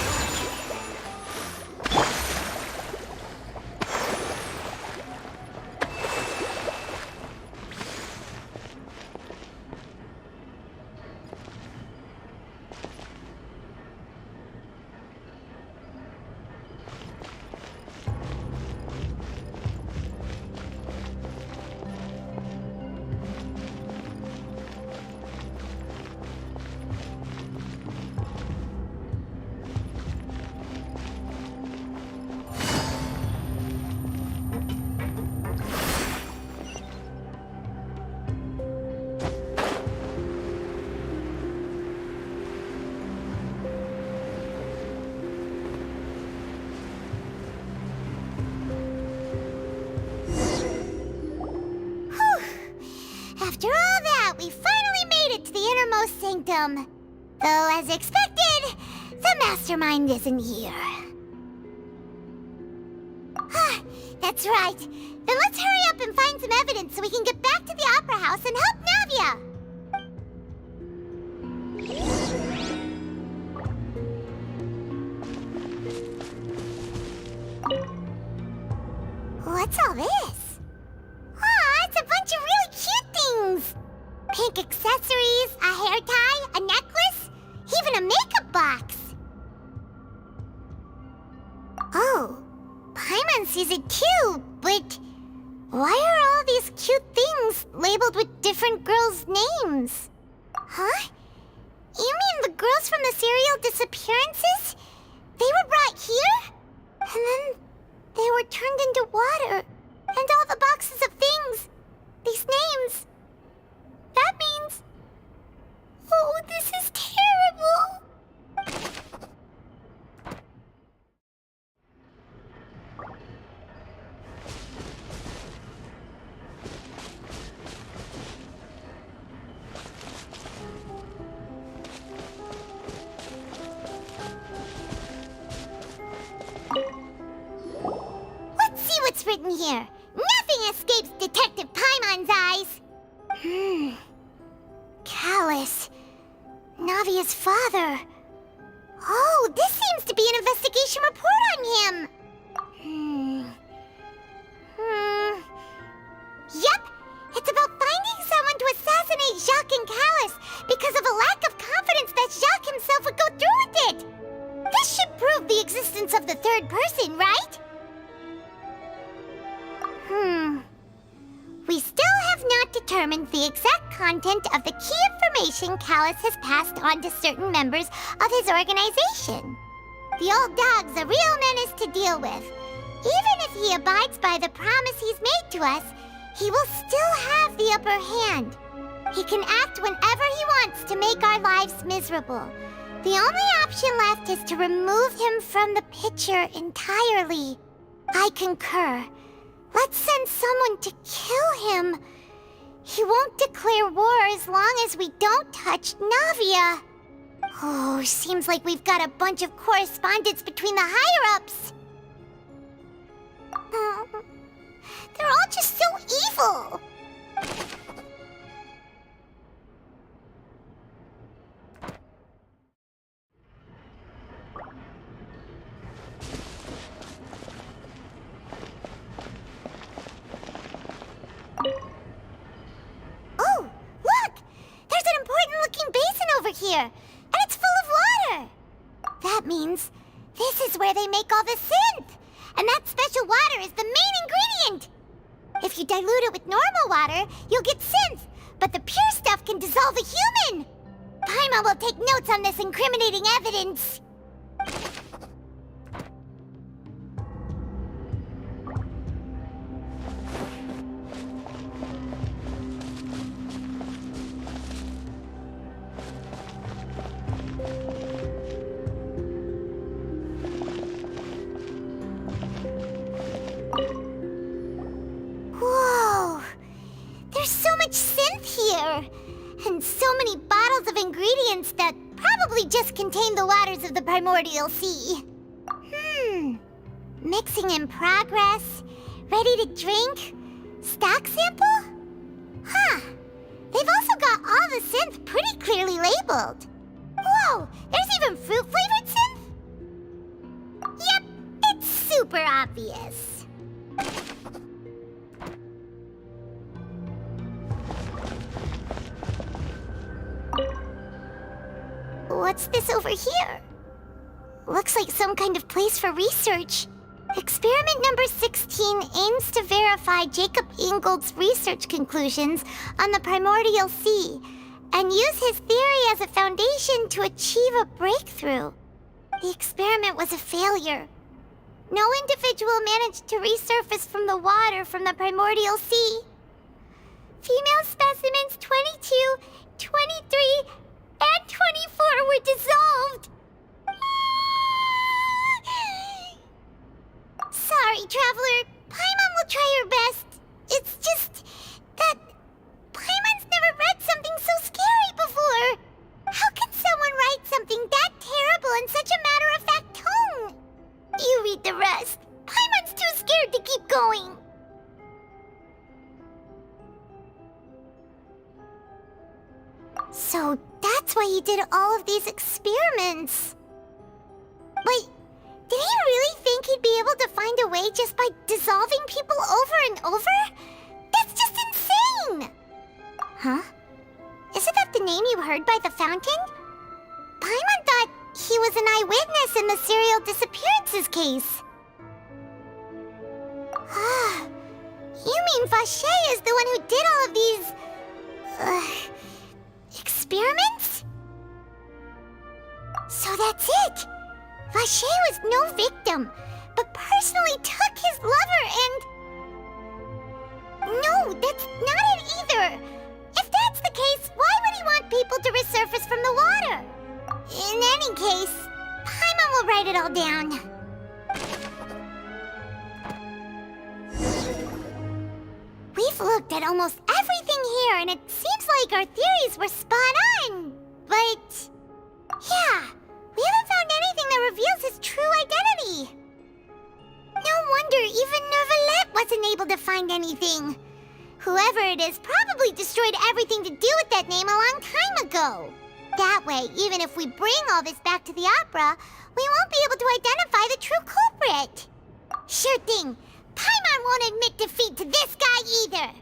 After all that, we finally made it to the innermost sanctum. Though, as expected, the mastermind isn't here. That's right. Then let's hurry up and find some evidence so we can get back to the Opera House and help Navia. What's all this? It's a bunch of really cute things. Pink accessories, a hair tie, a necklace, even a makeup box. Oh, Paimon sees it too, but why are all these cute things labeled with different girls' names? Huh? You mean the girls from the serial disappearances? They were brought here? And then they were turned into water. And all the boxes of things. These names. That means... Oh, this is terrible. Let's see what's written here. Nothing escapes Detective Paimon's eyes. Callus. Navia's father. Oh, this seems to be an investigation report on him. Yep, it's about finding someone to assassinate Jacques and Callus because of a lack of confidence that Jacques himself would go through with it. This should prove the existence of the third person, right? We still have not determined the exact content of the key information Callus has passed on to certain members of his organization. The old dog's a real menace to deal with. Even if he abides by the promise he's made to us, he will still have the upper hand. He can act whenever he wants to make our lives miserable. The only option left is to remove him from the picture entirely. I concur. Let's send someone to kill him. He won't declare war as long as we don't touch Navia. Oh, seems like we've got a bunch of correspondence between the higher-ups. They're all just so evil. here, and it's full of water. That means this is where they make all the synth, and that special water is the main ingredient. If you dilute it with normal water, you'll get synth, but the pure stuff can dissolve a human. Paimon will take notes on this incriminating evidence. Whoa! There's so much synth here! And so many bottles of ingredients that probably just contain the waters of the primordial sea. Mixing in progress, ready to drink, stock sample? Huh. They've also got all the synth pretty clearly labeled. Whoa, there's even fruit-flavored synth? Yep, it's super obvious. What's this over here? Looks like some kind of place for research. Experiment number 16 aims to verify Jacob Ingold's research conclusions on the primordial sea and use his theory as a foundation to achieve a breakthrough. The experiment was a failure. No individual managed to resurface from the water from the primordial sea. Female specimens 22, 23, and 24 were dissolved. Sorry, Traveler. Paimon will try her best. It's just that Paimon's never read something so scary before. How can someone write something that terrible in such a matter-of-fact tone? You read the rest. Paimon's too scared to keep going. So that's why he did all of these experiments. Wait, did he really think he'd be able to find a way just by dissolving people over and over? That's just insane! Huh? Isn't that the name you heard by the fountain? Paimon thought he was an eyewitness in the serial disappearances case. You mean Vache is the one who did all of these... experiments? So that's it! Vache was no victim, but personally took his lover and... No, that's not it either! If that's the case, why would he want people to resurface from the water? In any case, Paimon will write it all down. We've looked at almost everything here, and it seems like our theories were spot on. But... yeah, we haven't found anything that reveals his true identity. No wonder even Neuvillette wasn't able to find anything. Whoever it is probably destroyed everything to do with that name a long time ago. That way, even if we bring all this back to the opera, we won't be able to identify the true culprit. Sure thing. Paimon won't admit defeat to this guy either.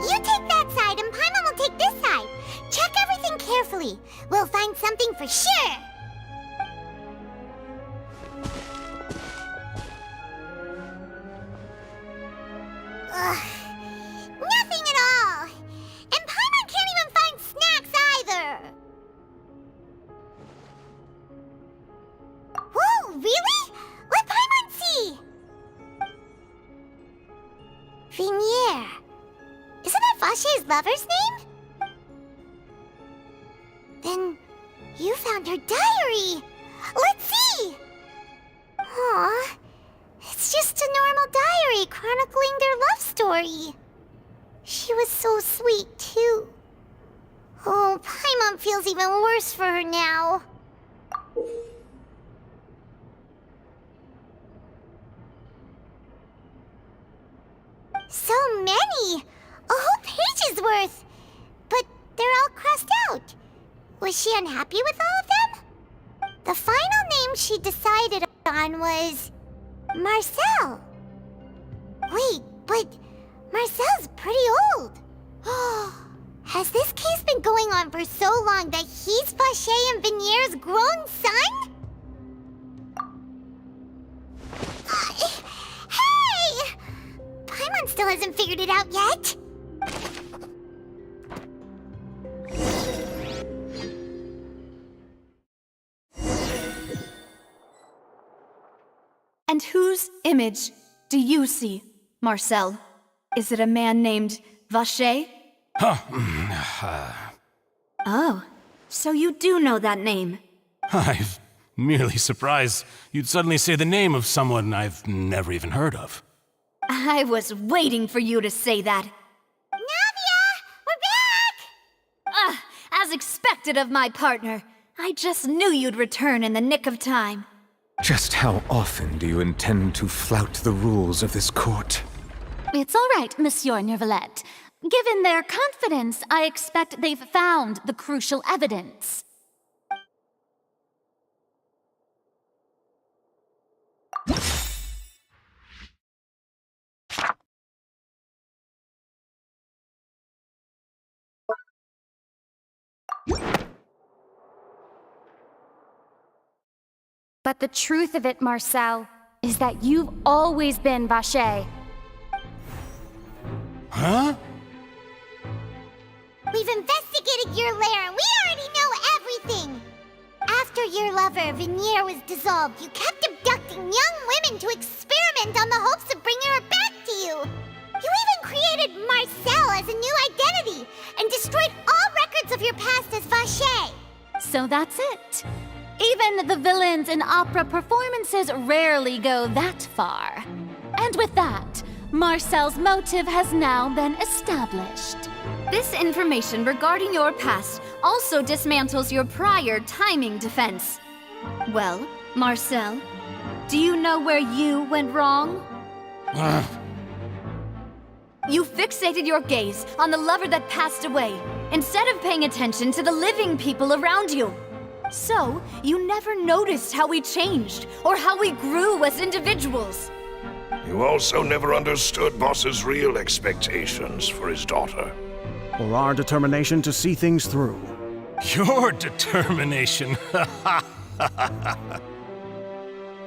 You take that side and Paimon will take this side. Check everything carefully. We'll find something for sure. Ugh. Nothing at all. And Paimon can't even find snacks either. Whoa, really? Let Paimon see. Vinier. Isn't that Vache's lover's name? Then you found her diary. Let's see. Aw, it's just a normal diary chronicling their love story. She was so sweet, too. Oh, Paimon feels even worse for her now. So many! A whole page's worth! But they're all crossed out. Was she unhappy with all of them? The final name she decided on was... Marcel. Wait, but Marcel's pretty old. Has this case been going on for so long that he's Vache and Vinier's grown son? Hey! Paimon still hasn't figured it out yet. And whose image do you see, Marcel? Is it a man named Vache? Oh, so you do know that name. I'm merely surprised you'd suddenly say the name of someone I've never even heard of. I was waiting for you to say that. Navia! We're back! As expected of my partner. I just knew you'd return in the nick of time. Just how often do you intend to flout the rules of this court? It's all right, Monsieur Neuvillette. Given their confidence, I expect they've found the crucial evidence. But the truth of it, Marcel, is that you've always been Vache. Huh? We've investigated your lair and we already know everything! After your lover, Vinier, was dissolved, you kept abducting young women to experiment on the hopes of bringing her back to you! You even created Marcel as a new identity and destroyed all records of your past as Vache! So that's it. Even the villains in opera performances rarely go that far. And with that, Marcel's motive has now been established. This information regarding your past also dismantles your prior timing defense. Well, Marcel, do you know where you went wrong? You fixated your gaze on the lover that passed away, instead of paying attention to the living people around you. So, you never noticed how we changed, or how we grew as individuals. You also never understood Boss's real expectations for his daughter. Or our determination to see things through. Your determination.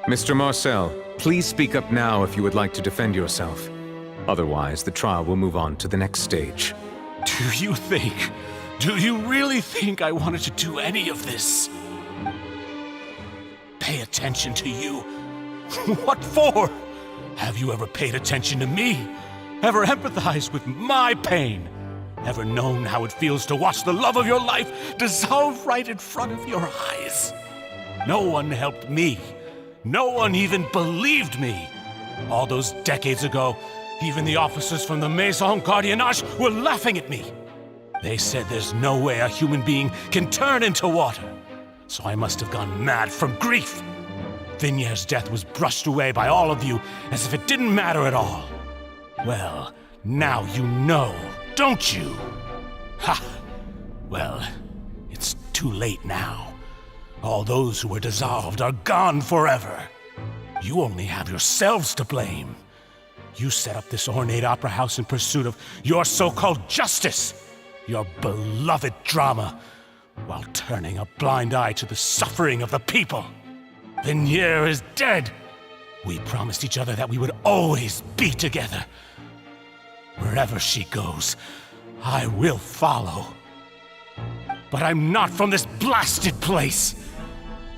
Mr. Marcel, please speak up now if you would like to defend yourself. Otherwise, the trial will move on to the next stage. Do you really think I wanted to do any of this? Pay attention to you? What for? Have you ever paid attention to me? Ever empathized with my pain? Ever known how it feels to watch the love of your life dissolve right in front of your eyes? No one helped me. No one even believed me. All those decades ago, even the officers from the Maison Gardiennage were laughing at me. They said there's no way a human being can turn into water. So I must have gone mad from grief. Vinier's death was brushed away by all of you as if it didn't matter at all. Well, now you know, don't you? Ha! Well, it's too late now. All those who were dissolved are gone forever. You only have yourselves to blame. You set up this ornate opera house in pursuit of your so-called justice, your beloved drama, while turning a blind eye to the suffering of the people. Vignier is dead. We promised each other that we would always be together. Wherever she goes, I will follow. But I'm not from this blasted place,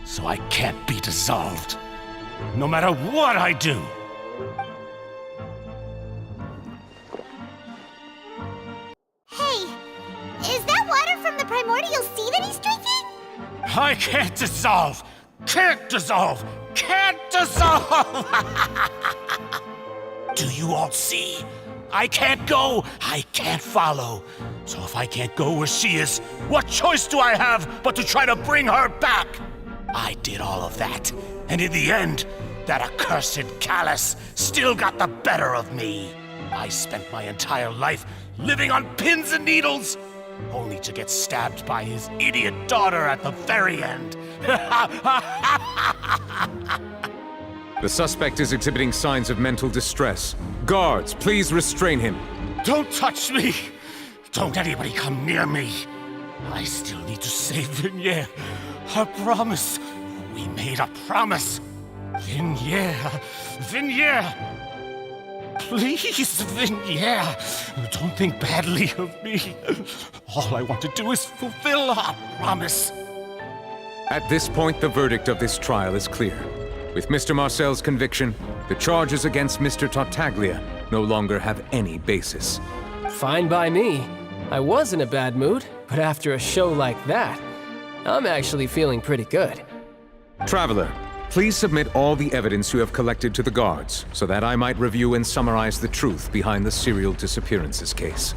so I can't be dissolved, no matter what I do. Hey, is that water from the primordial sea that he's drinking? I can't dissolve! Can't dissolve! Can't dissolve! Do you all see? I can't go, I can't follow. So if I can't go where she is, what choice do I have but to try to bring her back? I did all of that, and in the end, that accursed Callus still got the better of me. I spent my entire life living on pins and needles, only to get stabbed by his idiot daughter at the very end. The suspect is exhibiting signs of mental distress. Guards, please restrain him. Don't touch me! Don't anybody come near me! I still need to save Vignier. Our promise. We made a promise. Vignier. Vignier. Please, Vignier. Don't think badly of me. All I want to do is fulfill our promise. At this point, the verdict of this trial is clear. With Mr. Marcel's conviction, the charges against Mr. Tartaglia no longer have any basis. Fine by me. I was in a bad mood, but after a show like that, I'm actually feeling pretty good. Traveler, please submit all the evidence you have collected to the guards, so that I might review and summarize the truth behind the serial disappearances case.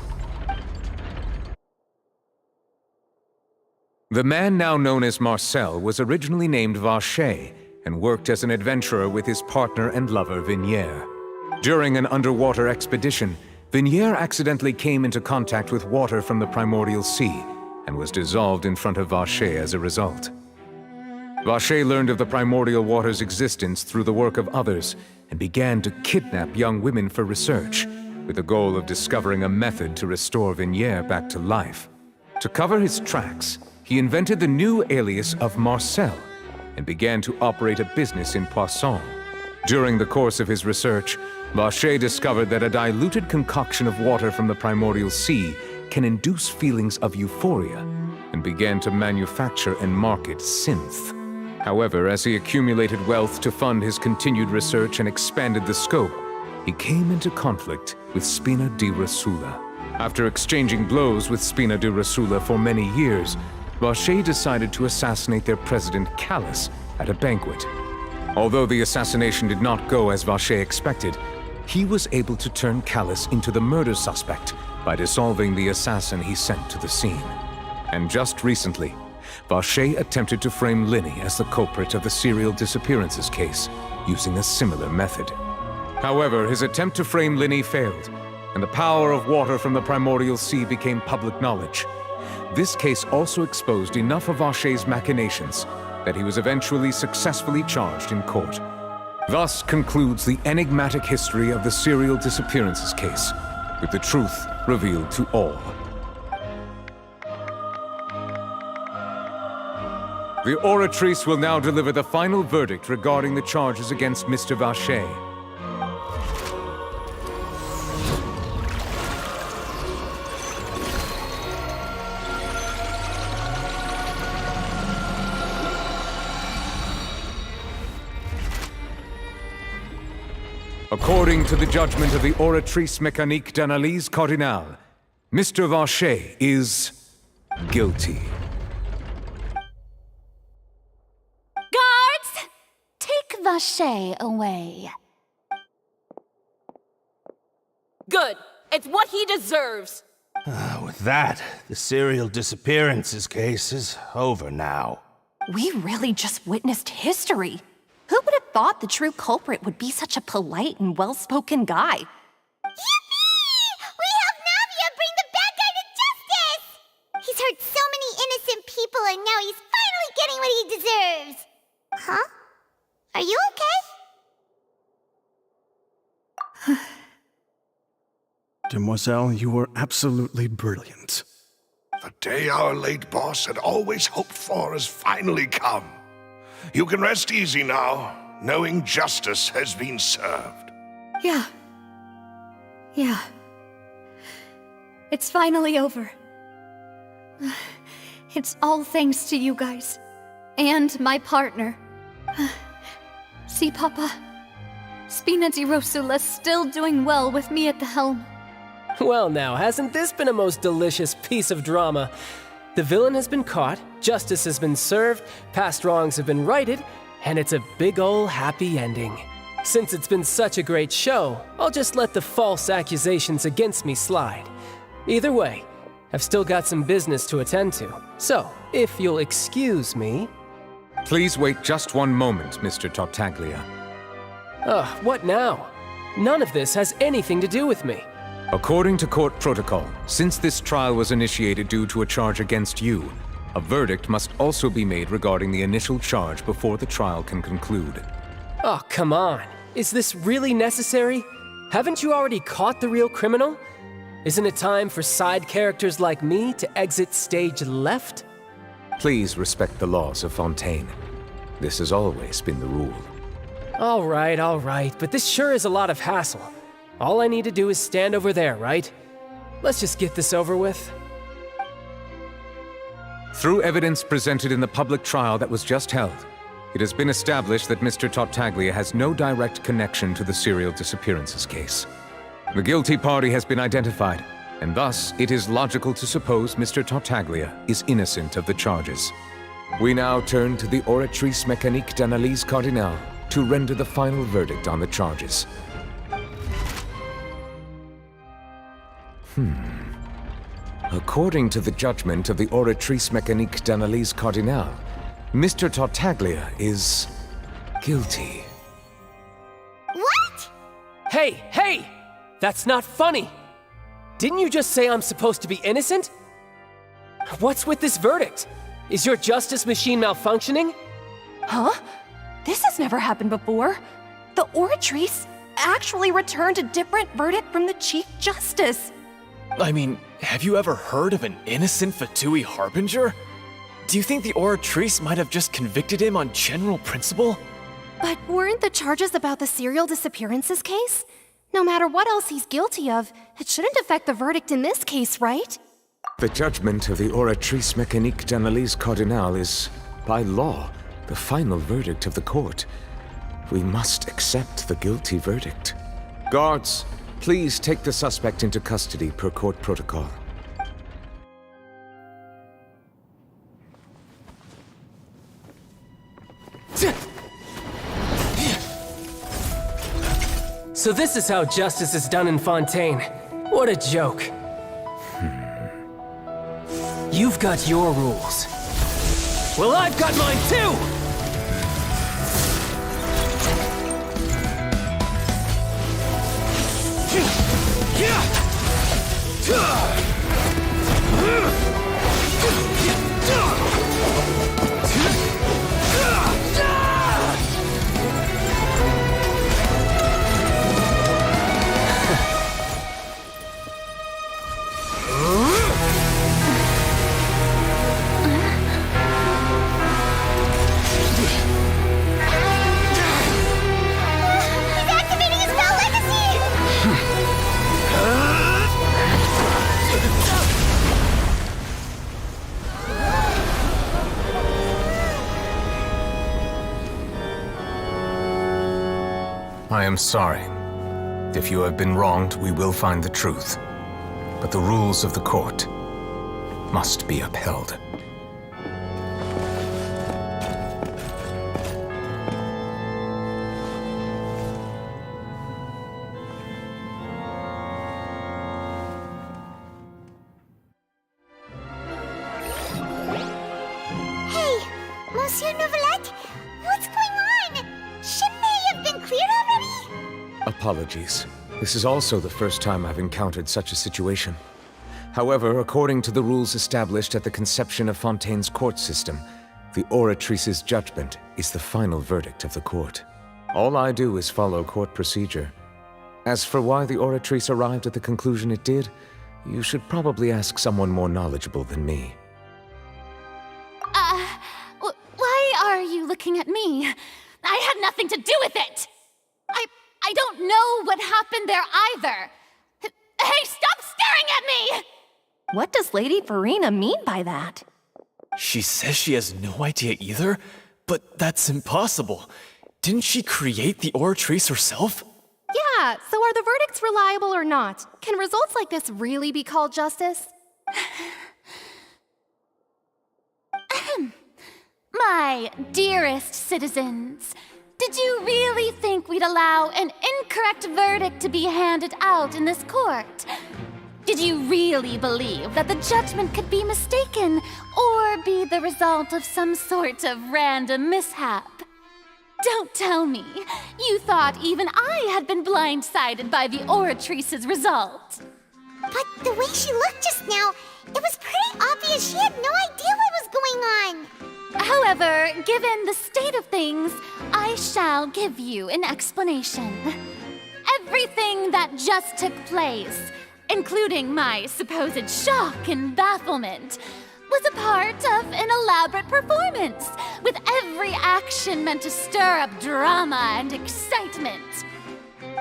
The man now known as Marcel was originally named Vacher and worked as an adventurer with his partner and lover Vignier. During an underwater expedition, Vignier accidentally came into contact with water from the primordial sea and was dissolved in front of Vacher as a result. Vacher learned of the primordial water's existence through the work of others and began to kidnap young women for research, with the goal of discovering a method to restore Vignier back to life. To cover his tracks, he invented the new alias of Marcel and began to operate a business in Poisson. During the course of his research, Vacher discovered that a diluted concoction of water from the primordial sea can induce feelings of euphoria, and began to manufacture and market synth. However, as he accumulated wealth to fund his continued research and expanded the scope, he came into conflict with Spina di Rosula. After exchanging blows with Spina di Rosula for many years, Vacher decided to assassinate their president Callus at a banquet. Although the assassination did not go as Vacher expected, he was able to turn Callus into the murder suspect by dissolving the assassin he sent to the scene. And just recently, Vacher attempted to frame Linny as the culprit of the serial disappearances case, using a similar method. However, his attempt to frame Linny failed, and the power of water from the primordial sea became public knowledge. This case also exposed enough of Vacher's machinations that he was eventually successfully charged in court. Thus concludes the enigmatic history of the serial disappearances case, with the truth revealed to all. The oratrice will now deliver the final verdict regarding the charges against Mr. Vacher. According to the judgment of the Oratrice Mécanique d'Analyse Cardinale, Mr. Vacher is guilty. Guards! Take Vacher away. Good. It's what he deserves. With that, the serial disappearances case is over now. We really just witnessed history. Who would have thought the true culprit would be such a polite and well-spoken guy? Yippee! We helped Navia bring the bad guy to justice! He's hurt so many innocent people and now he's finally getting what he deserves. Huh? Are you okay? Demoiselle, you were absolutely brilliant. The day our late boss had always hoped for has finally come. You can rest easy now, knowing justice has been served. Yeah. It's finally over. It's all thanks to you guys. And my partner. See, Papa? Spina di Rosula's still doing well with me at the helm. Well now, hasn't this been a most delicious piece of drama? The villain has been caught, justice has been served, past wrongs have been righted, and it's a big ol' happy ending. Since it's been such a great show, I'll just let the false accusations against me slide. Either way, I've still got some business to attend to. So, if you'll excuse me... Please wait just one moment, Mr. Tartaglia. Ugh, what now? None of this has anything to do with me. According to court protocol, since this trial was initiated due to a charge against you, a verdict must also be made regarding the initial charge before the trial can conclude. Oh, come on. Is this really necessary? Haven't you already caught the real criminal? Isn't it time for side characters like me to exit stage left? Please respect the laws of Fontaine. This has always been the rule. All right, but this sure is a lot of hassle. All I need to do is stand over there, right? Let's just get this over with. Through evidence presented in the public trial that was just held, it has been established that Mr. Tartaglia has no direct connection to the serial disappearances case. The guilty party has been identified, and thus it is logical to suppose Mr. Tartaglia is innocent of the charges. We now turn to the Oratrice Mécanique d'Analyse Cardinale to render the final verdict on the charges. According to the judgment of the Oratrice Mécanique d'Analyse Cardinale, Mr. Tartaglia is guilty. What? Hey! That's not funny! Didn't you just say I'm supposed to be innocent? What's with this verdict? Is your justice machine malfunctioning? Huh? This has never happened before. The Oratrice actually returned a different verdict from the Chief Justice. I mean, have you ever heard of an innocent Fatui Harbinger? Do you think the Oratrice might have just convicted him on general principle? But weren't the charges about the serial disappearances case? No matter what else he's guilty of, it shouldn't affect the verdict in this case, right? The judgment of the Oratrice Mécanique d'Analyse Cardinale is, by law, the final verdict of the court. We must accept the guilty verdict. Guards, please take the suspect into custody per court protocol. So this is how justice is done in Fontaine. What a joke. You've got your rules. Well, I've got mine too! I am sorry. If you have been wronged, we will find the truth. But the rules of the court must be upheld. Hey, Monsieur Neuvillette, what's going on? Shouldn't they have been cleared already? Apologies. This is also the first time I've encountered such a situation. However, according to the rules established at the conception of Fontaine's court system, The Oratrice's judgment is the final verdict of the court. All I do is follow court procedure. As for why the Oratrice arrived at the conclusion it did, you should probably ask someone more knowledgeable than me. Why are you looking at me? I had nothing to do with it! I don't know what happened there either! Hey, stop staring at me! What does Lady Farina mean by that? She says she has no idea either, but that's impossible. Didn't she create the Oratrice herself? Yeah, so are the verdicts reliable or not? Can results like this really be called justice? My dearest citizens, did you really think we'd allow an incorrect verdict to be handed out in this court? Did you really believe that the judgment could be mistaken or be the result of some sort of random mishap? Don't tell me you thought even I had been blindsided by the Oratrice's result. But the way she looked just now, it was pretty obvious she had no idea what was going on. However, given the state of things, I shall give you an explanation. Everything that just took place, including my supposed shock and bafflement, was a part of an elaborate performance, with every action meant to stir up drama and excitement.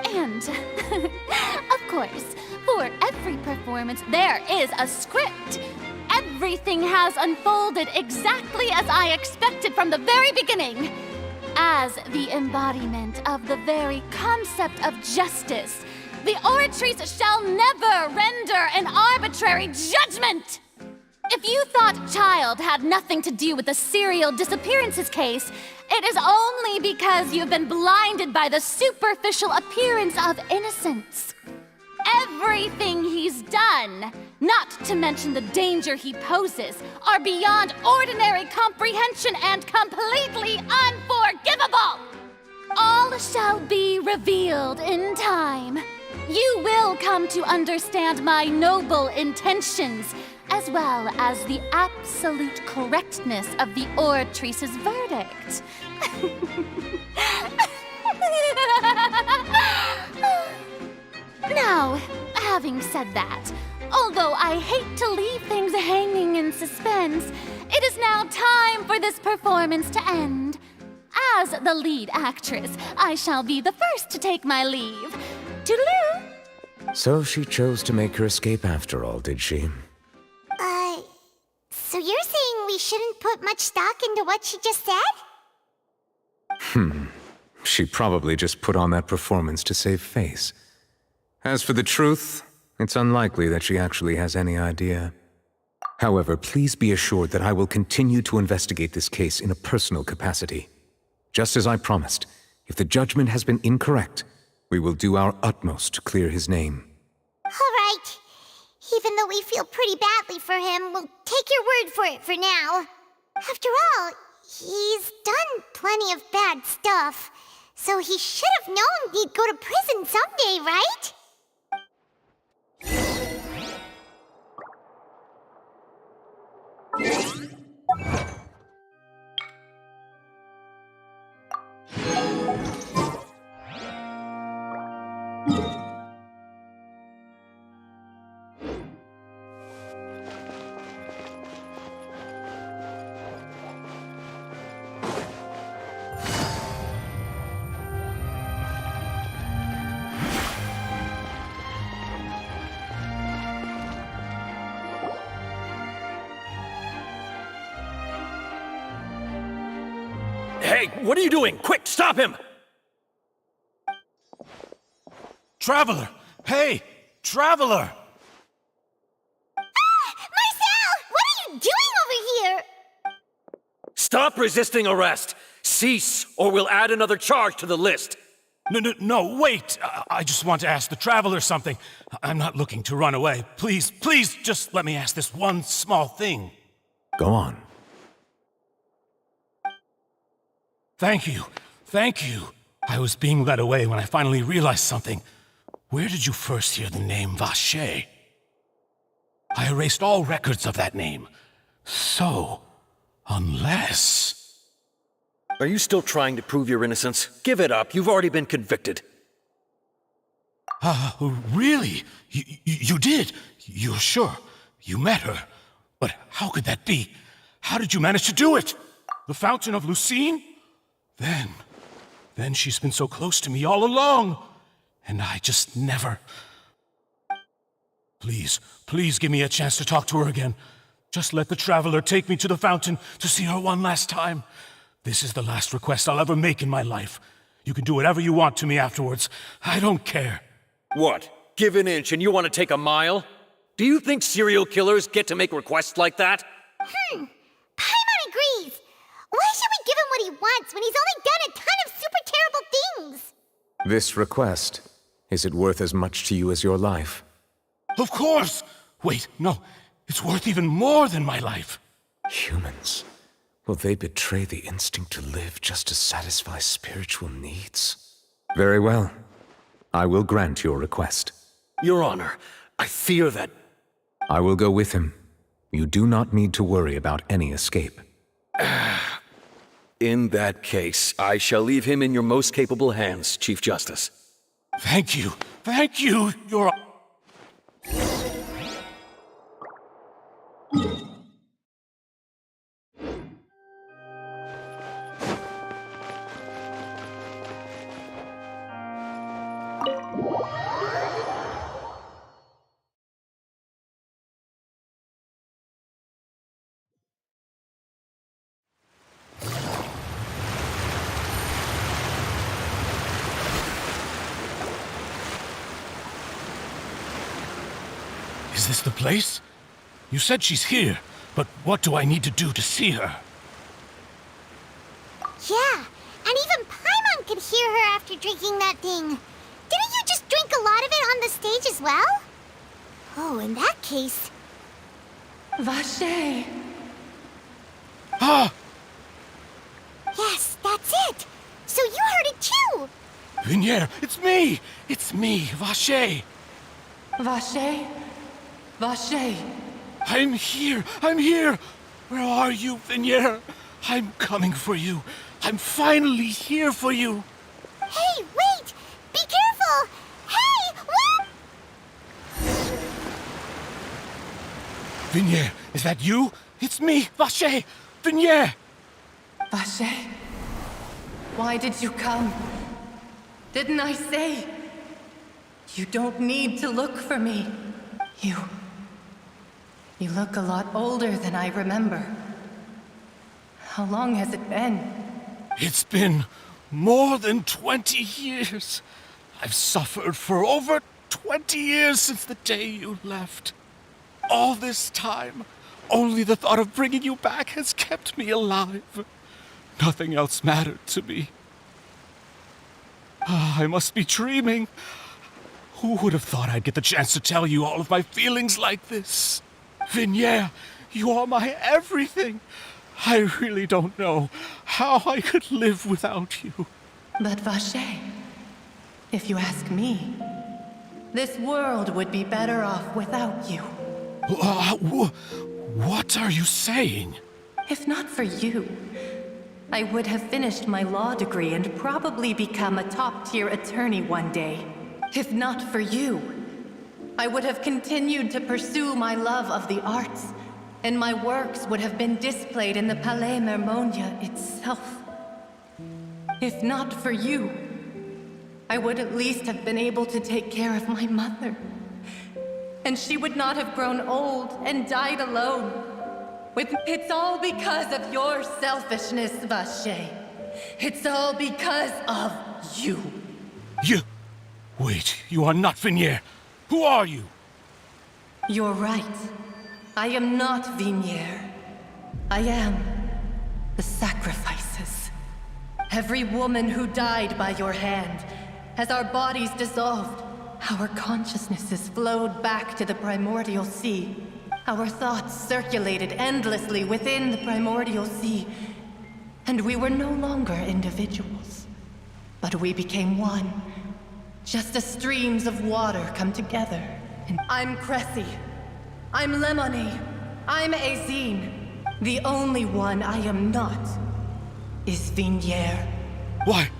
And, of course, for every performance, there is a script. Everything has unfolded exactly as I expected from the very beginning. As the embodiment of the very concept of justice, the Oratrice shall never render an arbitrary judgment! If you thought Child had nothing to do with the serial disappearances case, it is only because you've been blinded by the superficial appearance of innocence. Everything he's done, not to mention the danger he poses, are beyond ordinary comprehension and completely unforgivable! All shall be revealed in time. You will come to understand my noble intentions, as well as the absolute correctness of the Oratrice's verdict. Now, having said that, although I hate to leave things hanging in suspense, it is now time for this performance to end. As the lead actress, I shall be the first to take my leave. Toodaloo! So she chose to make her escape after all, did she? So you're saying we shouldn't put much stock into what she just said? She probably just put on that performance to save face. As for the truth, it's unlikely that she actually has any idea. However, please be assured that I will continue to investigate this case in a personal capacity. Just as I promised, if the judgment has been incorrect, we will do our utmost to clear his name. All right. Even though we feel pretty badly for him, we'll take your word for it for now. After all, he's done plenty of bad stuff, so he should have known he'd go to prison someday, right? Hey, what are you doing? Quick, stop him! Traveler! Hey! Traveler! Marcel! What are you doing over here? Stop resisting arrest! Cease, or we'll add another charge to the list. No, wait! I just want to ask the Traveler something. I'm not looking to run away. Please, just let me ask this one small thing. Go on. Thank you. I was being led away when I finally realized something. Where did you first hear the name Vache? I erased all records of that name. So, Unless... Are you still trying to prove your innocence? Give it up. You've already been convicted. Really? You did? You're sure? You met her? But how could that be? How did you manage to do it? The Fountain of Lucine? Then she's been so close to me all along. And I just never... Please give me a chance to talk to her again. Just let the Traveler take me to the fountain to see her one last time. This is the last request I'll ever make in my life. You can do whatever you want to me afterwards. I don't care. What? Give an inch and you want to take a mile? Do you think serial killers get to make requests like that? Paimon agrees. Why should we give him what he wants when he's only done a ton of super terrible things? This request, is it worth as much to you as your life? Of course! Wait, no. It's worth even more than my life. Humans. Will they betray the instinct to live just to satisfy spiritual needs? Very well. I will grant your request. Your Honor, I fear that... I will go with him. You do not need to worry about any escape. In that case, I shall leave him in your most capable hands, Chief Justice. Thank you. Thank you, Your... Is this the place? You said she's here, but what do I need to do to see her? Yeah, and even Paimon could hear her after drinking that thing. Didn't you just drink a lot of it on the stage as well? Oh, in that case... Vache! Ah! Yes, that's it! So you heard it too! Vinier, it's me! It's me, Vache! Vache? Vache! I'm here! I'm here! Where are you, Vinier? I'm coming for you. I'm finally here for you. Hey, wait! Be careful! Hey, what? Vinier, is that you? It's me, Vache! Vinier! Vache? Why did you come? Didn't I say? You don't need to look for me. You look a lot older than I remember. How long has it been? It's been more than 20 years. I've suffered for over 20 years since the day you left. All this time, only the thought of bringing you back has kept me alive. Nothing else mattered to me. I must be dreaming. Who would have thought I'd get the chance to tell you all of my feelings like this? Vinier, you are my everything. I really don't know how I could live without you. But Vache, if you ask me, this world would be better off without you. What are you saying? If not for you, I would have finished my law degree and probably become a top-tier attorney one day. If not for you, I would have continued to pursue my love of the arts, and my works would have been displayed in the Palais Mermonia itself. If not for you, I would at least have been able to take care of my mother. And she would not have grown old and died alone. It's all because of your selfishness, Vache. It's all because of you. You... Wait, you are not Vinier. Who are you? You're right. I am not Vinier. I am the sacrifices. Every woman who died by your hand, as our bodies dissolved, our consciousnesses flowed back to the primordial sea. Our thoughts circulated endlessly within the primordial sea, and we were no longer individuals, but we became one. Just as streams of water come together. And I'm Cressy. I'm Lemony. I'm Azine. The only one I am not is Vignier. Why?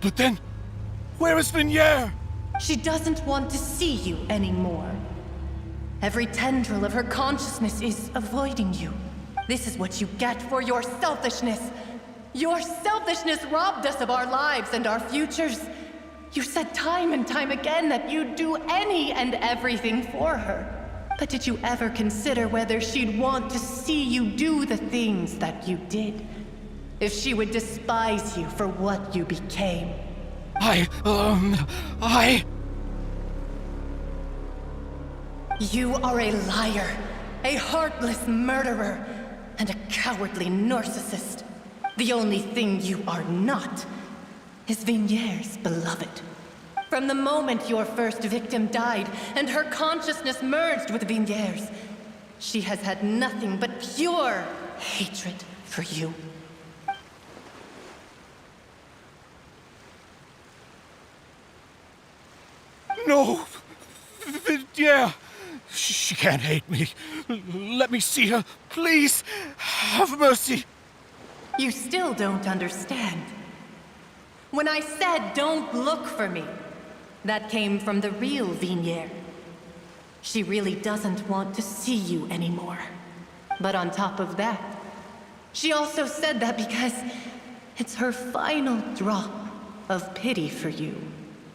But then, where is Vignier? She doesn't want to see you anymore. Every tendril of her consciousness is avoiding you. This is what you get for your selfishness. Your selfishness robbed us of our lives and our futures. You said time and time again that you'd do any and everything for her. But did you ever consider whether she'd want to see you do the things that you did? If she would despise you for what you became? You are a liar, a heartless murderer, and a cowardly narcissist. The only thing you are not is Vignier's beloved. From the moment your first victim died and her consciousness merged with Vignier's, she has had nothing but pure hatred for you. No! Yeah! She can't hate me. Let me see her. Please! Have mercy! You still don't understand. When I said don't look for me, that came from the real Vignier. She really doesn't want to see you anymore. But on top of that, she also said that because it's her final drop of pity for you.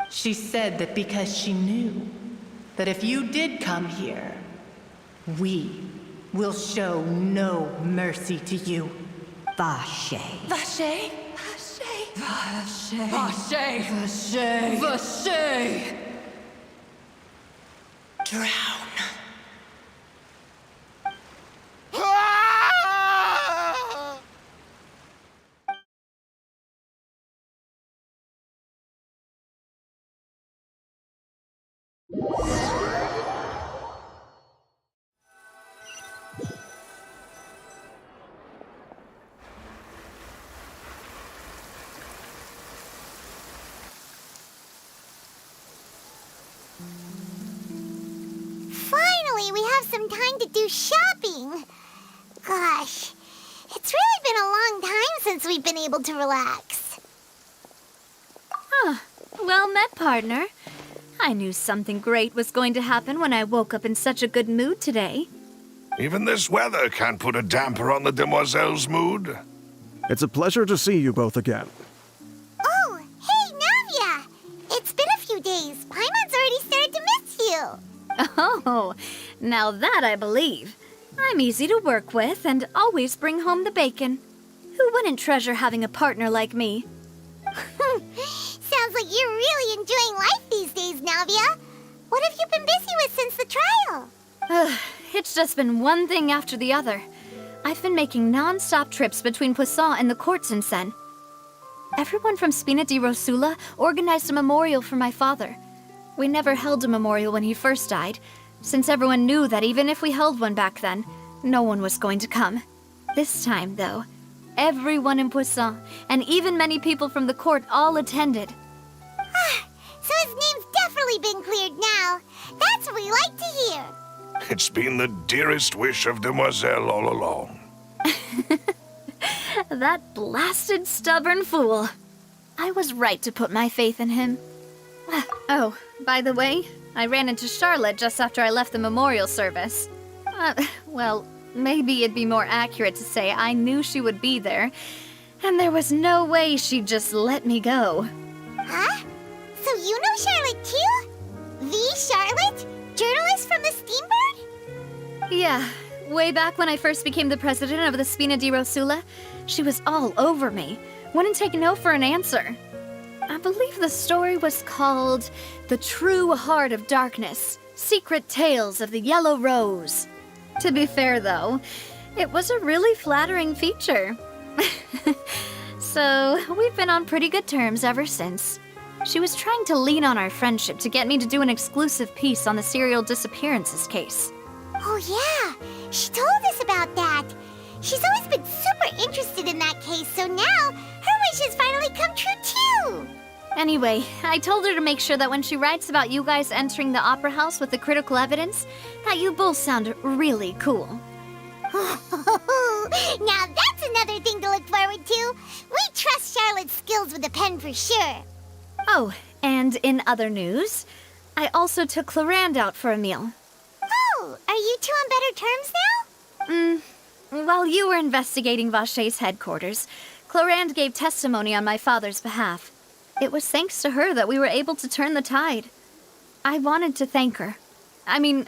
She said that because she knew that if you did come here, we will show no mercy to you. Vache. Vache? Vache. Vache. Vache. Vache. Drown. Finally, we have some time to do shopping. Gosh, it's really been a long time since we've been able to relax. Huh. Well met, partner. I knew something great was going to happen when I woke up in such a good mood today. Even this weather can't put a damper on the demoiselle's mood. It's a pleasure to see you both again. Oh, hey, Navia! It's been a few days. Paimon's already started to miss you. Oh, now that I believe. I'm easy to work with and always bring home the bacon. Who wouldn't treasure having a partner like me? Sounds like you're really enjoying life these days, Navia. What have you been busy with since the trial? It's just been one thing after the other. I've been making non-stop trips between Poisson and the courts in Sen. Everyone from Spina di Rosula organized a memorial for my father. We never held a memorial when he first died, since everyone knew that even if we held one back then, no one was going to come. This time, though, everyone in Poisson, and even many people from the court, all attended. So his name's definitely been cleared now. That's what we like to hear. It's been the dearest wish of Demoiselle all along. That blasted stubborn fool. I was right to put my faith in him. Oh, by the way, I ran into Charlotte just after I left the memorial service. Well, maybe it'd be more accurate to say I knew she would be there, and there was no way she'd just let me go. Huh? So you know Charlotte too? The Charlotte? Journalist from the Steambird? Yeah, way back when I first became the president of the Spina di Rosula, she was all over me. Wouldn't take no for an answer. I believe the story was called The True Heart of Darkness, Secret Tales of the Yellow Rose. To be fair, though, it was a really flattering feature. So, we've been on pretty good terms ever since. She was trying to lean on our friendship to get me to do an exclusive piece on the serial disappearances case. Oh yeah, she told us about that. She's always been super interested in that case, so now her wishes finally come true too. Anyway, I told her to make sure that when she writes about you guys entering the opera house with the critical evidence, that you both sound really cool. Now that's another thing to look forward to. We trust Charlotte's skills with a pen for sure. Oh, and in other news, I also took Clarand out for a meal. Oh, are you two on better terms now? While you were investigating Vache's headquarters, Clarand gave testimony on my father's behalf. It was thanks to her that we were able to turn the tide. I wanted to thank her. I mean,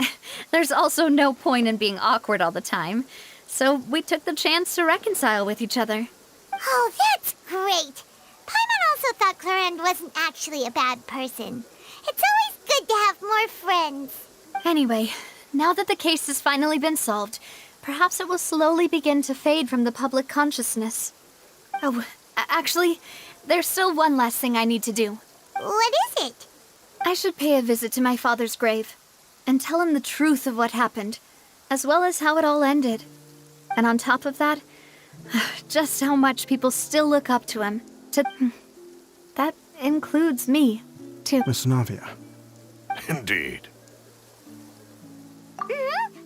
there's also no point in being awkward all the time, so we took the chance to reconcile with each other. Oh, that's great. Paimon also thought Clarand wasn't actually a bad person. It's always good to have more friends. Anyway, now that the case has finally been solved, perhaps it will slowly begin to fade from the public consciousness. Oh, actually, there's still one last thing I need to do. What is it? I should pay a visit to my father's grave and tell him the truth of what happened, as well as how it all ended. And on top of that, just how much people still look up to him. That includes me, too. Miss Navia. Indeed. We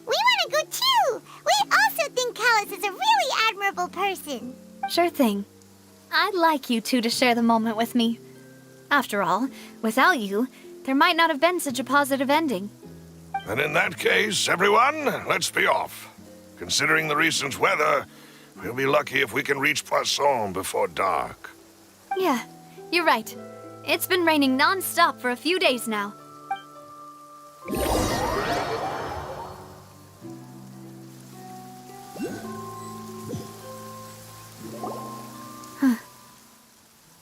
want to go too. We also think Callus is a really admirable person. Sure thing. I'd like you two to share the moment with me. After all, without you, there might not have been such a positive ending. And in that case, everyone, let's be off. Considering the recent weather, we'll be lucky if we can reach Poisson before dark. Yeah, you're right. It's been raining non-stop for a few days now.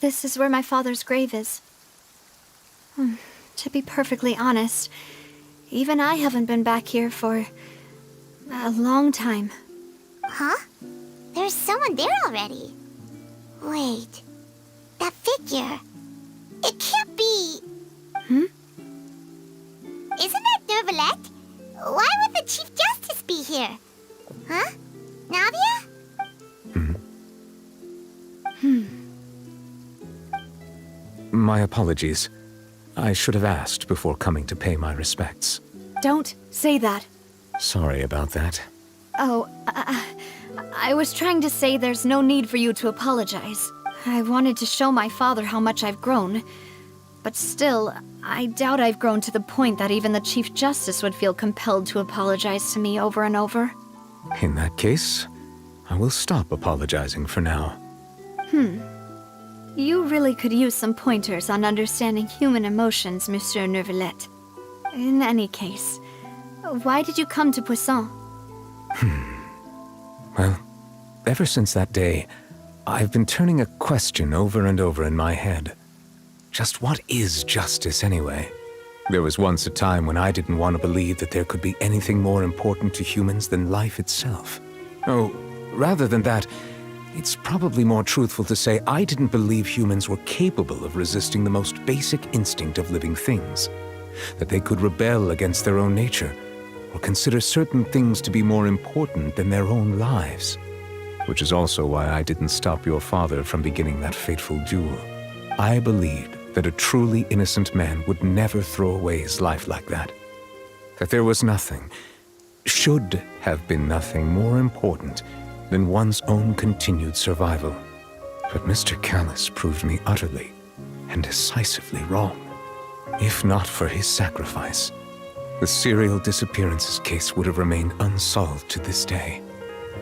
This is where my father's grave is. To be perfectly honest, even I haven't been back here for a long time. Huh? There's someone there already. Wait. That figure. It can't be... Isn't that Neuvillette? Why would the Chief Justice be here? Huh? Navia? My apologies. I should have asked before coming to pay my respects. Don't say that. Sorry about that. Oh, I was trying to say there's no need for you to apologize. I wanted to show my father how much I've grown. But still, I doubt I've grown to the point that even the Chief Justice would feel compelled to apologize to me over and over. In that case, I will stop apologizing for now. You really could use some pointers on understanding human emotions, Monsieur Neuvillette. In any case, why did you come to Poisson? Well, ever since that day, I've been turning a question over and over in my head. Just what is justice anyway? There was once a time when I didn't want to believe that there could be anything more important to humans than life itself. Oh, rather than that, it's probably more truthful to say I didn't believe humans were capable of resisting the most basic instinct of living things. That they could rebel against their own nature, or consider certain things to be more important than their own lives. Which is also why I didn't stop your father from beginning that fateful duel. I believed that a truly innocent man would never throw away his life like that. That there was nothing, should have been nothing more important than one's own continued survival. But Mr. Callus proved me utterly and decisively wrong. If not for his sacrifice, the serial disappearances case would have remained unsolved to this day.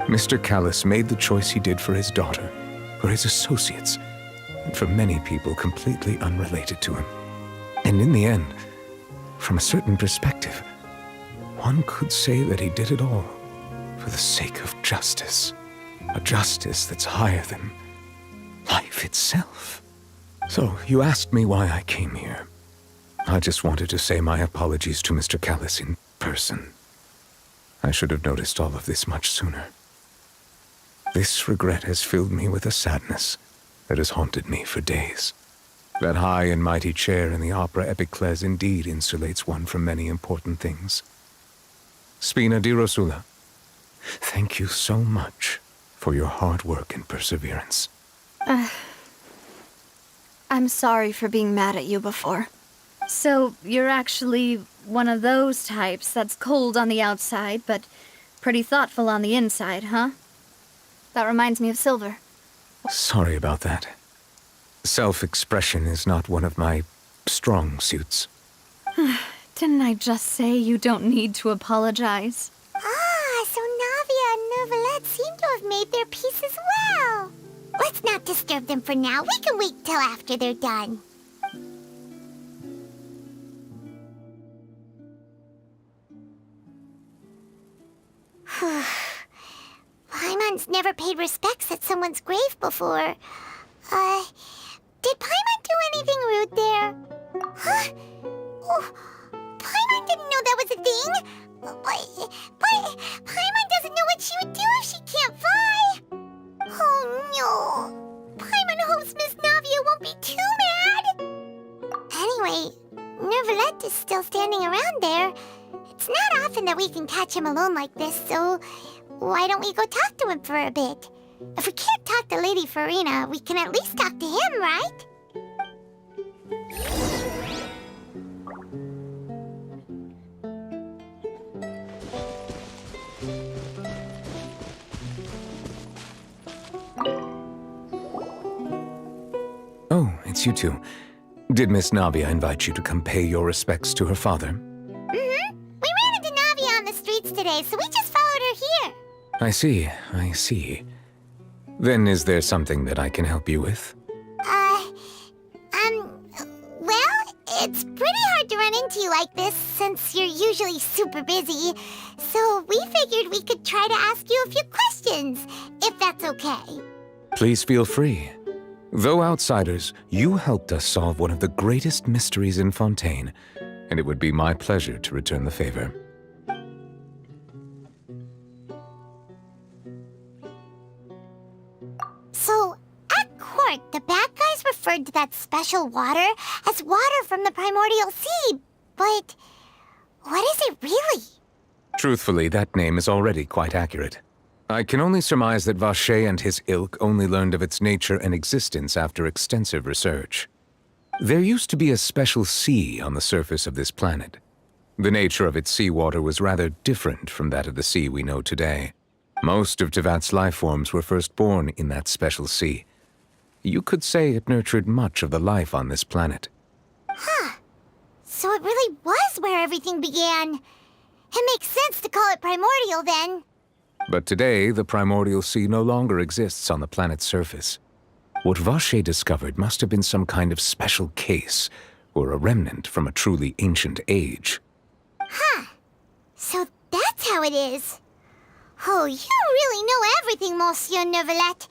Mr. Callus made the choice he did for his daughter, for his associates, and for many people completely unrelated to him. And in the end, from a certain perspective, one could say that he did it all for the sake of justice. A justice that's higher than life itself. So, you asked me why I came here. I just wanted to say my apologies to Mr. Callus in person. I should have noticed all of this much sooner. This regret has filled me with a sadness that has haunted me for days. That high and mighty chair in the Opera Epiclese indeed insulates one from many important things. Spina di Rosula, thank you so much for your hard work and perseverance. I'm sorry for being mad at you before. So, you're actually one of those types that's cold on the outside, but pretty thoughtful on the inside, huh? That reminds me of Silver. Sorry about that. Self-expression is not one of my strong suits. Didn't I just say you don't need to apologize? Ah, so Navia and Neuvillette seem to have made their peace as well. Let's not disturb them for now. We can wait till after they're done. Paimon's never paid respects at someone's grave before. Did Paimon do anything rude there? Huh? Oh, Paimon didn't know that was a thing. But Paimon doesn't know what she would do if she can't fly. Oh no. Paimon hopes Miss Navia won't be too mad. Anyway, Neuvillette is still standing around there. It's not often that we can catch him alone like this, so why don't we go talk to him for a bit? If we can't talk to Lady Farina, we can at least talk to him, right? Oh, it's you two. Did Miss Navia invite you to come pay your respects to her father? Mm-hmm. We ran into Navia on the streets today, so we just followed her here. I see. Then is there something that I can help you with? Well, it's pretty hard to run into you like this since you're usually super busy. So we figured we could try to ask you a few questions, if that's okay. Please feel free. Though outsiders, you helped us solve one of the greatest mysteries in Fontaine, and it would be my pleasure to return the favor. So, at court, the bad guys referred to that special water as water from the primordial sea, but what is it really? Truthfully, that name is already quite accurate. I can only surmise that Vacher and his ilk only learned of its nature and existence after extensive research. There used to be a special sea on the surface of this planet. The nature of its seawater was rather different from that of the sea we know today. Most of Tevat's life forms were first born in that special sea. You could say it nurtured much of the life on this planet. Huh. So it really was where everything began. It makes sense to call it primordial then. But today, the primordial sea no longer exists on the planet's surface. What Vacher discovered must have been some kind of special case, or a remnant from a truly ancient age. Huh. So that's how it is. Oh, you really know everything, Monsieur Neuvillette.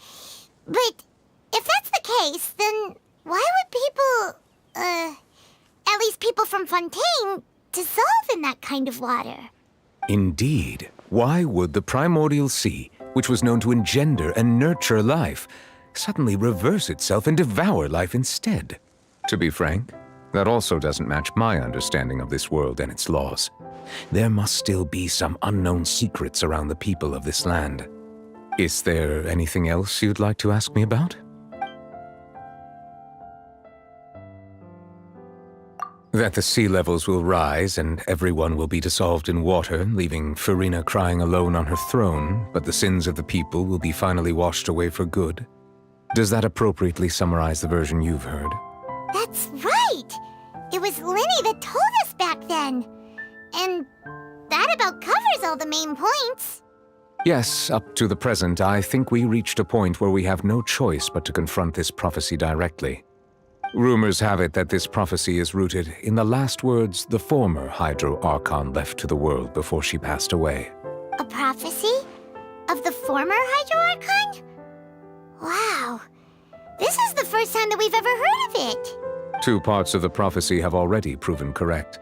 But if that's the case, then why would people, at least people from Fontaine, dissolve in that kind of water? Indeed. Why would the primordial sea, which was known to engender and nurture life, suddenly reverse itself and devour life instead? To be frank, that also doesn't match my understanding of this world and its laws. There must still be some unknown secrets around the people of this land. Is there anything else you'd like to ask me about? That the sea levels will rise and everyone will be dissolved in water, leaving Farina crying alone on her throne, but the sins of the people will be finally washed away for good. Does that appropriately summarize the version you've heard? That's right! It was Linny that told us back then. And that about covers all the main points. Yes, up to the present, I think we reached a point where we have no choice but to confront this prophecy directly. Rumors have it that this prophecy is rooted in the last words the former Hydro Archon left to the world before she passed away. A prophecy? Of the former Hydro Archon? Wow. This is the first time that we've ever heard of it. 2 parts of the prophecy have already proven correct.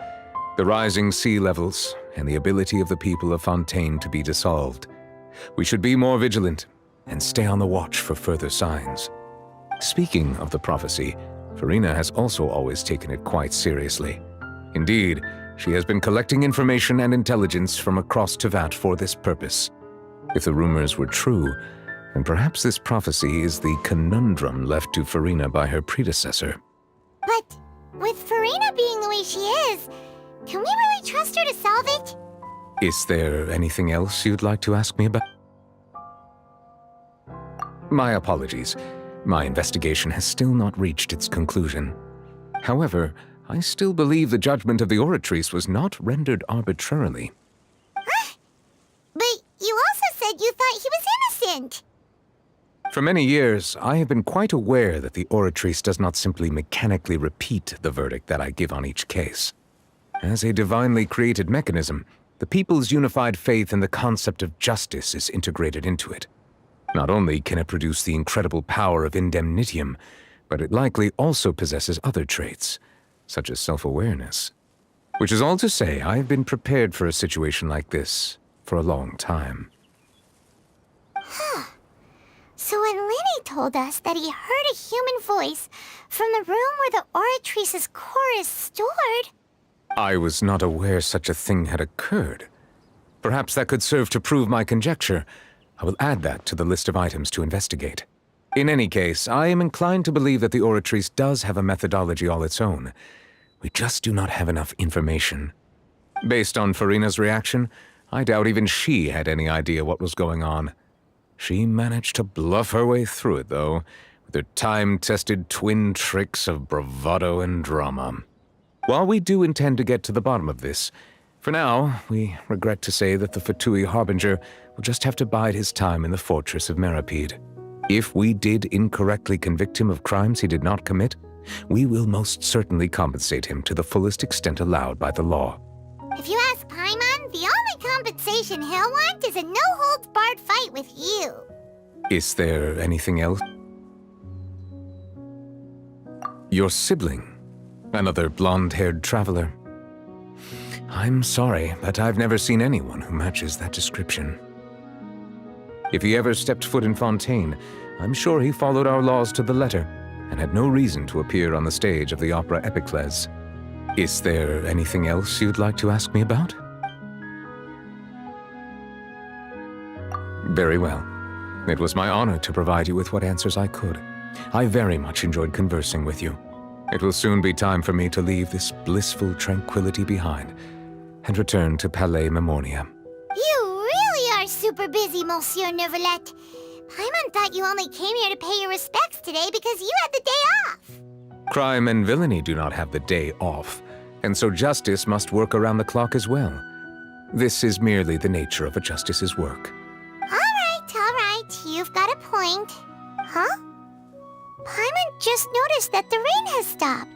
The rising sea levels and the ability of the people of Fontaine to be dissolved. We should be more vigilant and stay on the watch for further signs. Speaking of the prophecy, Farina has also always taken it quite seriously. Indeed, she has been collecting information and intelligence from across Tevat for this purpose. If the rumors were true, then perhaps this prophecy is the conundrum left to Farina by her predecessor. But with Farina being the way she is, can we really trust her to solve it? Is there anything else you'd like to ask me about? My apologies. My investigation has still not reached its conclusion. However, I still believe the judgment of the Oratrice was not rendered arbitrarily. But you also said you thought he was innocent. For many years, I have been quite aware that the Oratrice does not simply mechanically repeat the verdict that I give on each case. As a divinely created mechanism, the people's unified faith in the concept of justice is integrated into it. Not only can it produce the incredible power of indemnitium, but it likely also possesses other traits, such as self-awareness. Which is all to say, I have been prepared for a situation like this for a long time. So when Lenny told us that he heard a human voice from the room where the Oratrice's core is stored... I was not aware such a thing had occurred. Perhaps that could serve to prove my conjecture. I will add that to the list of items to investigate. In any case, I am inclined to believe that the Oratrice does have a methodology all its own. We just do not have enough information. Based on Farina's reaction, I doubt even she had any idea what was going on. She managed to bluff her way through it, though, with her time-tested twin tricks of bravado and drama. While we do intend to get to the bottom of this, for now, we regret to say that the Fatui Harbinger will just have to bide his time in the fortress of Meripede. If we did incorrectly convict him of crimes he did not commit, we will most certainly compensate him to the fullest extent allowed by the law. If you ask Paimon, the only compensation he'll want is a no-holds-barred fight with you. Is there anything else? Your sibling, another blonde-haired traveler. I'm sorry, but I've never seen anyone who matches that description. If he ever stepped foot in Fontaine, I'm sure he followed our laws to the letter and had no reason to appear on the stage of the opera Epicles. Is there anything else you'd like to ask me about? Very well. It was my honor to provide you with what answers I could. I very much enjoyed conversing with you. It will soon be time for me to leave this blissful tranquility behind and return to Palais Memornia. You really are super busy, Monsieur Neuvillette. Paimon thought you only came here to pay your respects today because you had the day off. Crime and villainy do not have the day off, and so justice must work around the clock as well. This is merely the nature of a justice's work. All right, you've got a point. Huh? Paimon just noticed that the rain has stopped.